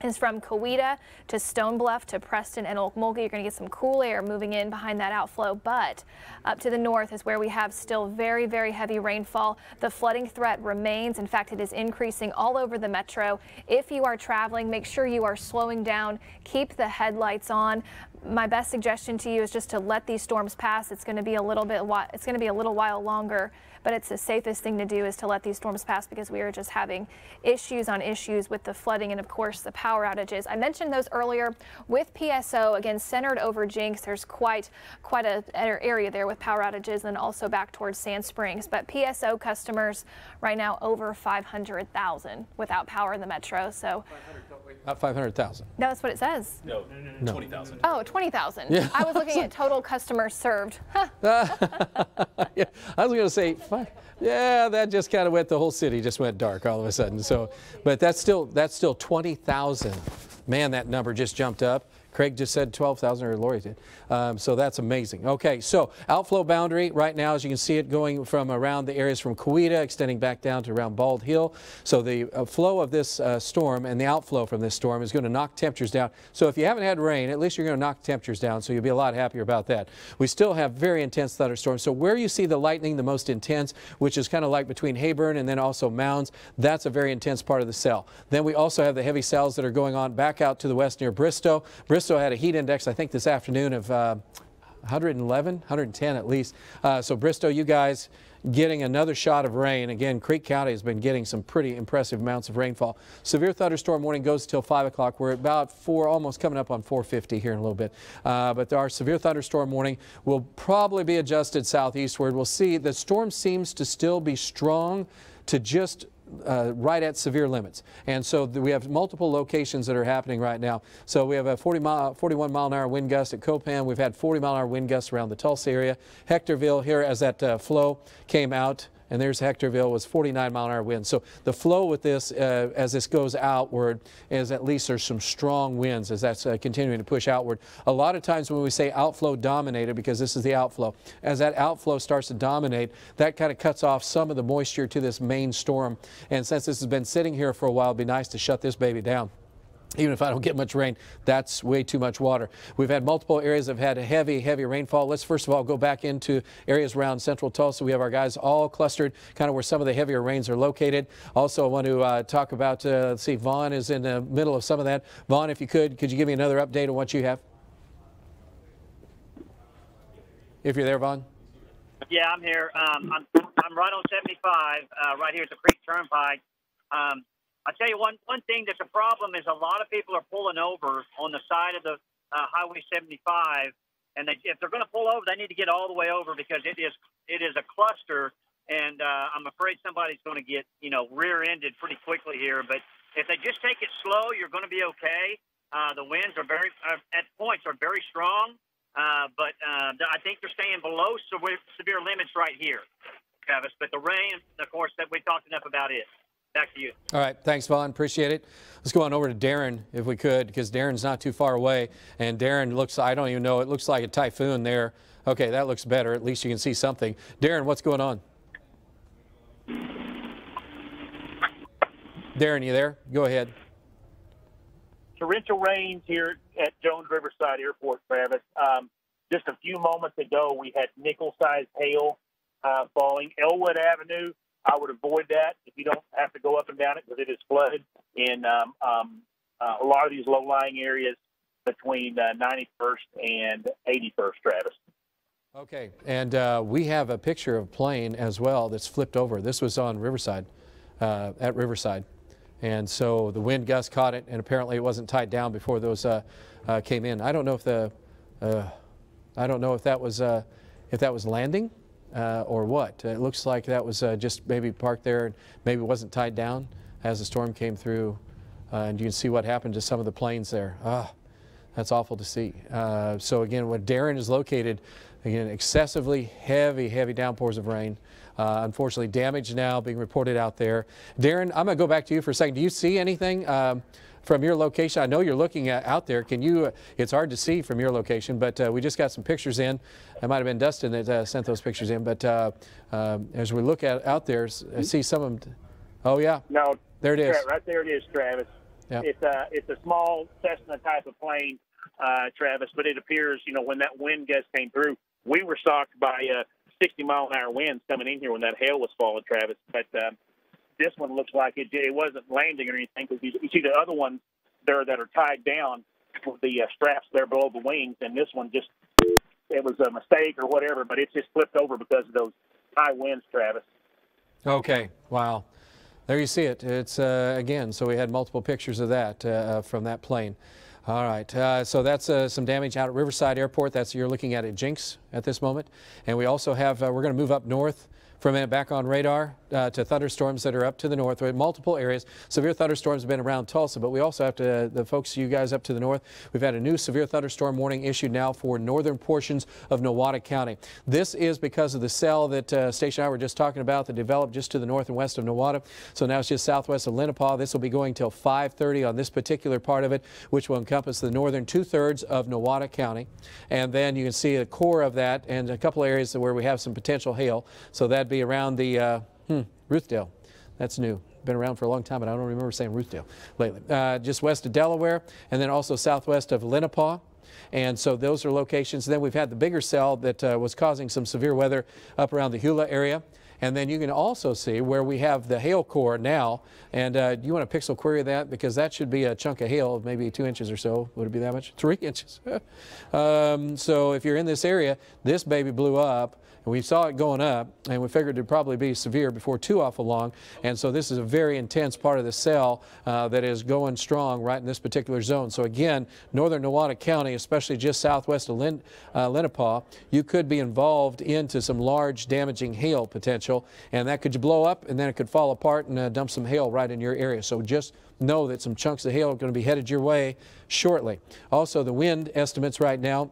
is from Coweta to Stone Bluff to Preston and Okmulgee. You're going to get some cool air moving in behind that outflow, but up to the north is where we have still very, very heavy rainfall. The flooding threat remains. In fact, it is increasing all over the metro. If you are traveling, make sure you are slowing down. Keep the headlights on. My best suggestion to you is just to let these storms pass. It's going to be a little while longer, but it's the safest thing to do is to let these storms pass, because we are just having issues on issues with the flooding and of course the power outages. I mentioned those earlier with PSO, again centered over Jinx. There's quite an area there with power outages, and also back towards Sand Springs. But PSO customers right now over 500,000 without power in the metro. So not 500,000. No, that's what it says. No. 20,000. Oh, 20,000. Yeah. I was looking at total customers served. Yeah, I was going to say, yeah, that just kind of went, the whole city just went dark all of a sudden. So, but that's still 20,000. Man, that number just jumped up. Craig just said 12,000, or Lori did. So that's amazing. Okay, so outflow boundary right now, as you can see it going from around the areas from Coweta, extending back down to around Bald Hill. So the flow of this storm and the outflow from this storm is going to knock temperatures down. So if you haven't had rain, at least you're going to knock temperatures down. So you'll be a lot happier about that. We still have very intense thunderstorms. So where you see the lightning the most intense, which is kind of like between Hayburn and then also Mounds, that's a very intense part of the cell. Then we also have the heavy cells that are going on back out to the west near Bristow. Bristow had a heat index, I think, this afternoon of 111, 110 at least. So Bristow, you guys getting another shot of rain. Again, Creek County has been getting some pretty impressive amounts of rainfall. Severe thunderstorm warning goes till 5 o'clock. We're at about 4, almost coming up on 4:50 here in a little bit. But our severe thunderstorm warning will probably be adjusted southeastward. We'll see the storm seems to still be strong to just right at severe limits. And so we have multiple locations that are happening right now. So we have a 41 mile an hour wind gust at Copan. We've had 40 mile an hour wind gusts around the Tulsa area. Hectorville here, as that flow came out, and there's Hectorville, was 49 mile an hour winds. So the flow with this, as this goes outward, is at least there's some strong winds as that's continuing to push outward. A lot of times when we say outflow dominated, because this is the outflow, as that outflow starts to dominate, that kind of cuts off some of the moisture to this main storm. And since this has been sitting here for a while, it'd be nice to shut this baby down. Even if I don't get much rain, that's way too much water. We've had multiple areas that have had heavy rainfall. Let's first of all go back into areas around central Tulsa. We have our guys all clustered kind of where some of the heavier rains are located. Also, I want to talk about, let's see, Vaughn is in the middle of some of that. Vaughn, if you could you give me another update on what you have? If you're there, Vaughn? Yeah, I'm here. I'm right on 75, right here at the Creek Turnpike. I tell you, one thing that's a problem is a lot of people are pulling over on the side of the Highway 75, and if they're going to pull over, they need to get all the way over because it is a cluster, and I'm afraid somebody's going to get rear-ended pretty quickly here. But if they just take it slow, you're going to be okay. The winds are at points are very strong, but I think they're staying below severe limits right here, Travis. But the rain, of course, that we talked enough about it. Back to you. All right. Thanks, Vaughn. Appreciate it. Let's go on over to Darren, if we could, because Darren's not too far away. And Darren looks, I don't even know, it looks like a typhoon there. Okay, that looks better. At least you can see something. Darren, what's going on? Darren, you there? Go ahead. Torrential rains here at Jones Riverside Airport, Travis. Just a few moments ago, we had nickel-sized hail falling. Elwood Avenue, I would avoid that if you don't have to go up and down it because it is flooded in a lot of these low-lying areas between 91st and 81st, Travis. Okay, and we have a picture of a plane as well that's flipped over. This was on Riverside, at Riverside. And so the wind gust caught it, and apparently it wasn't tied down before those came in. I don't know if that was landing. Or what? It looks like that was just maybe parked there and maybe wasn't tied down as the storm came through. And you can see what happened to some of the planes there. That's awful to see. So again, where Darren is located, again, excessively heavy downpours of rain. Unfortunately, damage now being reported out there. Darren, I'm going to go back to you for a second. Do you see anything from your location? I know you're looking out there. Can you, it's hard to see from your location, but we just got some pictures in. It might have been Dustin that sent those pictures in, but as we look out there, I see some of them. Oh, yeah. No. There it is. Right there it is, Travis. Yep. It's a small Cessna type of plane, Travis, but it appears, when that wind gust came through, we were shocked by 60-mile-an-hour winds coming in here when that hail was falling, Travis. But this one looks like it wasn't landing or anything because you see the other ones there that are tied down with the straps there below the wings, and this one it was a mistake or whatever, but it just flipped over because of those high winds, Travis. Okay, wow. There you see it. It's, again, so we had multiple pictures of that from that plane. All right, so that's some damage out at Riverside Airport. You're looking at Jinx at this moment. And we also have, we're going to move up north for a minute back on radar to thunderstorms that are up to the north. We have multiple areas. Severe thunderstorms have been around Tulsa, but we also have to, the folks, you guys up to the north, we've had a new severe thunderstorm warning issued now for northern portions of Nowata County. This is because of the cell that Station and I were just talking about that developed just to the north and west of Nowata. So now it's just southwest of Lenapaw. This will be going till 5:30 on this particular part of it, which will encompass the northern 2/3 of Nowata County. And then you can see the core of that and a couple areas where we have some potential hail. So that'd be around the Ruthdale. That's new. Been around for a long time, but I don't remember saying Ruthdale lately. Just west of Delaware, and then also southwest of Lenapaw. And so those are locations. Then we've had the bigger cell that was causing some severe weather up around the Hula area. And then you can also see where we have the hail core now. And do you want to pixel query that? Because that should be a chunk of hail of maybe 2 inches or so. Would it be that much? 3 inches. So if you're in this area, this baby blew up. And we saw it going up, and we figured it'd probably be severe before too awful long. And so this is a very intense part of the cell that is going strong right in this particular zone. So again, northern Nowata County, especially just southwest of Lenapaw, you could be involved into some large damaging hail potential, and that could blow up, and then it could fall apart and dump some hail right in your area. So just know that some chunks of hail are going to be headed your way shortly. Also, the wind estimates right now,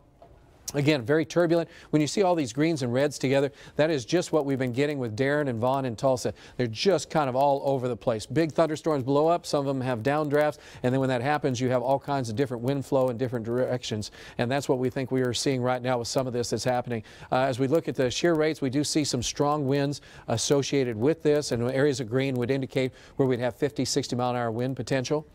again, very turbulent. When you see all these greens and reds together, that is just what we've been getting with Darren and Vaughn and Tulsa. They're just kind of all over the place. Big thunderstorms blow up. Some of them have downdrafts. And then when that happens, you have all kinds of different wind flow in different directions. And that's what we think we are seeing right now with some of this that's happening. As we look at the shear rates, we do see some strong winds associated with this. And areas of green would indicate where we'd have 50, 60 mile an hour wind potential.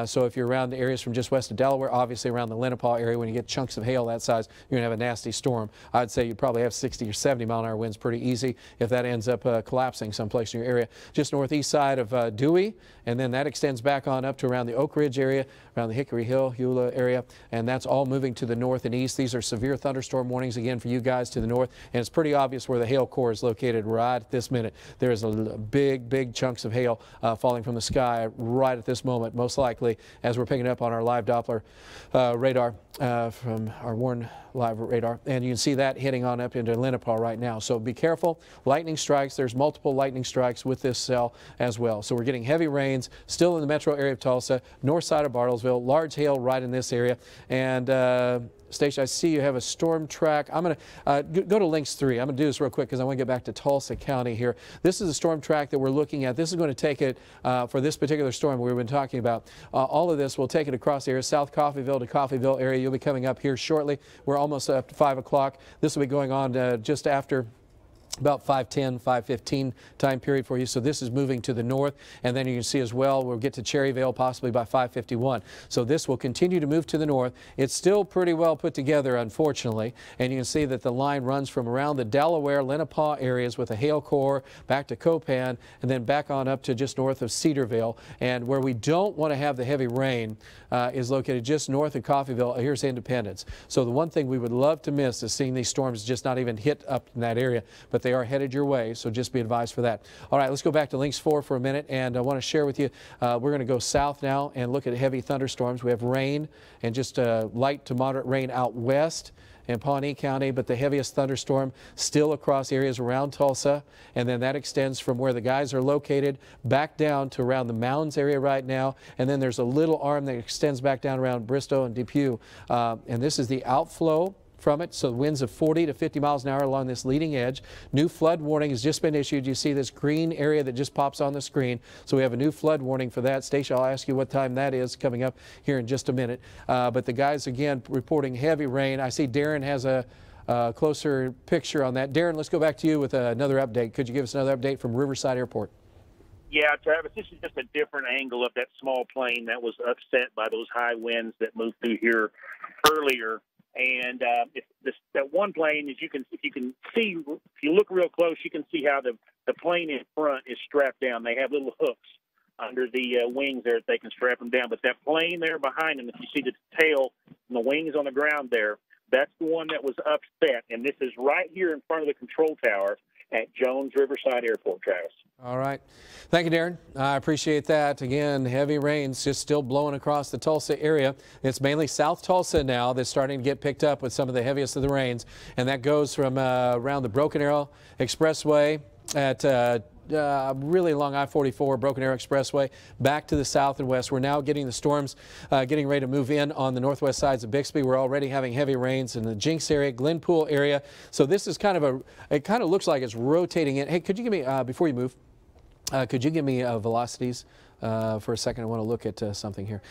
So if you're around the areas from just west of Delaware, obviously around the Lenapaw area, when you get chunks of hail that size, you're going to have a nasty storm. I'd say you probably have 60 or 70 mile an hour winds pretty easy if that ends up collapsing someplace in your area. Just northeast side of Dewey, and then that extends back on up to around the Oak Ridge area, around the Hickory Hill, Eula area, and that's all moving to the north and east. These are severe thunderstorm warnings again for you guys to the north, and it's pretty obvious where the hail core is located right at this minute. There is a big chunks of hail falling from the sky right at this moment, most likely as we're picking up on our live Doppler radar from our Warren live radar, and you can see that hitting on up into Lenapaw right now. So be careful. Lightning strikes. There's multiple lightning strikes with this cell as well. So we're getting heavy rains still in the metro area of Tulsa, north side of Bartlesville, large hail right in this area. And Stacia, I see you have a storm track. I'm going to go to links 3. I'm going to do this real quick because I want to get back to Tulsa County here. This is a storm track that we're looking at. This is going to take it for this particular storm we've been talking about. All of this will take it across the area, South Coffeyville to Coffeyville area. You'll be coming up here shortly. We're almost up to 5 o'clock. This will be going on just after about 5:10, 5:15 time period for you. So this is moving to the north, and then you can see as well we'll get to Cherryvale possibly by 5:51. So this will continue to move to the north. It's still pretty well put together, unfortunately, and you can see that the line runs from around the Delaware, Lenapaw areas with a hail core back to Copan, and then back on up to just north of Cedarville. And where we don't want to have the heavy rain is located just north of Coffeyville. Here's Independence. So the one thing we would love to miss is seeing these storms just not even hit up in that area, but they are headed your way, so just be advised for that. All right, let's go back to links 4 for a minute, and I want to share with you, we're going to go south now and look at heavy thunderstorms. We have rain and just light to moderate rain out west in Pawnee County, but the heaviest thunderstorm still across areas around Tulsa, and then that extends from where the guys are located back down to around the Mounds area right now, and then there's a little arm that extends back down around Bristow and Depew, and this is the outflow from it, so winds of 40 to 50 miles an hour along this leading edge. New flood warning has just been issued. You see this green area that just pops on the screen, so we have a new flood warning for that. Stacia, I'll ask you what time that is coming up here in just a minute. But the guys again reporting heavy rain. I see Darren has a closer picture on that. Darren, let's go back to you with another update. Could you give us another update from Riverside Airport? Yeah, Travis, this is just a different angle of that small plane that was upset by those high winds that moved through here earlier. And that one plane, if you can see, if you look real close, you can see how the plane in front is strapped down. They have little hooks under the wings there that they can strap them down. But that plane there behind them, if you see the tail and the wings on the ground there, that's the one that was upset. And this is right here in front of the control tower at Jones Riverside Airport, Travis. All right. Thank you, Darren. I appreciate that. Again, heavy rains just still blowing across the Tulsa area. It's mainly South Tulsa now that's starting to get picked up with some of the heaviest of the rains. And that goes from around the Broken Arrow Expressway at really along I-44, Broken Arrow Expressway, back to the south and west. We're now getting the storms getting ready to move in on the northwest sides of Bixby. We're already having heavy rains in the Jinx area, Glenpool area. So this is kind of it kind of looks like it's rotating in. Hey, could you give me, before you move, could you give me velocities for a second? I want to look at something here.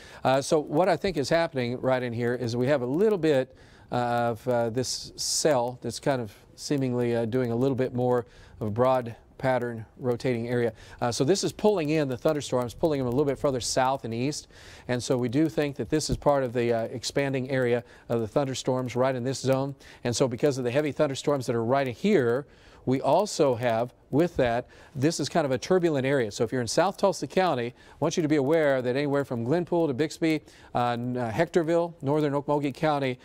So what I think is happening right in here is we have a little bit of this cell that's kind of seemingly doing a little bit more of a broad pattern rotating area. So this is pulling in the thunderstorms, pulling them a little bit further south and east. And so we do think that this is part of the expanding area of the thunderstorms right in this zone. And so because of the heavy thunderstorms that are right here, we also have with that, this is kind of a turbulent area. So if you're in South Tulsa County, I want you to be aware that anywhere from Glenpool to Bixby, Hectorville, northern Okmulgee County,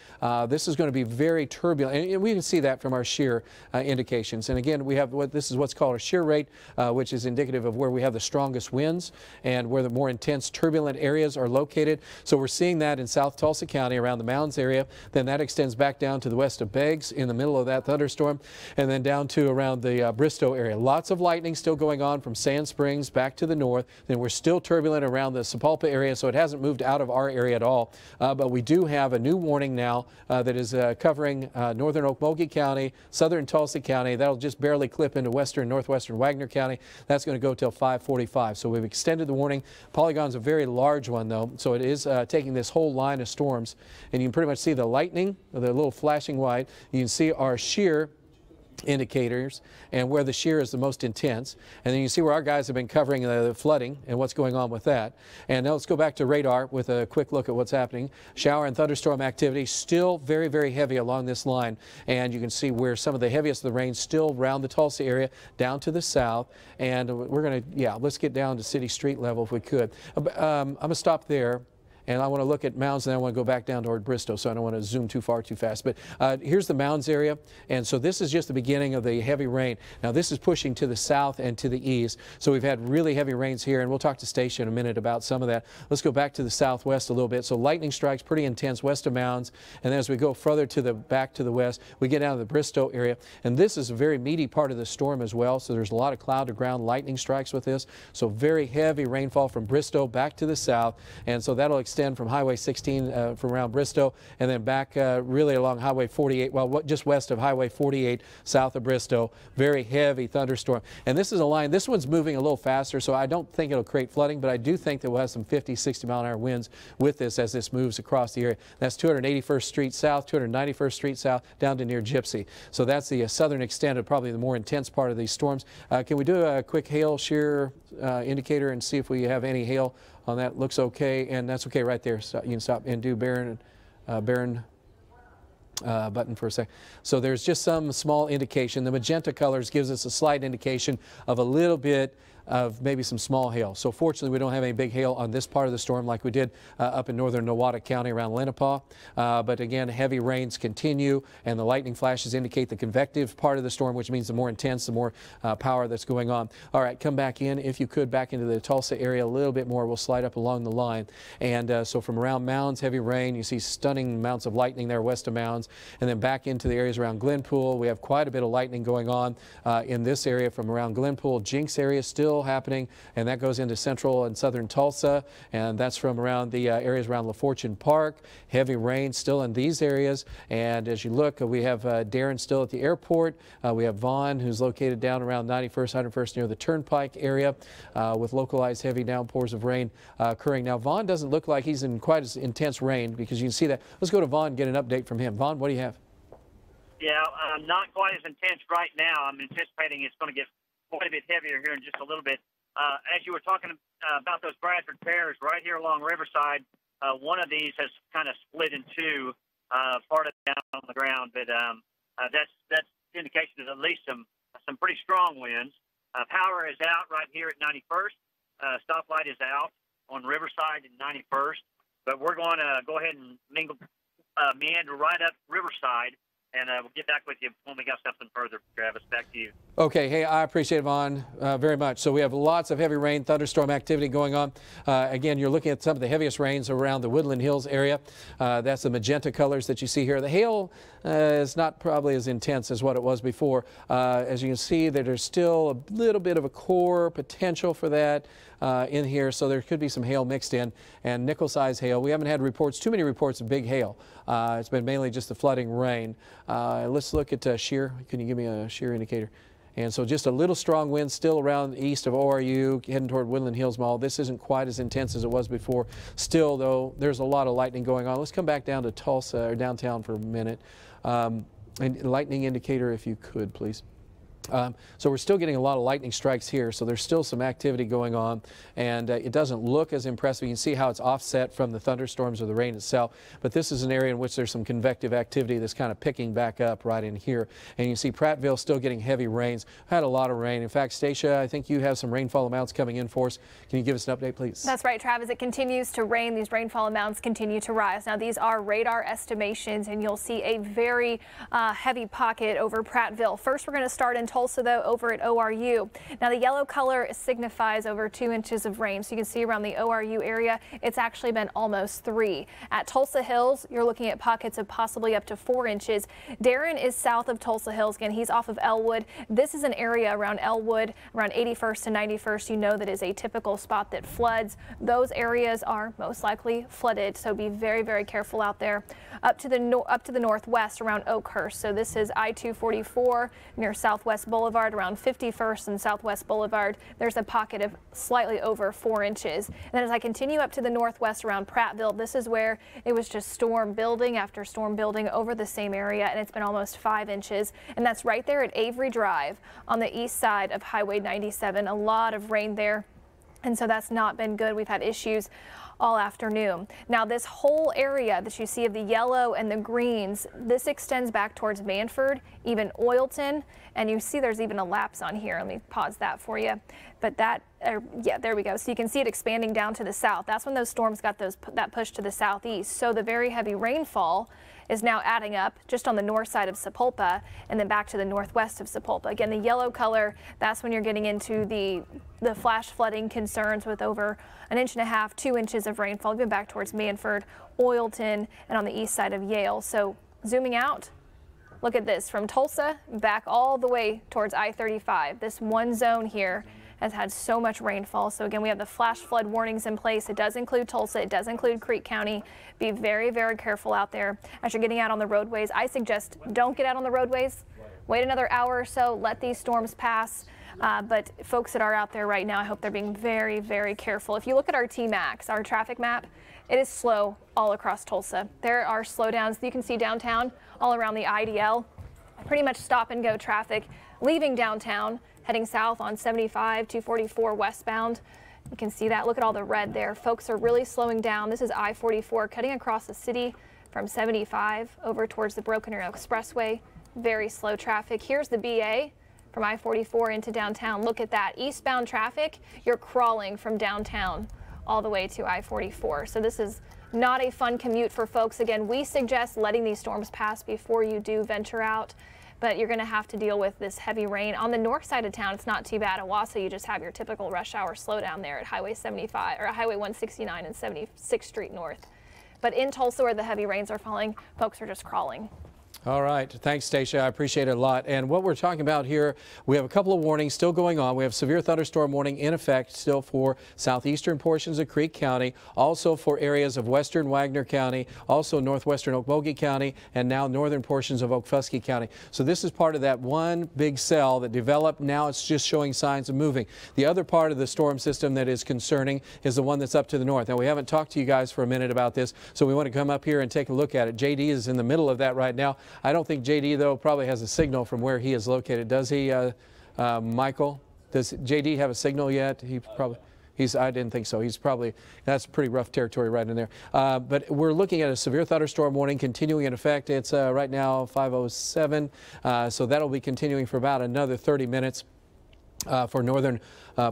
this is going to be very turbulent. And we can see that from our shear indications. And again, we have this is what's called a shear rate, which is indicative of where we have the strongest winds and where the more intense turbulent areas are located. So we're seeing that in South Tulsa County around the Mounds area. Then that extends back down to the west of Beggs in the middle of that thunderstorm, and then down to around the Bristow area. Lots of lightning still going on from Sand Springs back to the north. Then we're still turbulent around the Sapulpa area, so it hasn't moved out of our area at all. But we do have a new warning now that is covering northern Okmulgee County, southern Tulsa County. That'll just barely clip into western, northwestern Wagner County. That's going to go till 5:45. So we've extended the warning. Polygon's a very large one, though, so it is taking this whole line of storms. And you can pretty much see the lightning, the little flashing white. You can see our shear indicators and where the shear is the most intense, and then you see where our guys have been covering the flooding and what's going on with that. And now let's go back to radar with a quick look at what's happening. Shower and thunderstorm activity still very, very heavy along this line, and you can see where some of the heaviest of the rain still around the Tulsa area down to the south. And we're going to, let's get down to city street level if we could. I'm going to stop there. And I want to look at Mounds, and then I want to go back down toward Bristow, so I don't want to zoom too far too fast. But here's the Mounds area, and so this is just the beginning of the heavy rain. Now this is pushing to the south and to the east, so we've had really heavy rains here, and we'll talk to Stacia in a minute about some of that. Let's go back to the southwest a little bit. So lightning strikes pretty intense west of Mounds, and then as we go further to the back to the west, we get down to the Bristow area, and this is a very meaty part of the storm as well, so there's a lot of cloud to ground lightning strikes with this. So very heavy rainfall from Bristow back to the south, and so that'll extend from Highway 16 from around Bristow, and then back really along Highway 48, well, just west of Highway 48, south of Bristow. Very heavy thunderstorm. And this is a line, this one's moving a little faster, so I don't think it'll create flooding, but I do think that we'll have some 50, 60-mile-an-hour winds with this as this moves across the area. That's 281st Street south, 291st Street south, down to near Gypsy. So that's the southern extent of probably the more intense part of these storms. Can we do a quick hail shear indicator and see if we have any hail on that? Looks okay, and that's okay right there. So you can stop and do Barron button for a sec. So there's just some small indication. The magenta colors gives us a slight indication of a little bit of maybe some small hail. So fortunately, we don't have any big hail on this part of the storm like we did up in northern Nowata County around Lenapaw. But again, heavy rains continue, and the lightning flashes indicate the convective part of the storm, which means the more intense, the more power that's going on. All right, come back in, if you could, back into the Tulsa area a little bit more. We'll slide up along the line. And so from around Mounds, heavy rain. You see stunning amounts of lightning there west of Mounds. And then back into the areas around Glenpool. We have quite a bit of lightning going on in this area from around Glenpool. Jinx area still happening, and that goes into central and southern Tulsa, and that's from around the areas around LaFortune Park. Heavy rain still in these areas, and as you look, we have Darren still at the airport. We have Vaughn, who's located down around 91st, 101st near the Turnpike area with localized heavy downpours of rain occurring. Now Vaughn doesn't look like he's in quite as intense rain, because you can see that. Let's go to Vaughn and get an update from him. Vaughn, what do you have? Yeah, not quite as intense right now. I'm anticipating it's going to get quite a bit heavier here in just a little bit. As you were talking about those Bradford pairs right here along Riverside, one of these has kind of split in two, part of it down on the ground, but that's indication of at least some pretty strong winds. Power is out right here at 91st. Stoplight is out on Riverside and 91st, but we're going to go ahead and meander right up Riverside. And we'll get back with you when we got something further. Travis, back to you. Okay. Hey, I appreciate it, Vaughn, very much. So we have lots of heavy rain, thunderstorm activity going on. Again, you're looking at some of the heaviest rains around the Woodland Hills area. That's the magenta colors that you see here. The hail is not probably as intense as what it was before. As you can see, there's still a little bit of a core potential for that in here, so there could be some hail mixed in, and nickel-size hail. We haven't had too many reports of big hail. It's been mainly just the flooding rain. Let's look at shear. Can you give me a shear indicator? And so just a little strong wind still around east of ORU, heading toward Woodland Hills Mall. This isn't quite as intense as it was before. Still, though, there's a lot of lightning going on. Let's come back down to Tulsa, or downtown, for a minute. And lightning indicator, if you could, please. So we're still getting a lot of lightning strikes here, so there's still some activity going on, and it doesn't look as impressive. You can see how it's offset from the thunderstorms or the rain itself, but this is an area in which there's some convective activity that's kind of picking back up right in here. And you see Prattville still getting heavy rains. Had a lot of rain. In fact, Stacia, I think you have some rainfall amounts coming in for us. Can you give us an update, please? That's right, Travis. It continues to rain. These rainfall amounts continue to rise. Now, these are radar estimations, and you'll see a very heavy pocket over Prattville. First, we're going to start in Tulsa, though, over at ORU. Now, the yellow color signifies over 2 inches of rain. So you can see around the ORU area, it's actually been almost 3. At Tulsa Hills, you're looking at pockets of possibly up to 4 inches. Darren is south of Tulsa Hills. Again, he's off of Elwood. This is an area around Elwood, around 81st and 91st. You know that is a typical spot that floods. Those areas are most likely flooded, so be very, very careful out there. Up to the northwest around Oakhurst. So this is I-244 near Southwest Boulevard, around 51st and Southwest Boulevard. There's a pocket of slightly over 4 inches. And then as I continue up to the northwest around Prattville, this is where it was just storm building after storm building over the same area, and it's been almost 5 inches. And that's right there at Avery Drive on the east side of Highway 97. A lot of rain there, and so that's not been good. We've had issues all afternoon. Now, this whole area that you see of the yellow and the greens, this extends back towards Manford, even Oilton, and you see there's even a lapse on here. Let me pause that for you. But that, yeah, there we go. So you can see it expanding down to the south. That's when those storms got that push to the southeast. So the very heavy rainfall is now adding up just on the north side of Sapulpa and then back to the northwest of Sapulpa. Again, the yellow color, that's when you're getting into the flash flooding concerns with over 1.5 inches, 2 inches of rainfall, even back towards Manford, Oilton, and on the east side of Yale. So zooming out, look at this, from Tulsa back all the way towards I-35. This one zone here has had so much rainfall. So again, we have the flash flood warnings in place. It does include Tulsa. It does include Creek County. Be very, very careful out there as you're getting out on the roadways. I suggest don't get out on the roadways. Wait another hour or so. Let these storms pass. But folks that are out there right now, I hope they're being very, very careful. If you look at our T-Max, our traffic map, it is slow all across Tulsa. There are slowdowns. You can see downtown all around the IDL. Pretty much stop and go traffic leaving downtown, heading south on 75, 244 westbound. You can see that. Look at all the red there. Folks are really slowing down. This is I-44 cutting across the city from 75 over towards the Broken Arrow Expressway. Very slow traffic. Here's the BA from I-44 into downtown. Look at that. Eastbound traffic, you're crawling from downtown all the way to I-44. So this is not a fun commute for folks. Again, we suggest letting these storms pass before you do venture out, but you're going to have to deal with this heavy rain. On the north side of town, it's not too bad. Owasso, you just have your typical rush hour slowdown there at Highway 75 or Highway 169 and 76th Street North. But in Tulsa, where the heavy rains are falling, folks are just crawling. All right. Thanks, Stacia. I appreciate it a lot. And what we're talking about here, we have a couple of warnings still going on. We have severe thunderstorm warning in effect still for southeastern portions of Creek County, also for areas of western Wagner County, also northwestern Okmulgee County, and now northern portions of Okfuskee County. So this is part of that one big cell that developed. Now it's just showing signs of moving. The other part of the storm system that is concerning is the one that's up to the north. Now, we haven't talked to you guys for a minute about this, so we want to come up here and take a look at it. JD is in the middle of that right now. I don't think JD, though, probably has a signal from where he is located. Does he, Michael? Does JD have a signal yet? He probably, I didn't think so. He's probably, that's pretty rough territory right in there. But we're looking at a severe thunderstorm warning continuing in effect. It's right now 5:07, so that'll be continuing for about another 30 minutes. For northern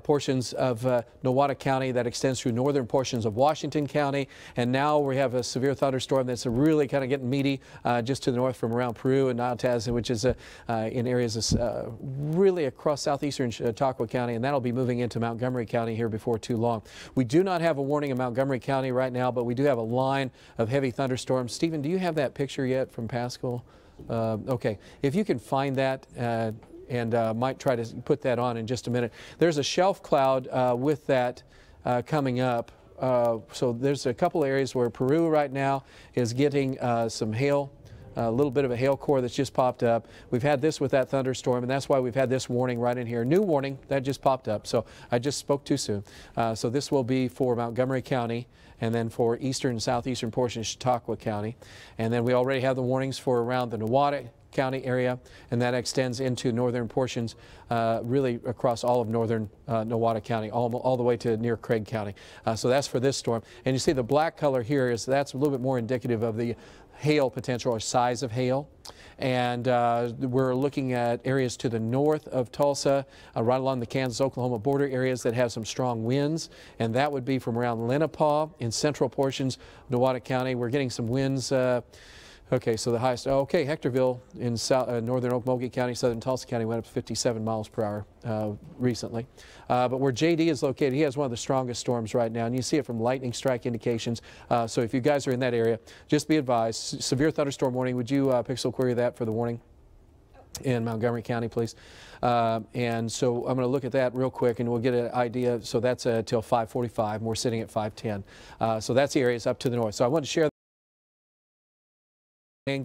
portions of Nowata County that extends through northern portions of Washington County. And now we have a severe thunderstorm that's really kind of getting meaty just to the north from around Peru and Natchez, which is in areas really across southeastern Chautauqua County, and that'll be moving into Montgomery County here before too long. We do not have a warning in Montgomery County right now, but we do have a line of heavy thunderstorms. Stephen, do you have that picture yet from Pascal? Okay, if you can find that, and might try to put that on in just a minute. There's a shelf cloud with that coming up. So there's a couple areas where Peru right now is getting some hail, a little bit of a hail core that's just popped up. We've had this with that thunderstorm, and that's why we've had this warning right in here. New warning that just popped up, so I just spoke too soon. So this will be for Montgomery County, and then for eastern and southeastern portion of Chautauqua County. And then we already have the warnings for around the Nowata County area, and that extends into northern portions, really across all of northern Nowata County, all the way to near Craig County. So that's for this storm. And you see the black color here that's a little bit more indicative of the hail potential or size of hail. And we're looking at areas to the north of Tulsa, right along the Kansas-Oklahoma border areas that have some strong winds, and that would be from around Lenapaw in central portions of Nowata County. We're getting some winds. Okay, so the highest, Hectorville in northern Okmulgee County, southern Tulsa County went up to 57 miles per hour recently. But where JD is located, he has one of the strongest storms right now, and you see it from lightning strike indications. So if you guys are in that area, just be advised, severe thunderstorm warning. Would you pixel query that for the warning in Montgomery County, please? And so I'm going to look at that real quick, and we'll get an idea. So that's till 5:45, and we're sitting at 5:10. So that's the areas up to the north. So I wanted to share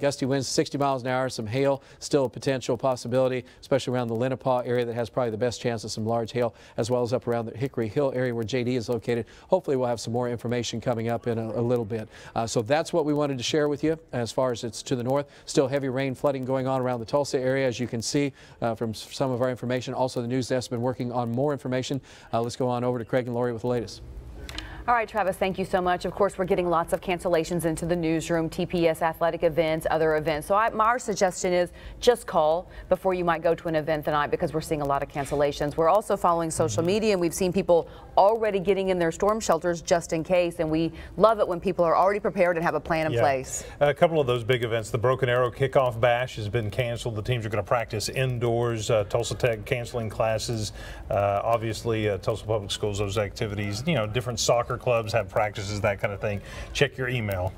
gusty winds 60 miles an hour, some hail, still a potential possibility, especially around the Lenapaw area that has probably the best chance of some large hail, as well as up around the Hickory Hill area where JD is located. Hopefully we'll have some more information coming up in a little bit. So that's what we wanted to share with you as far as it's to the north. Still heavy rain, flooding going on around the Tulsa area, as you can see from some of our information. Also, the news desk has been working on more information. Let's go on over to Craig and Lori with the latest. All right, Travis, thank you so much. Of course, we're getting lots of cancellations into the newsroom, TPS athletic events, other events. So our suggestion is just call before you might go to an event tonight, because we're seeing a lot of cancellations. We're also following social media, and we've seen people already getting in their storm shelters just in case. And we love it when people are already prepared and have a plan in place. A couple of those big events, the Broken Arrow Kickoff Bash has been canceled. The teams are going to practice indoors. Tulsa Tech canceling classes. Obviously, Tulsa Public Schools, those activities, different soccer clubs have practices, that kind of thing. Check your email.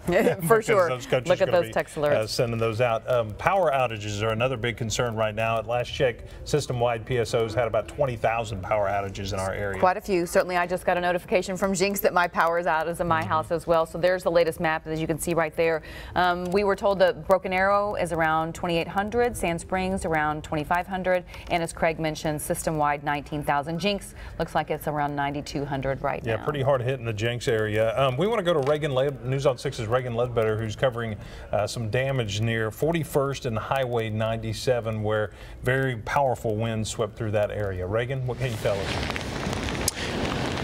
For sure. Those coaches look at those text alerts. Sending those out. Power outages are another big concern right now. At last check, system-wide PSOs had about 20,000 power outages in our area. Quite a few. Certainly, I just got a notification from Jinx that my power is out in my house as well. So there's the latest map, as you can see right there. We were told that Broken Arrow is around 2,800, Sand Springs around 2,500, and as Craig mentioned, system-wide 19,000. Jinx looks like it's around 9,200 right now. Yeah, pretty hard hit in the Jinx area. We want to go to Reagan, News on 6's Reagan Ledbetter, who's covering some damage near 41st and Highway 97, where very powerful winds swept through that area. Reagan, what can you tell us?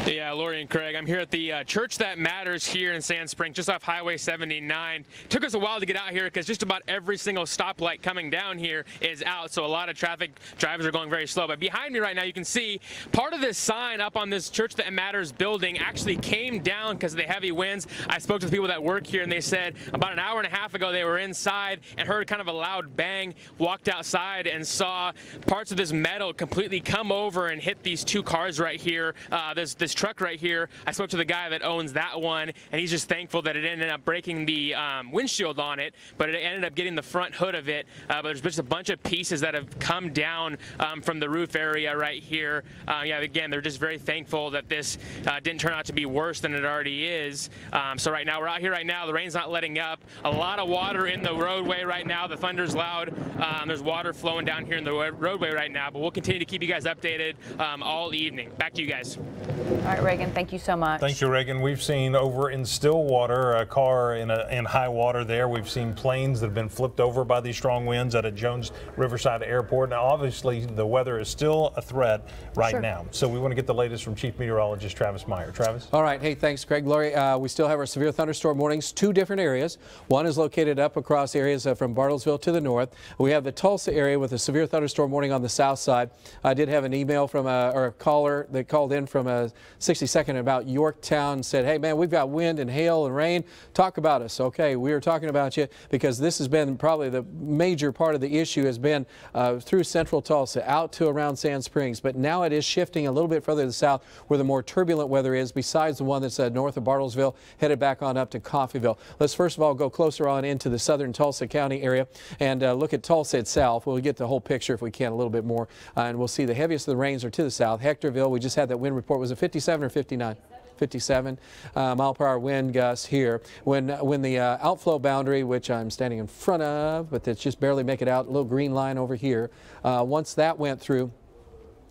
Yeah, Lori and Craig, I'm here at the Church That Matters here in Sand Springs, just off Highway 79. Took us a while to get out here because just about every single stoplight coming down here is out, so a lot of drivers are going very slow. But behind me right now, you can see part of this sign up on this Church That Matters building actually came down because of the heavy winds. I spoke to the people that work here, and they said about an hour and a half ago they were inside and heard kind of a loud bang, walked outside and saw parts of this metal completely come over and hit these two cars right here, this truck right here. I spoke to the guy that owns that one, and he's just thankful that it ended up breaking the windshield on it, but it ended up getting the front hood of it. But there's just a bunch of pieces that have come down from the roof area right here. Yeah, again, they're just very thankful that this didn't turn out to be worse than it already is. So right now, we're out here right now. The rain's not letting up. A lot of water in the roadway right now. The thunder's loud. There's water flowing down here in the roadway right now, but we'll continue to keep you guys updated all evening. Back to you guys. All right, Reagan, thank you so much. Thank you, Reagan. We've seen over in Stillwater a car in high water there. We've seen planes that have been flipped over by these strong winds at a Jones Riverside Airport. Now, obviously, the weather is still a threat right now. So we want to get the latest from Chief Meteorologist Travis Meyer. Travis? All right. Hey, thanks, Craig. Lori, we still have our severe thunderstorm warnings, two different areas. One is located up across areas from Bartlesville to the north. We have the Tulsa area with a severe thunderstorm warning on the south side. I did have an email from a caller that called in from a 60-second about Yorktown, said, hey, man, we've got wind and hail and rain. Talk about us. Okay, we are talking about you because this has been probably the major part of the issue has been through central Tulsa out to around Sand Springs. But now it is shifting a little bit further to the south where the more turbulent weather is, besides the one that's north of Bartlesville, headed back on up to Coffeyville. Let's first of all go closer on into the southern Tulsa County area and look at Tulsa itself. We'll get the whole picture if we can a little bit more. And we'll see the heaviest of the rains are to the south. Hectorville, we just had that wind report. Was it 57 or 59? 57 mile per hour wind gusts here. When the outflow boundary, which I'm standing in front of, but that's just barely make it out, a little green line over here, once that went through,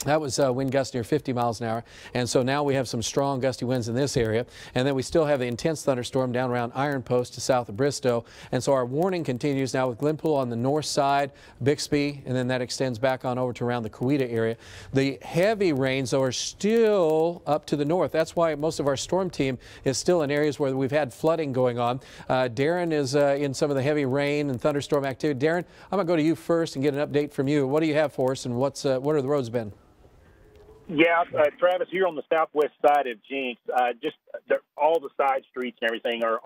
That was wind gusts near 50 miles an hour. And so now we have some strong gusty winds in this area. And then we still have the intense thunderstorm down around Iron Post to south of Bristow. And so our warning continues now with Glenpool on the north side, Bixby, and then that extends back on over to around the Coweta area. The heavy rains, though, are still up to the north. That's why most of our storm team is still in areas where we've had flooding going on. Darren is in some of the heavy rain and thunderstorm activity. Darren, I'm going to go to you first and get an update from you. What do you have for us, and what are the roads been? Yeah, Travis, here on the southwest side of Jinx, all the side streets and everything are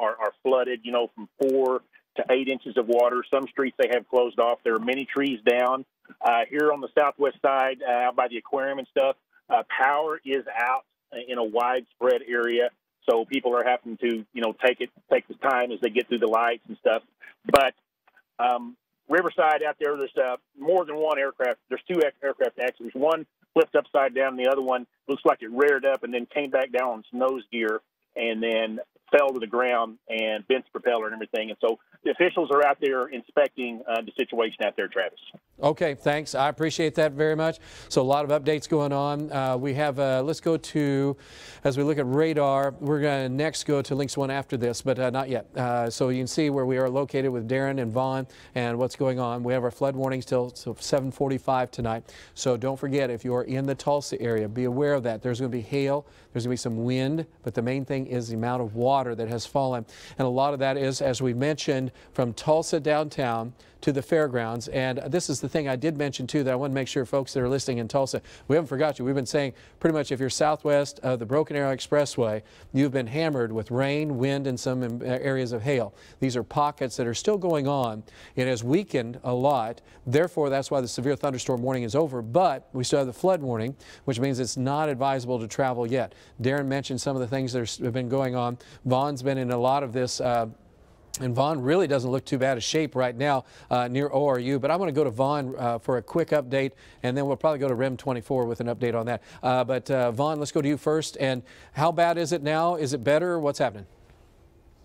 flooded, you know, from 4 to 8 inches of water. Some streets they have closed off. There are many trees down. Here on the southwest side, out by the aquarium and stuff, power is out in a widespread area. So people are having to, you know, take the time as they get through the lights and stuff. But Riverside out there, there's more than one aircraft. There's 2 aircraft accidents. One flipped upside down, and the other one looks like it reared up and then came back down on its nose gear and then fell to the ground and bent the propeller and everything. And so the officials are out there inspecting the situation out there, Travis. Okay, thanks. I appreciate that very much. So a lot of updates going on. We have, let's go to, as we look at radar, we're going to next go to Lynx 1 after this, but not yet. So you can see where we are located with Darren and Vaughn and what's going on. We have our flood warnings till 7:45 tonight. So don't forget, if you're in the Tulsa area, be aware of that. There's going to be hail, there's going to be some wind, but the main thing is the amount of water that has fallen. And a lot of that is, as we mentioned, from Tulsa downtown to the fairgrounds. And this is the thing I did mention too, that I want to make sure folks that are listening in Tulsa, we haven't forgot you. We've been saying pretty much if you're southwest of the Broken Arrow Expressway, you've been hammered with rain, wind, and some areas of hail. These are pockets that are still going on. It has weakened a lot. Therefore, that's why the severe thunderstorm warning is over. But we still have the flood warning, which means it's not advisable to travel yet. Darren mentioned some of the things that have been going on. Vaughn's been in a lot of this. And Vaughn really doesn't look too bad a shape right now near ORU. But I want to go to Vaughn for a quick update, and then we'll probably go to REM 24 with an update on that. But Vaughn, let's go to you first. And how bad is it now? Is it better? What's happening?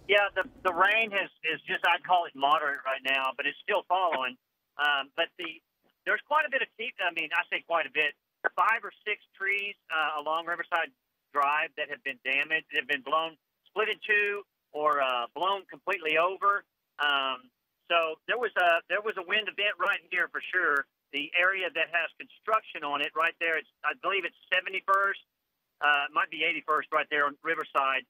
Yeah, the rain is just, I'd call it moderate right now, but it's still following. But there's quite a bit of, I say quite a bit, 5 or 6 trees along Riverside Drive that have been damaged, that have been split in 2, or blown completely over. So there was a wind event right here for sure. The area that has construction on it right there, I believe it's 71st, it might be 81st right there on Riverside.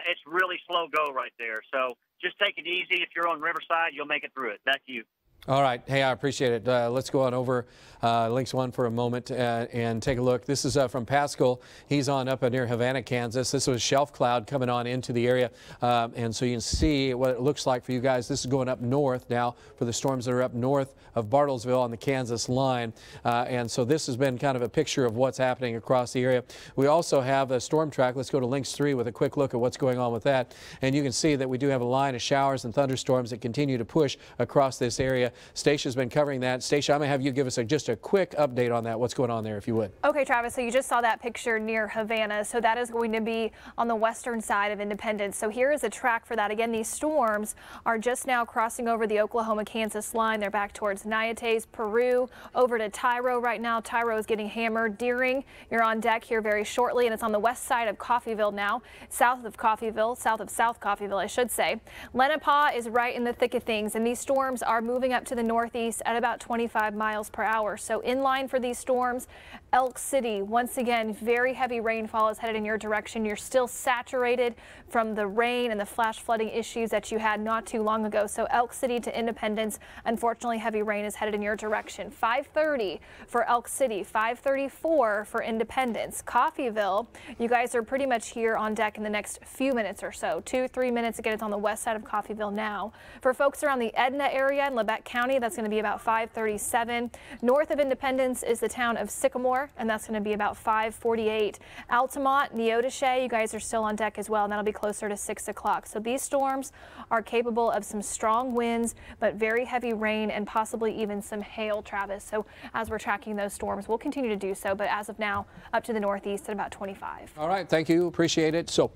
It's really slow go right there. So just take it easy. If you're on Riverside, you'll make it through it. Back to you. All right. Hey, I appreciate it. Let's go on over Lynx 1 for a moment and take a look. This is from Pascal. He's on up near Havana, Kansas. This was shelf cloud coming on into the area. And so you can see what it looks like for you guys. This is going up north now for the storms that are up north of Bartlesville on the Kansas line. And so this has been kind of a picture of what's happening across the area. We also have a storm track. Let's go to Lynx 3 with a quick look at what's going on with that. And you can see that we do have a line of showers and thunderstorms that continue to push across this area. Stacia's been covering that. Stacia, I'm going to have you give us just a quick update on that. What's going on there, if you would? Okay, Travis, so you just saw that picture near Havana. So that is going to be on the western side of Independence. So here is a track for that. Again, these storms are just now crossing over the Oklahoma-Kansas line. They're back towards Nayates, Peru, over to Tyro right now. Tyro is getting hammered. Deering, you're on deck here very shortly, and it's on the west side of Coffeyville now, south of South Coffeyville, I should say. Lenapaw is right in the thick of things, and these storms are moving up to the northeast at about 25 miles per hour. So in line for these storms, Elk City, once again, very heavy rainfall is headed in your direction. You're still saturated from the rain and the flash flooding issues that you had not too long ago. So Elk City to Independence, unfortunately, heavy rain is headed in your direction. 5:30 for Elk City, 5:34 for Independence. Coffeyville, you guys are pretty much here on deck in the next few minutes or so, 2-3 minutes. Again, it's on the west side of Coffeyville now. For folks around the Edna area in Lebec County, that's going to be about 5:37. North of Independence is the town of Sycamore, and that's going to be about 5:48. Altamont, Neodesha, you guys are still on deck as well, and that'll be closer to 6 o'clock. So these storms are capable of some strong winds, but very heavy rain and possibly even some hail, Travis. So as we're tracking those storms, we'll continue to do so, but as of now, up to the northeast at about 25. All right, thank you. Appreciate it. So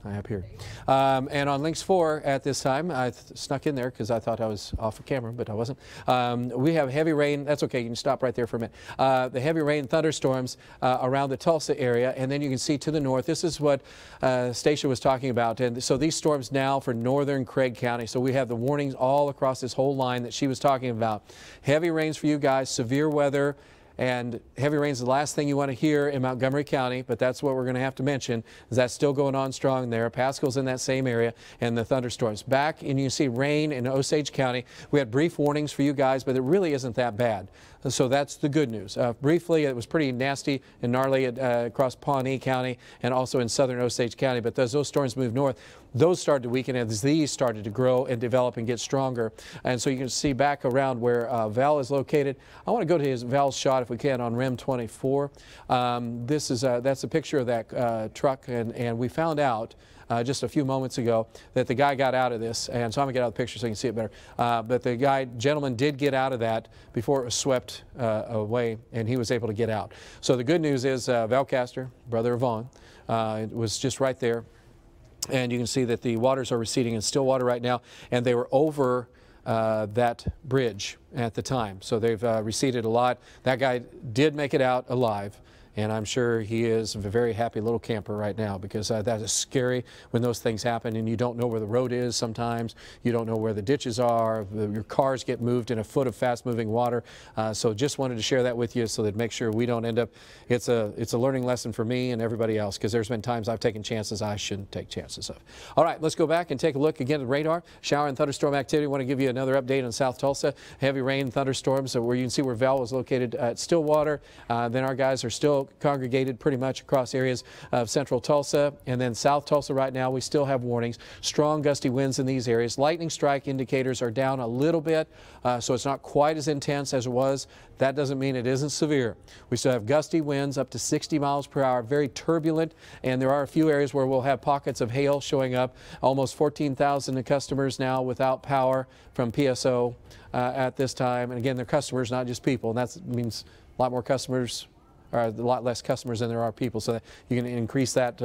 I have here. And on Links 4 at this time, I snuck in there because I thought I was off of camera, but I wasn't. We have heavy rain. That's okay. You can stop right there for a minute. The heavy rain thunderstorms around the Tulsa area. And then you can see to the north, this is what Stacia was talking about. And so these storms now for northern Craig County. So we have the warnings all across this whole line that she was talking about. Heavy rains for you guys, severe weather. And heavy rain is the last thing you want to hear in Montgomery County, but that's what we're going to have to mention, is that's still going on strong there. Pascal's in that same area, and the thunderstorms. Back, and you see rain in Osage County. We had brief warnings for you guys, but it really isn't that bad. So that's the good news. Briefly, it was pretty nasty and gnarly across Pawnee County and also in southern Osage County, but as those storms moved north, those started to weaken as these started to grow and develop and get stronger. And so you can see back around where Val is located. I want to go to Val's shot if we can on RIM 24. That's a picture of that truck, and we found out just a few moments ago that the guy got out of this, and so I'm going to get out of the picture so you can see it better. But the gentleman did get out of that before it was swept away, and he was able to get out. So the good news is Val Castor, brother of Vaughn, was just right there. And you can see that the waters are receding in Stillwater right now, and they were over that bridge at the time. So they've receded a lot. That guy did make it out alive. And I'm sure he is a very happy little camper right now, because that is scary when those things happen and you don't know where the road is sometimes. You don't know where the ditches are. Your cars get moved in a foot of fast-moving water. So just wanted to share that with you so that make sure we don't end up. It's a learning lesson for me and everybody else, because there's been times I've taken chances I shouldn't take chances of. All right, let's go back and take a look again at the radar. Shower and thunderstorm activity. I want to give you another update on South Tulsa. Heavy rain, thunderstorms, where you can see where Val was located at Stillwater. Then our guys are still congregated pretty much across areas of central Tulsa, and then South Tulsa right now we still have warnings. Strong gusty winds in these areas. Lightning strike indicators are down a little bit, so it's not quite as intense as it was. That doesn't mean it isn't severe. We still have gusty winds up to 60 miles per hour, very turbulent, and there are a few areas where we'll have pockets of hail showing up. Almost 14,000 customers now without power from PSO at this time. And again, they're customers, not just people, and that means a lot more customers, or a lot less customers than there are people, so that you can increase that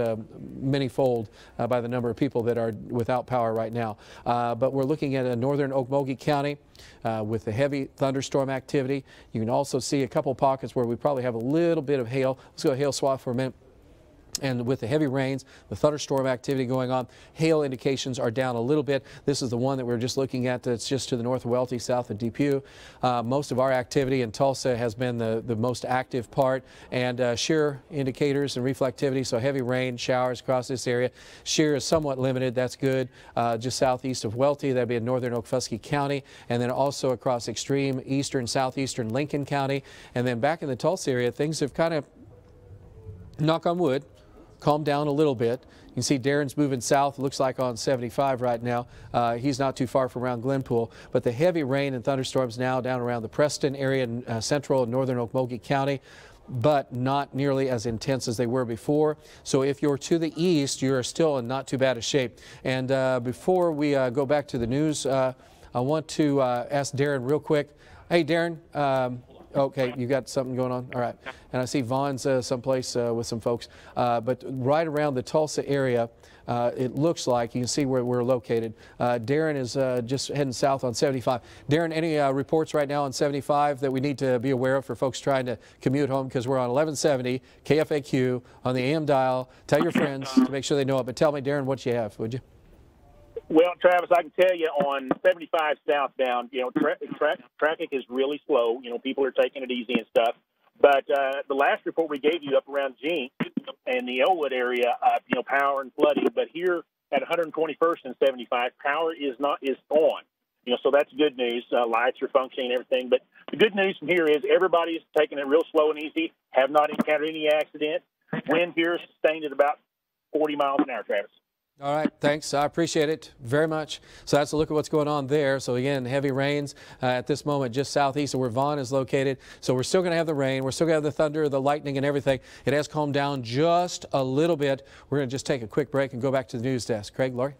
many-fold by the number of people that are without power right now. But we're looking at northern Okmulgee County with the heavy thunderstorm activity. You can also see a couple pockets where we probably have a little bit of hail. Let's go hail swath for a minute. And with the heavy rains, the thunderstorm activity going on, hail indications are down a little bit. This is the one that we're just looking at that's just to the north of Welty, south of Depew. Most of our activity in Tulsa has been the most active part, and shear indicators and reflectivity, so heavy rain, showers across this area. Shear is somewhat limited. That's good. Just southeast of Welty, that'd be in northern Okfuskee County, and then also across extreme eastern, southeastern Lincoln County. And then back in the Tulsa area, things have kind of, knock on wood, calmed down a little bit. You can see Darren's moving south, looks like on 75 right now. He's not too far from around Glenpool, but the heavy rain and thunderstorms now down around the Preston area in central and northern Okmulgee County, but not nearly as intense as they were before. So if you're to the east, you're still in not too bad a shape. And before we go back to the news, I want to ask Darren real quick. Hey, Darren. Okay, you got something going on? All right. And I see Vaughn's someplace with some folks. But right around the Tulsa area, it looks like, you can see where we're located. Darren is just heading south on 75. Darren, any reports right now on 75 that we need to be aware of for folks trying to commute home? Because we're on 1170 KFAQ on the AM dial. Tell your friends to make sure they know it. But tell me, Darren, what you have, would you? Well, Travis, I can tell you on 75 southbound, traffic is really slow. People are taking it easy and stuff. But the last report we gave you up around Gene and the Elwood area, power and flooding. But here at 121st and 75, power is on. So that's good news. Lights are functioning and everything. But the good news from here is everybody's taking it real slow and easy. Have not encountered any accidents. Wind here is sustained at about 40 miles an hour, Travis. All right, thanks. I appreciate it very much. So that's a look at what's going on there. So again, heavy rains at this moment just southeast of where Vaughn is located. So we're still going to have the rain. We're still going to have the thunder, the lightning, and everything. It has calmed down just a little bit. We're going to just take a quick break and go back to the news desk. Craig, Laurie?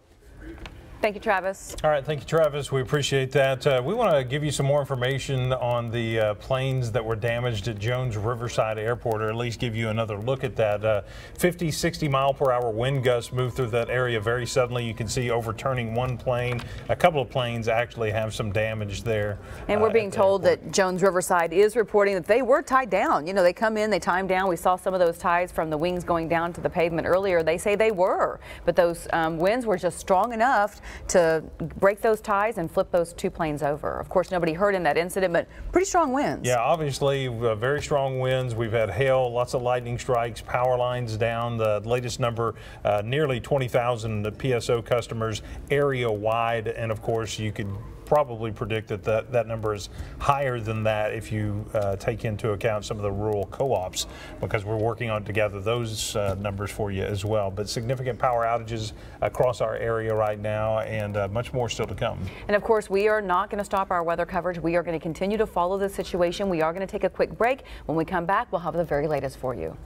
Thank you, Travis. All right, thank you, Travis. We appreciate that. We want to give you some more information on the planes that were damaged at Jones Riverside Airport, or at least give you another look at that. 50, 60 mile per hour wind gusts moved through that area very suddenly. You can see overturning one plane. A couple of planes actually have some damage there. And we're being told that Jones Riverside is reporting that they were tied down. You know, they come in, they tie them down. We saw some of those ties from the wings going down to the pavement earlier. They say they were, but those winds were just strong enough to break those ties and flip those two planes over. Of course, nobody hurt in that incident, but pretty strong winds. Yeah, obviously very strong winds. We've had hail, lots of lightning strikes, power lines down. The latest number, nearly 20,000 PSO customers area wide, and of course you could probably predict that number is higher than that if you take into account some of the rural co-ops, because we're working on to gather those numbers for you as well. But significant power outages across our area right now, and much more still to come. And of course, we are not going to stop our weather coverage. We are going to continue to follow the situation. We are going to take a quick break. When we come back, we'll have the very latest for you.